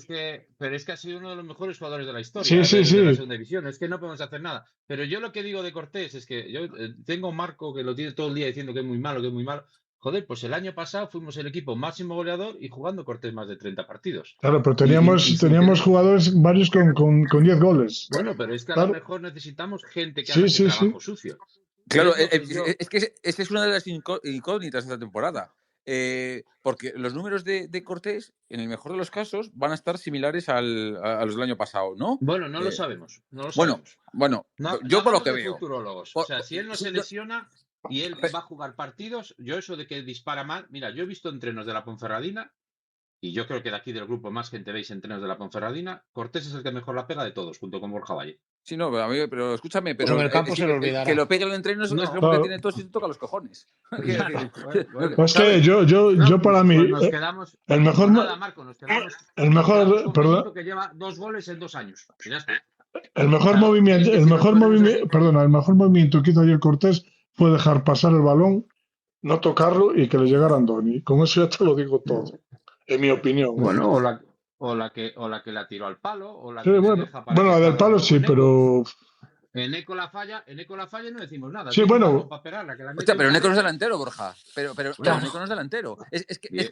es que ha sido uno de los mejores jugadores de la Sí, historia sí, de la sí. segunda división. Es que no podemos hacer nada. Pero yo lo que digo de Cortés es que yo tengo a Marco que lo tiene todo el día diciendo que es muy malo, que es muy malo. Joder, pues el año pasado fuimos el equipo máximo goleador y jugando Cortés más de 30 partidos. Claro, pero Y sin teníamos tener. jugadores varios con 10 goles. Bueno, pero es que a lo Claro, mejor necesitamos gente que haga sí, ese sí, sí. trabajo sucio. claro, Es lo que yo. es que esa es una de las incógnitas de esta temporada. Porque los números de Cortés, en el mejor de los casos, van a estar similares a los del año pasado, ¿no? Bueno, no lo Eh, sabemos. No lo bueno, sabemos. bueno, No, no yo por lo hagamos que de veo. futurólogos. O sea, si él no Sí, se lesiona y él pe- va a jugar partidos, yo eso de que dispara mal. Mira, yo he visto entrenos de la Ponferradina y yo creo que de aquí del grupo más gente veis entrenos de la Ponferradina. Cortés es el que mejor la pega de todos, junto con Borja Valle. sí, no, pero escúchame, Pues en pero el campo se le que olvidará. lo pegue el entreno es No, como que Claro. tiene tos y te toca los cojones. Quiero claro. decir, Bueno. Pues que ¿sabes? yo No, para pues mí, nos quedamos. el mejor, Pues nada, Marco, el nos quedamos mejor, con perdón, Benito que lleva 2 goles en 2 años. Y ya está. el mejor Claro, movimiento, es que si nos ponemos así. perdona, el mejor movimiento que hizo ayer Cortés fue dejar pasar el balón no tocarlo y que le llegara Andoni. Con eso ya te lo digo todo, en mi opinión, ¿eh? Bueno, o la que la tiró al palo, o la Sí, que le bueno, deja para bueno, que la del acabe de palo nuevo sí, en Eco. pero En Eco la falla y no decimos nada. sí, Tiene un balón bueno, para pegarla, que la Hostia, mete un pero Neco no es cabeza. delantero, Borja. Pero Bueno, Neco no es delantero. Es bien.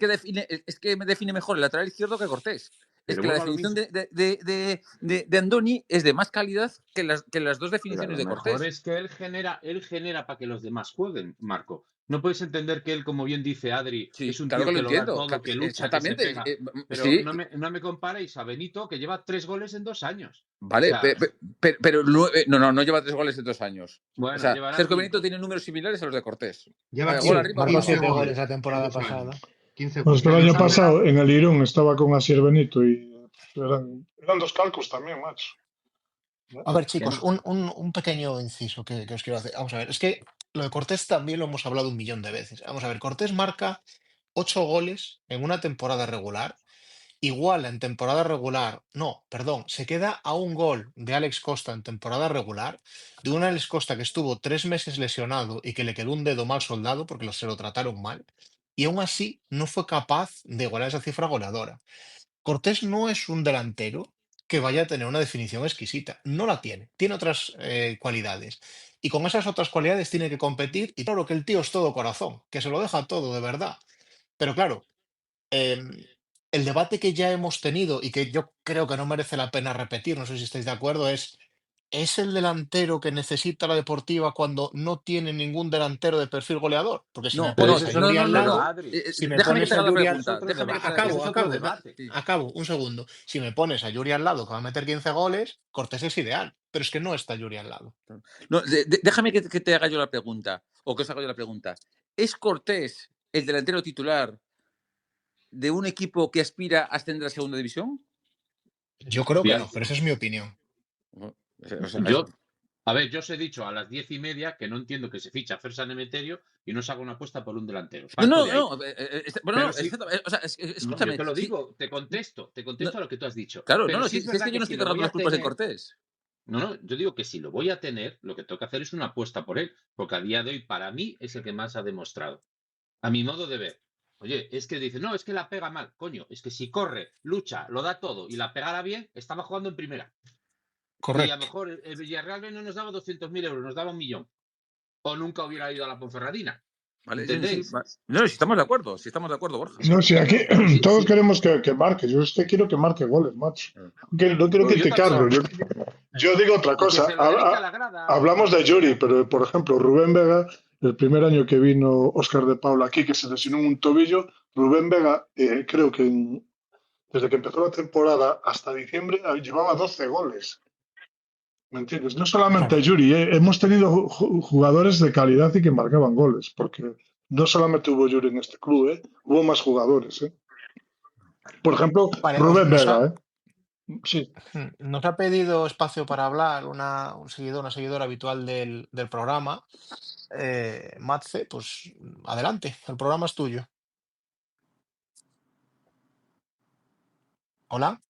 que me define mejor el lateral izquierdo que Cortés. Es Pero que la vuelvo a lo definición mismo. de Andoni es de más calidad que las dos Pero a definiciones lo de mejor Cortés. es que él genera para que los demás jueguen, Marco. No puedes entender que él, como bien dice Adri, Sí, es un claro tío que lo que lo da entiendo. todo, que lucha, que se Exactamente. pega. Pero Sí, no me comparéis a Benito, que lleva 3 goles en 2 años. O vale. sea, Pero no lleva 3 goles en 2 años. O bueno, sea, llevará Sergio Benito 5. tiene números similares a los de Cortés. Lleva Gol Sí, arriba, gol marcó 15 7 abajo. goles goles la en temporada 2 años. pasada. 15 pues es goles. que el En año 2 años. pasado en el Irún estaba con Asier Benito y eran 2 calcos también, macho. A ver, Que chicos, no. un pequeño inciso que os quiero hacer. Vamos a ver, es que lo de Cortés también lo hemos hablado un millón de veces. Vamos a ver, Cortés marca 8 goles en una temporada regular. Iguala en temporada regular, no, perdón, se queda a un gol de Alex Costa en temporada regular, de un Alex Costa que estuvo 3 meses lesionado y que le quedó un dedo mal soldado porque se lo trataron mal, y aún así no fue capaz de igualar esa cifra goleadora. Cortés no es un delantero que vaya a tener una definición exquisita, no la tiene, tiene otras cualidades. Y con esas otras cualidades tiene que competir, y claro que el tío es todo corazón, que se lo deja todo de verdad. Pero claro, em, el debate que ya hemos tenido y que yo creo que no merece la pena repetir, no sé si estáis de acuerdo, ¿es el delantero que necesita la Deportiva cuando no tiene ningún delantero de perfil goleador? Porque si me No, Pero no, ese pones a es no, Yuri otro, no, al no, pero no. lado, Adri, si me Déjame que pones te a haga la Yuri ese al... es pregunta. otro Déjame que te haga la debate. Ese es otro Acabo, debate. Sí. acabo, un segundo. Si me pones a Yuri al lado que va a meter 15 goles, Cortés es ideal, pero es que no está Yuri al lado. No, déjame que te haga yo la pregunta, o que os haga yo la pregunta. ¿Es Cortés el delantero titular de un equipo que aspira a ascender a segunda división? Yo creo que Bien. no, pero esa es mi opinión. O sea, Yo, a ver, yo os he dicho a las 10:30 que no entiendo que se ficha a Fersan Emeterio y no se haga una apuesta por un delantero. no, Parto no, de ahí. no. Bueno, Pero no, sí, o sea, no, yo escúchame. te lo Sí, digo, te no, contesto a lo que tú has dicho. claro, no, Pero no, sí si es es verdad que yo que no si estoy lo cargando voy las a culpas de tener, Cortés. no, yo digo que si lo voy a tener, lo que tengo que hacer es una apuesta por él, porque a día de hoy para mí es el que más ha demostrado. A mi modo de ver. Oye, es que dice, no, es que la pega mal. Coño, es que si corre, lucha, lo da todo y la pegara bien, estaba jugando en primera. Y a lo Correcto. mejor el Villarreal no nos daba 200.000 euros, nos daba 1 millón. O nunca hubiera ido a la Ponferradina. ¿Vale? Sí, sí, ¿Entendéis? no, si estamos de acuerdo, Borja. no, si aquí Pero sí, todos sí. queremos que marque, yo quiero que marque goles, macho. No quiero Pues yo criticarlo. también. Yo digo otra O que cosa. se lo dedique a la grada o Hablamos lo de que Yuri, sea. pero por ejemplo, Rubén Vega, el primer año que vino Óscar de Paula aquí, que se lesionó en un tobillo, Rubén Vega, creo que desde que empezó la temporada hasta diciembre llevaba 12 goles. ¿Me entiendes? No solamente Claro. Yuri, hemos tenido jugadores de calidad y que marcaban goles, porque no solamente hubo Yuri en este club, hubo más jugadores. Por ejemplo, Vale, Rubén Vega. Sí. nos ha pedido espacio para hablar un seguidor, una seguidora habitual del programa, Matze, pues adelante, el programa es tuyo. Hola,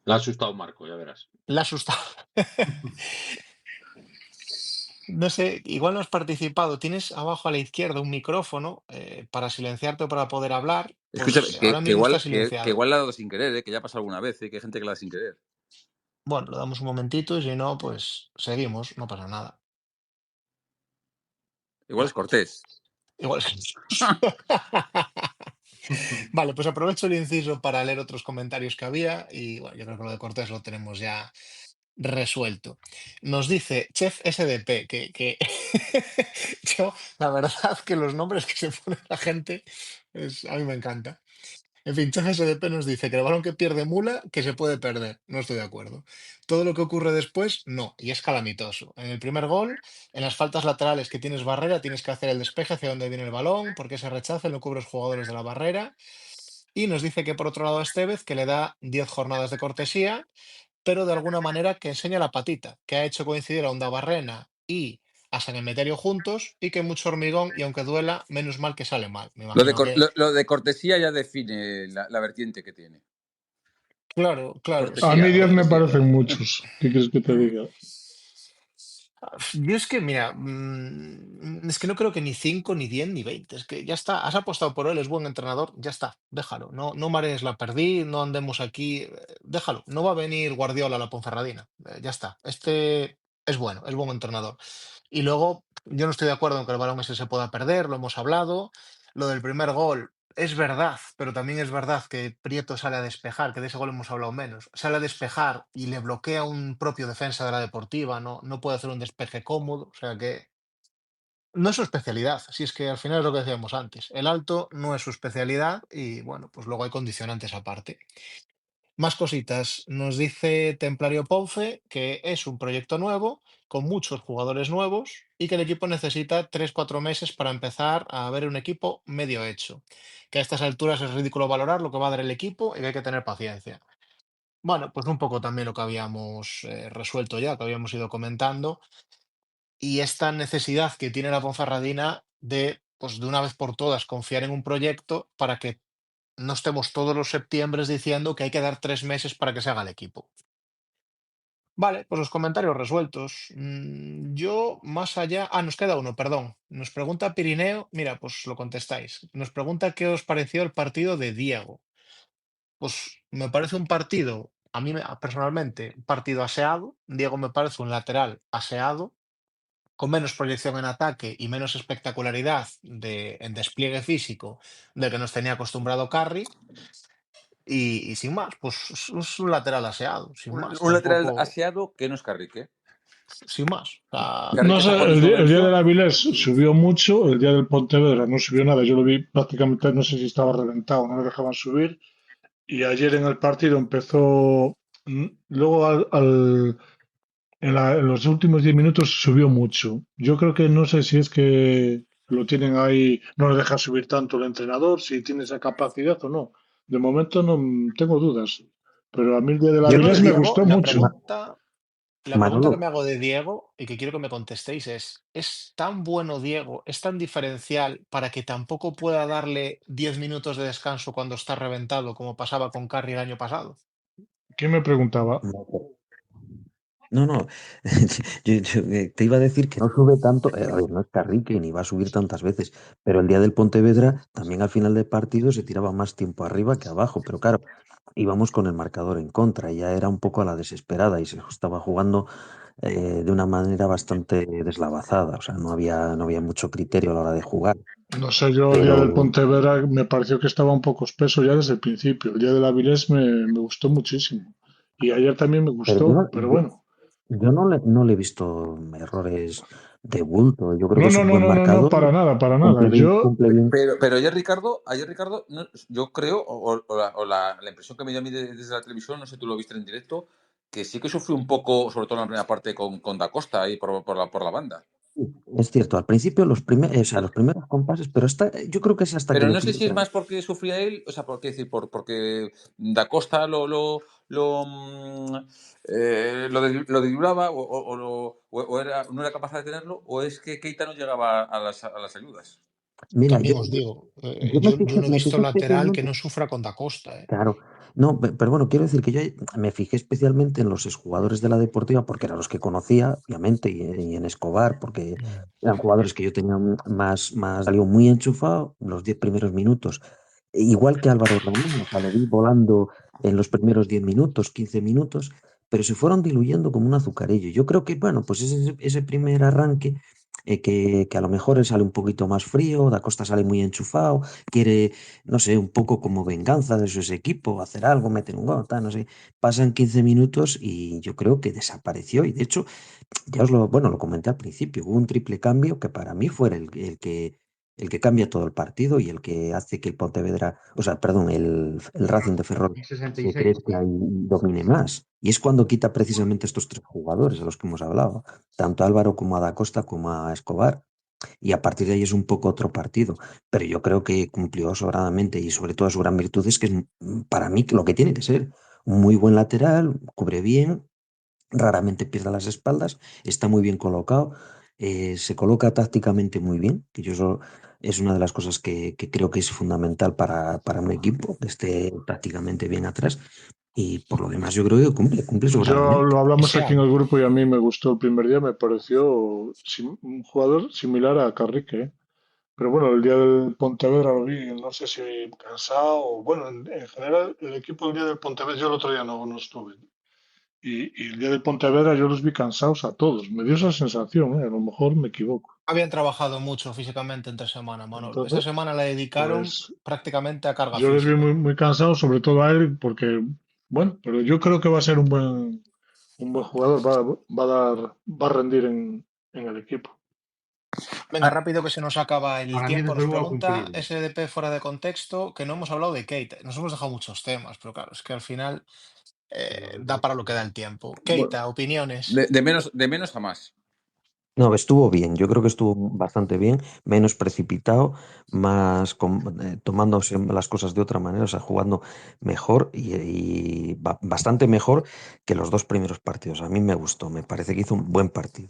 Le ha asustado Marco, ya verás. le ha asustado. No sé, igual no has participado. Tienes abajo a la izquierda un micrófono para silenciarte o para poder hablar. Escúchame, Pues ahora mismo está que silenciado. igual la ha dado sin querer, que ya ha pasado alguna vez, que hay gente que la da sin querer. Bueno, lo damos un momentito y si no, pues seguimos, no pasa nada. Igual es Cortés. Igual. Vale, pues aprovecho el inciso para leer otros comentarios que había y bueno, yo creo que lo de Cortés lo tenemos ya resuelto. Nos dice Chef SDP que yo, la verdad que los nombres que se pone la gente, a mí me encanta. En fin, Chef SDP nos dice que el balón que pierde Mula, que se puede perder. No estoy de acuerdo. Todo lo que ocurre después, no, y es calamitoso. En el primer gol, en las faltas laterales que tienes barrera, tienes que hacer el despeje hacia donde viene el balón, porque ese rechace lo cubre los jugadores de la barrera. Y nos dice que por otro lado a Estevez, que le da 10 jornadas de cortesía, pero de alguna manera que enseña la patita, que ha hecho coincidir a Barrena y a San Emeterio juntos y que mucho hormigón y aunque duela, menos mal que sale mal. Me imagino que... Lo de cortesía ya define la vertiente que tiene. Claro, claro, A sí. mí Cortesía, 10 me cortesía. parecen muchos. ¿Qué quieres que te diga? Yo es que, mira, es que no creo que ni 5 ni 10 ni 20. Es que ya está, has apostado por él, es buen entrenador, ya está, déjalo. No, no marees la perdiz, no andemos aquí, déjalo. No va a venir Guardiola a la Ponferradina, ya está. Este es bueno, es buen entrenador. Y luego, yo no estoy de acuerdo en que el balón ese se pueda perder, lo hemos hablado. Lo del primer gol es verdad, pero también es verdad que Prieto sale a despejar, que de ese gol hemos hablado menos. Sale a despejar y le bloquea un propio defensa de la Deportiva, no, no puede hacer un despeje cómodo. O sea que no es su especialidad. Si es que al final es lo que decíamos antes. El alto no es su especialidad y bueno, pues luego hay condicionantes aparte. Más cositas. Nos dice Templario Ponce que es un proyecto nuevo, con muchos jugadores nuevos y que el equipo necesita 3 4 meses para empezar a ver un equipo medio hecho. Que a estas alturas es ridículo valorar lo que va a dar el equipo y que hay que tener paciencia. Bueno, pues un poco también lo que habíamos resuelto ya, que habíamos ido comentando, y esta necesidad que tiene la Ponferradina de, pues de una vez por todas, confiar en un proyecto para que no estemos todos los septiembres diciendo que hay que dar 3 meses para que se haga el equipo. Vale, pues los comentarios resueltos. Yo más allá. Ah, nos queda uno, perdón. Nos pregunta Pirineo. Mira, pues lo contestáis. Nos pregunta qué os pareció el partido de Diego. Pues me parece un partido, a mí personalmente, un partido aseado. Diego me parece un lateral aseado, con menos proyección en ataque y menos espectacularidad en despliegue físico del que nos tenía acostumbrado Carry. Y sin más, pues es un lateral aseado, sin más. Un lateral Tampoco, aseado que no es Carrique. sin más. O sea, No Carrique sé, está jugando en segunda el día del división. Avilés subió mucho, el día del Pontevedra no subió nada, yo lo vi prácticamente, no sé si estaba reventado, no lo dejaban subir. Y ayer en el partido empezó, luego en los últimos 10 minutos subió mucho. Yo creo que no sé si es que lo tienen ahí, no le deja subir tanto el entrenador, si tiene esa capacidad o no. De momento no tengo dudas, pero a mí el día del yo lo Avilés de me Diego, gustó mucho. la pregunta que Manolo, me hago de Diego y que quiero que me contestéis ¿es tan bueno Diego, es tan diferencial para que tampoco pueda darle 10 minutos de descanso cuando está reventado como pasaba con Carry el año pasado? ¿Quién me preguntaba? no, no, te iba a decir que no sube tanto, a ver, no es Carrique ni va a subir tantas veces, pero el día del Pontevedra también al final del partido se tiraba más tiempo arriba que abajo, pero claro, íbamos con el marcador en contra y ya era un poco a la desesperada y se estaba jugando de una manera bastante deslavazada, o sea, no había mucho criterio a la hora de jugar, No sé, yo el día del pero, Pontevedra me pareció que estaba un poco espeso ya desde el principio. El día del Avilés me gustó muchísimo. Y ayer también me pero yo gustó, no, pero bueno. yo no le he visto errores de bulto, yo creo No, que es no, un no, buen no, no, no, marcador, para nada, para nada. cumple bien, Yo, cumple bien. Pero ayer Ricardo, yo creo, la impresión que me dio a mí desde la televisión, no sé, tú lo viste en directo, que sí que sufrió un poco, sobre todo en la primera parte, con Da Costa ahí por la banda. Sí, es cierto, al principio los primeros compases, pero yo creo que es hasta que Pero le no sé si es pillan. más porque sufría él, o sea, decir, porque Da Costa lo deslizaba no era capaz de tenerlo, o es que Keita no llegaba a las ayudas. Mira, También os digo, yo yo no he me visto fijé lateral que especialmente. no sufra con Da Costa, ¿eh? Claro, no, pero bueno, quiero decir que yo me fijé especialmente en los exjugadores de la Deportiva porque eran los que conocía, obviamente, y en Escobar, porque Mm. eran jugadores que yo tenía salió muy enchufado los 10 primeros minutos. Igual que Álvaro Ramón, o sea, lo vi volando en los primeros 10 minutos, 15 minutos, pero se fueron diluyendo como un azucarillo. Yo creo que, bueno, pues ese primer arranque, que a lo mejor él sale un poquito más frío, Da Costa sale muy enchufado, quiere no sé, un poco como venganza de su equipo, hacer algo, meter un gol, tal, no sé. Pasan 15 minutos y yo creo que desapareció. Y de hecho, bueno, lo comenté al principio, hubo un triple cambio que para mí fue el que cambia todo el partido y el que hace que el Pontevedra, o sea, perdón, el Racing de Ferrol En se 66, crezca y domine más. Y es cuando quita precisamente estos tres jugadores a los que hemos hablado, tanto a Álvaro como a Da Costa como a Escobar y a partir de ahí es un poco otro partido. Pero yo creo que cumplió sobradamente y sobre todo su gran virtud es que es para mí lo que tiene que ser un muy buen lateral, cubre bien, raramente pierde las espaldas, está muy bien colocado, se coloca tácticamente muy bien, que yo eso es una de las cosas que creo que es fundamental para un equipo, que esté tácticamente bien atrás. Y por lo demás, yo creo que cumple Yo lo sobradamente. hablamos Ese aquí en año. el grupo y a mí me gustó el primer día, me pareció un jugador similar a Carrique, ¿eh? Pero bueno, el día del Pontevedra lo vi, no sé si cansado, o bueno, en general el equipo el día del Pontevedra, yo el otro día no estuve, y el día del Pontevedra yo los vi cansados a todos, me dio esa sensación, ¿eh? A lo mejor me equivoco. Habían trabajado mucho físicamente entre semana, Manolo. Esa Entonces, semana la dedicaron pues prácticamente a carga yo les vi física. muy cansados, sobre todo a él, porque, bueno, pero yo creo que va a ser un buen jugador, va a rendir en el equipo. Venga, Ah, rápido que se nos acaba el para mí, tiempo. desde Nos luego, ha pregunta cumplido. SDP fuera de contexto que no hemos hablado de Keita. Nos hemos dejado muchos temas, pero claro, es que al final da para lo que da el tiempo. Bueno, Keita, opiniones. de menos a más. No, estuvo bien, yo creo que estuvo bastante bien, menos precipitado, más tomándose las cosas de otra manera, o sea, jugando mejor y bastante mejor que los dos primeros partidos. A mí me gustó, me parece que hizo un buen partido.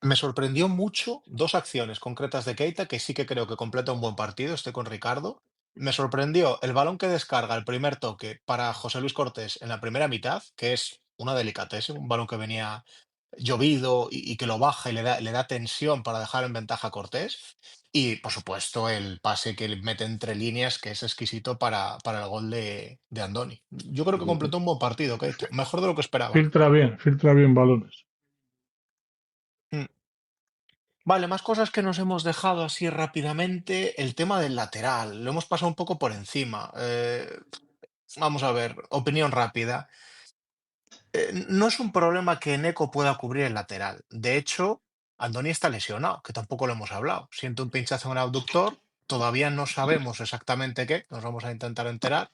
Me sorprendió mucho dos acciones concretas de Keita que sí que creo que completa un buen partido. Estoy con Ricardo. Me sorprendió el balón que descarga el primer toque para José Luis Cortés en la primera mitad, que es una delicadeza, un balón que venía llovido y que lo baja y le da tensión para dejar en ventaja a Cortés. Y por supuesto el pase que le mete entre líneas, que es exquisito para el gol de Andoni. Yo creo que completó un buen partido, Keita. Mejor de lo que esperaba. Filtra bien balones. Mm. Vale, más cosas que nos hemos dejado así rápidamente. El tema del lateral, lo hemos pasado un poco por encima. Vamos a ver, opinión rápida. No es un problema que Neco pueda cubrir el lateral. De hecho, Andoni está lesionado, que tampoco lo hemos hablado. Siente un pinchazo en el abductor. Todavía no sabemos exactamente qué, nos vamos a intentar enterar.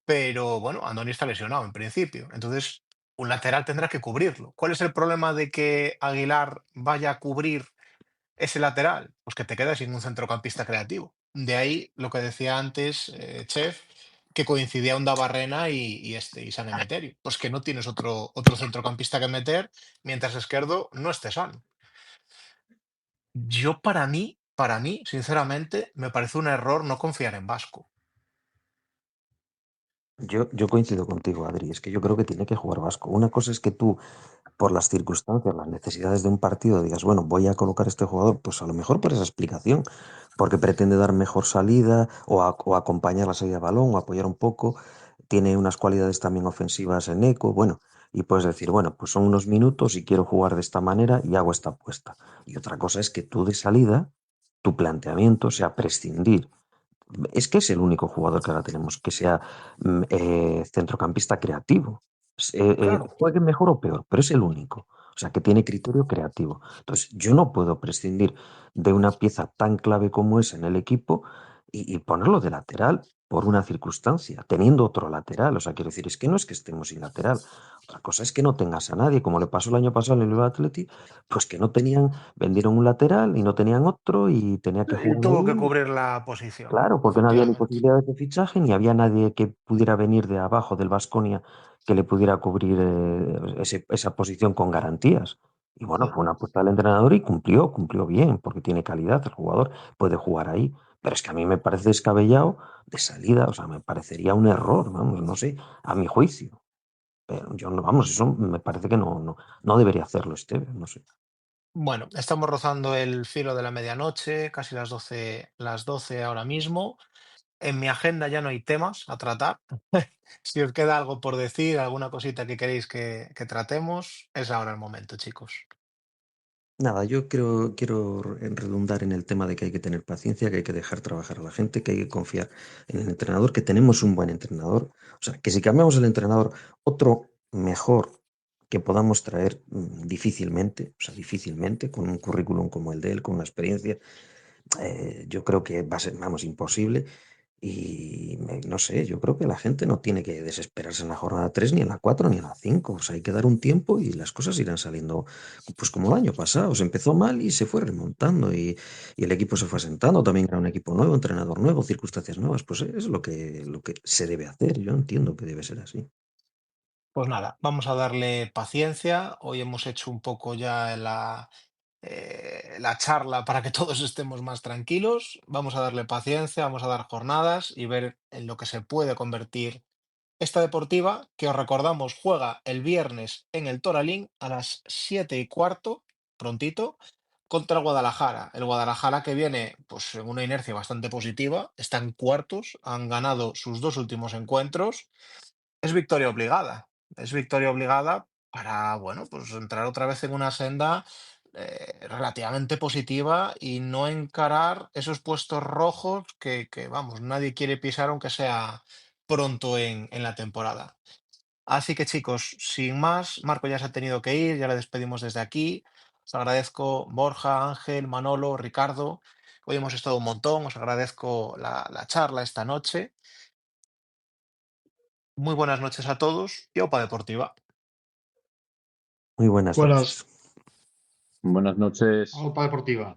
Pero bueno, Andoni está lesionado en principio. Entonces, un lateral tendrá que cubrirlo. ¿Cuál es el problema de que Aguilar vaya a cubrir ese lateral? Pues que te quedas sin un centrocampista creativo. De ahí lo que decía antes, Chef, que coincidía Onda Barrena y San Emeterio. Pues que no tienes otro centrocampista que meter mientras Esquerdo no esté sano. Yo para mí, sinceramente, me parece un error no confiar en Vasco. Yo coincido contigo, Adri, es que yo creo que tiene que jugar Vasco. Una cosa es que tú por las circunstancias, las necesidades de un partido, digas, bueno, voy a colocar a este jugador, pues a lo mejor por esa explicación, porque pretende dar mejor salida o acompañar la salida de balón o apoyar un poco, tiene unas cualidades también ofensivas en eco, bueno, y puedes decir, bueno, pues son unos minutos y quiero jugar de esta manera y hago esta apuesta. Y otra cosa es que tú de salida, tu planteamiento sea prescindir. Es que es el único jugador que ahora tenemos que sea centrocampista creativo. Claro. Juegue mejor o peor, pero es el único. O sea, que tiene criterio creativo. Entonces, yo no puedo prescindir de una pieza tan clave como es en el equipo y ponerlo de lateral por una circunstancia, teniendo otro lateral. O sea, quiero decir, es que no es que estemos sin lateral. Otra cosa es que no tengas a nadie, como le pasó el año pasado en el Atleti, pues que no tenían, vendieron un lateral y no tenían otro y tenía que Y jugar tuvo que ahí. cubrir la posición, Claro, porque no había ni efectivamente. posibilidades de fichaje, ni había nadie que pudiera venir de abajo del Baskonia que le pudiera cubrir esa posición con garantías. Y bueno, Mm. fue una apuesta del entrenador y cumplió bien, porque tiene calidad, el jugador puede jugar ahí. Pero es que a mí me parece descabellado de salida, o sea, me parecería un error, vamos, no sé, a mi juicio. Pero yo no, vamos, eso me parece que no debería hacerlo este, no sé. Bueno, estamos rozando el filo de la medianoche, casi las 12 ahora mismo. En mi agenda ya no hay temas a tratar. Si os queda algo por decir, alguna cosita que queréis que tratemos, es ahora el momento, chicos. Nada, yo quiero redundar en el tema de que hay que tener paciencia, que hay que dejar trabajar a la gente, que hay que confiar en el entrenador, que tenemos un buen entrenador. O sea, que si cambiamos el entrenador, otro mejor que podamos traer difícilmente, o sea, difícilmente, con un currículum como el de él, con una experiencia, yo creo que va a ser, vamos, imposible. Y no sé, yo creo que la gente no tiene que desesperarse en la jornada 3 ni en la 4 ni en la 5. O sea, hay que dar un tiempo y las cosas irán saliendo, pues como el año pasado. Se empezó mal y se fue remontando y el equipo se fue asentando. También era un equipo nuevo, entrenador nuevo, circunstancias nuevas. Pues es lo que se debe hacer. Yo entiendo que debe ser así. Pues nada, vamos a darle paciencia. Hoy hemos hecho un poco ya la charla para que todos estemos más tranquilos. Vamos a darle paciencia, vamos a dar jornadas y ver en lo que se puede convertir Esta deportiva, que os recordamos, juega el viernes en el Toralín a las 7:15, prontito, contra el Guadalajara. El Guadalajara que viene pues, en una inercia bastante positiva, está en cuartos, han ganado sus 2 últimos encuentros. Es victoria obligada. Es victoria obligada para, bueno, pues entrar otra vez en una senda relativamente positiva y no encarar esos puestos rojos que, vamos, nadie quiere pisar aunque sea pronto en la temporada. Así que chicos, sin más, Marco ya se ha tenido que ir, ya le despedimos desde aquí. Os agradezco Borja, Ángel, Manolo, Ricardo. Hoy hemos estado un montón, os agradezco la charla esta noche. Muy buenas noches a todos y Opa Deportiva. Muy buenas Buenas. noches. Buenas noches. Opa Deportiva.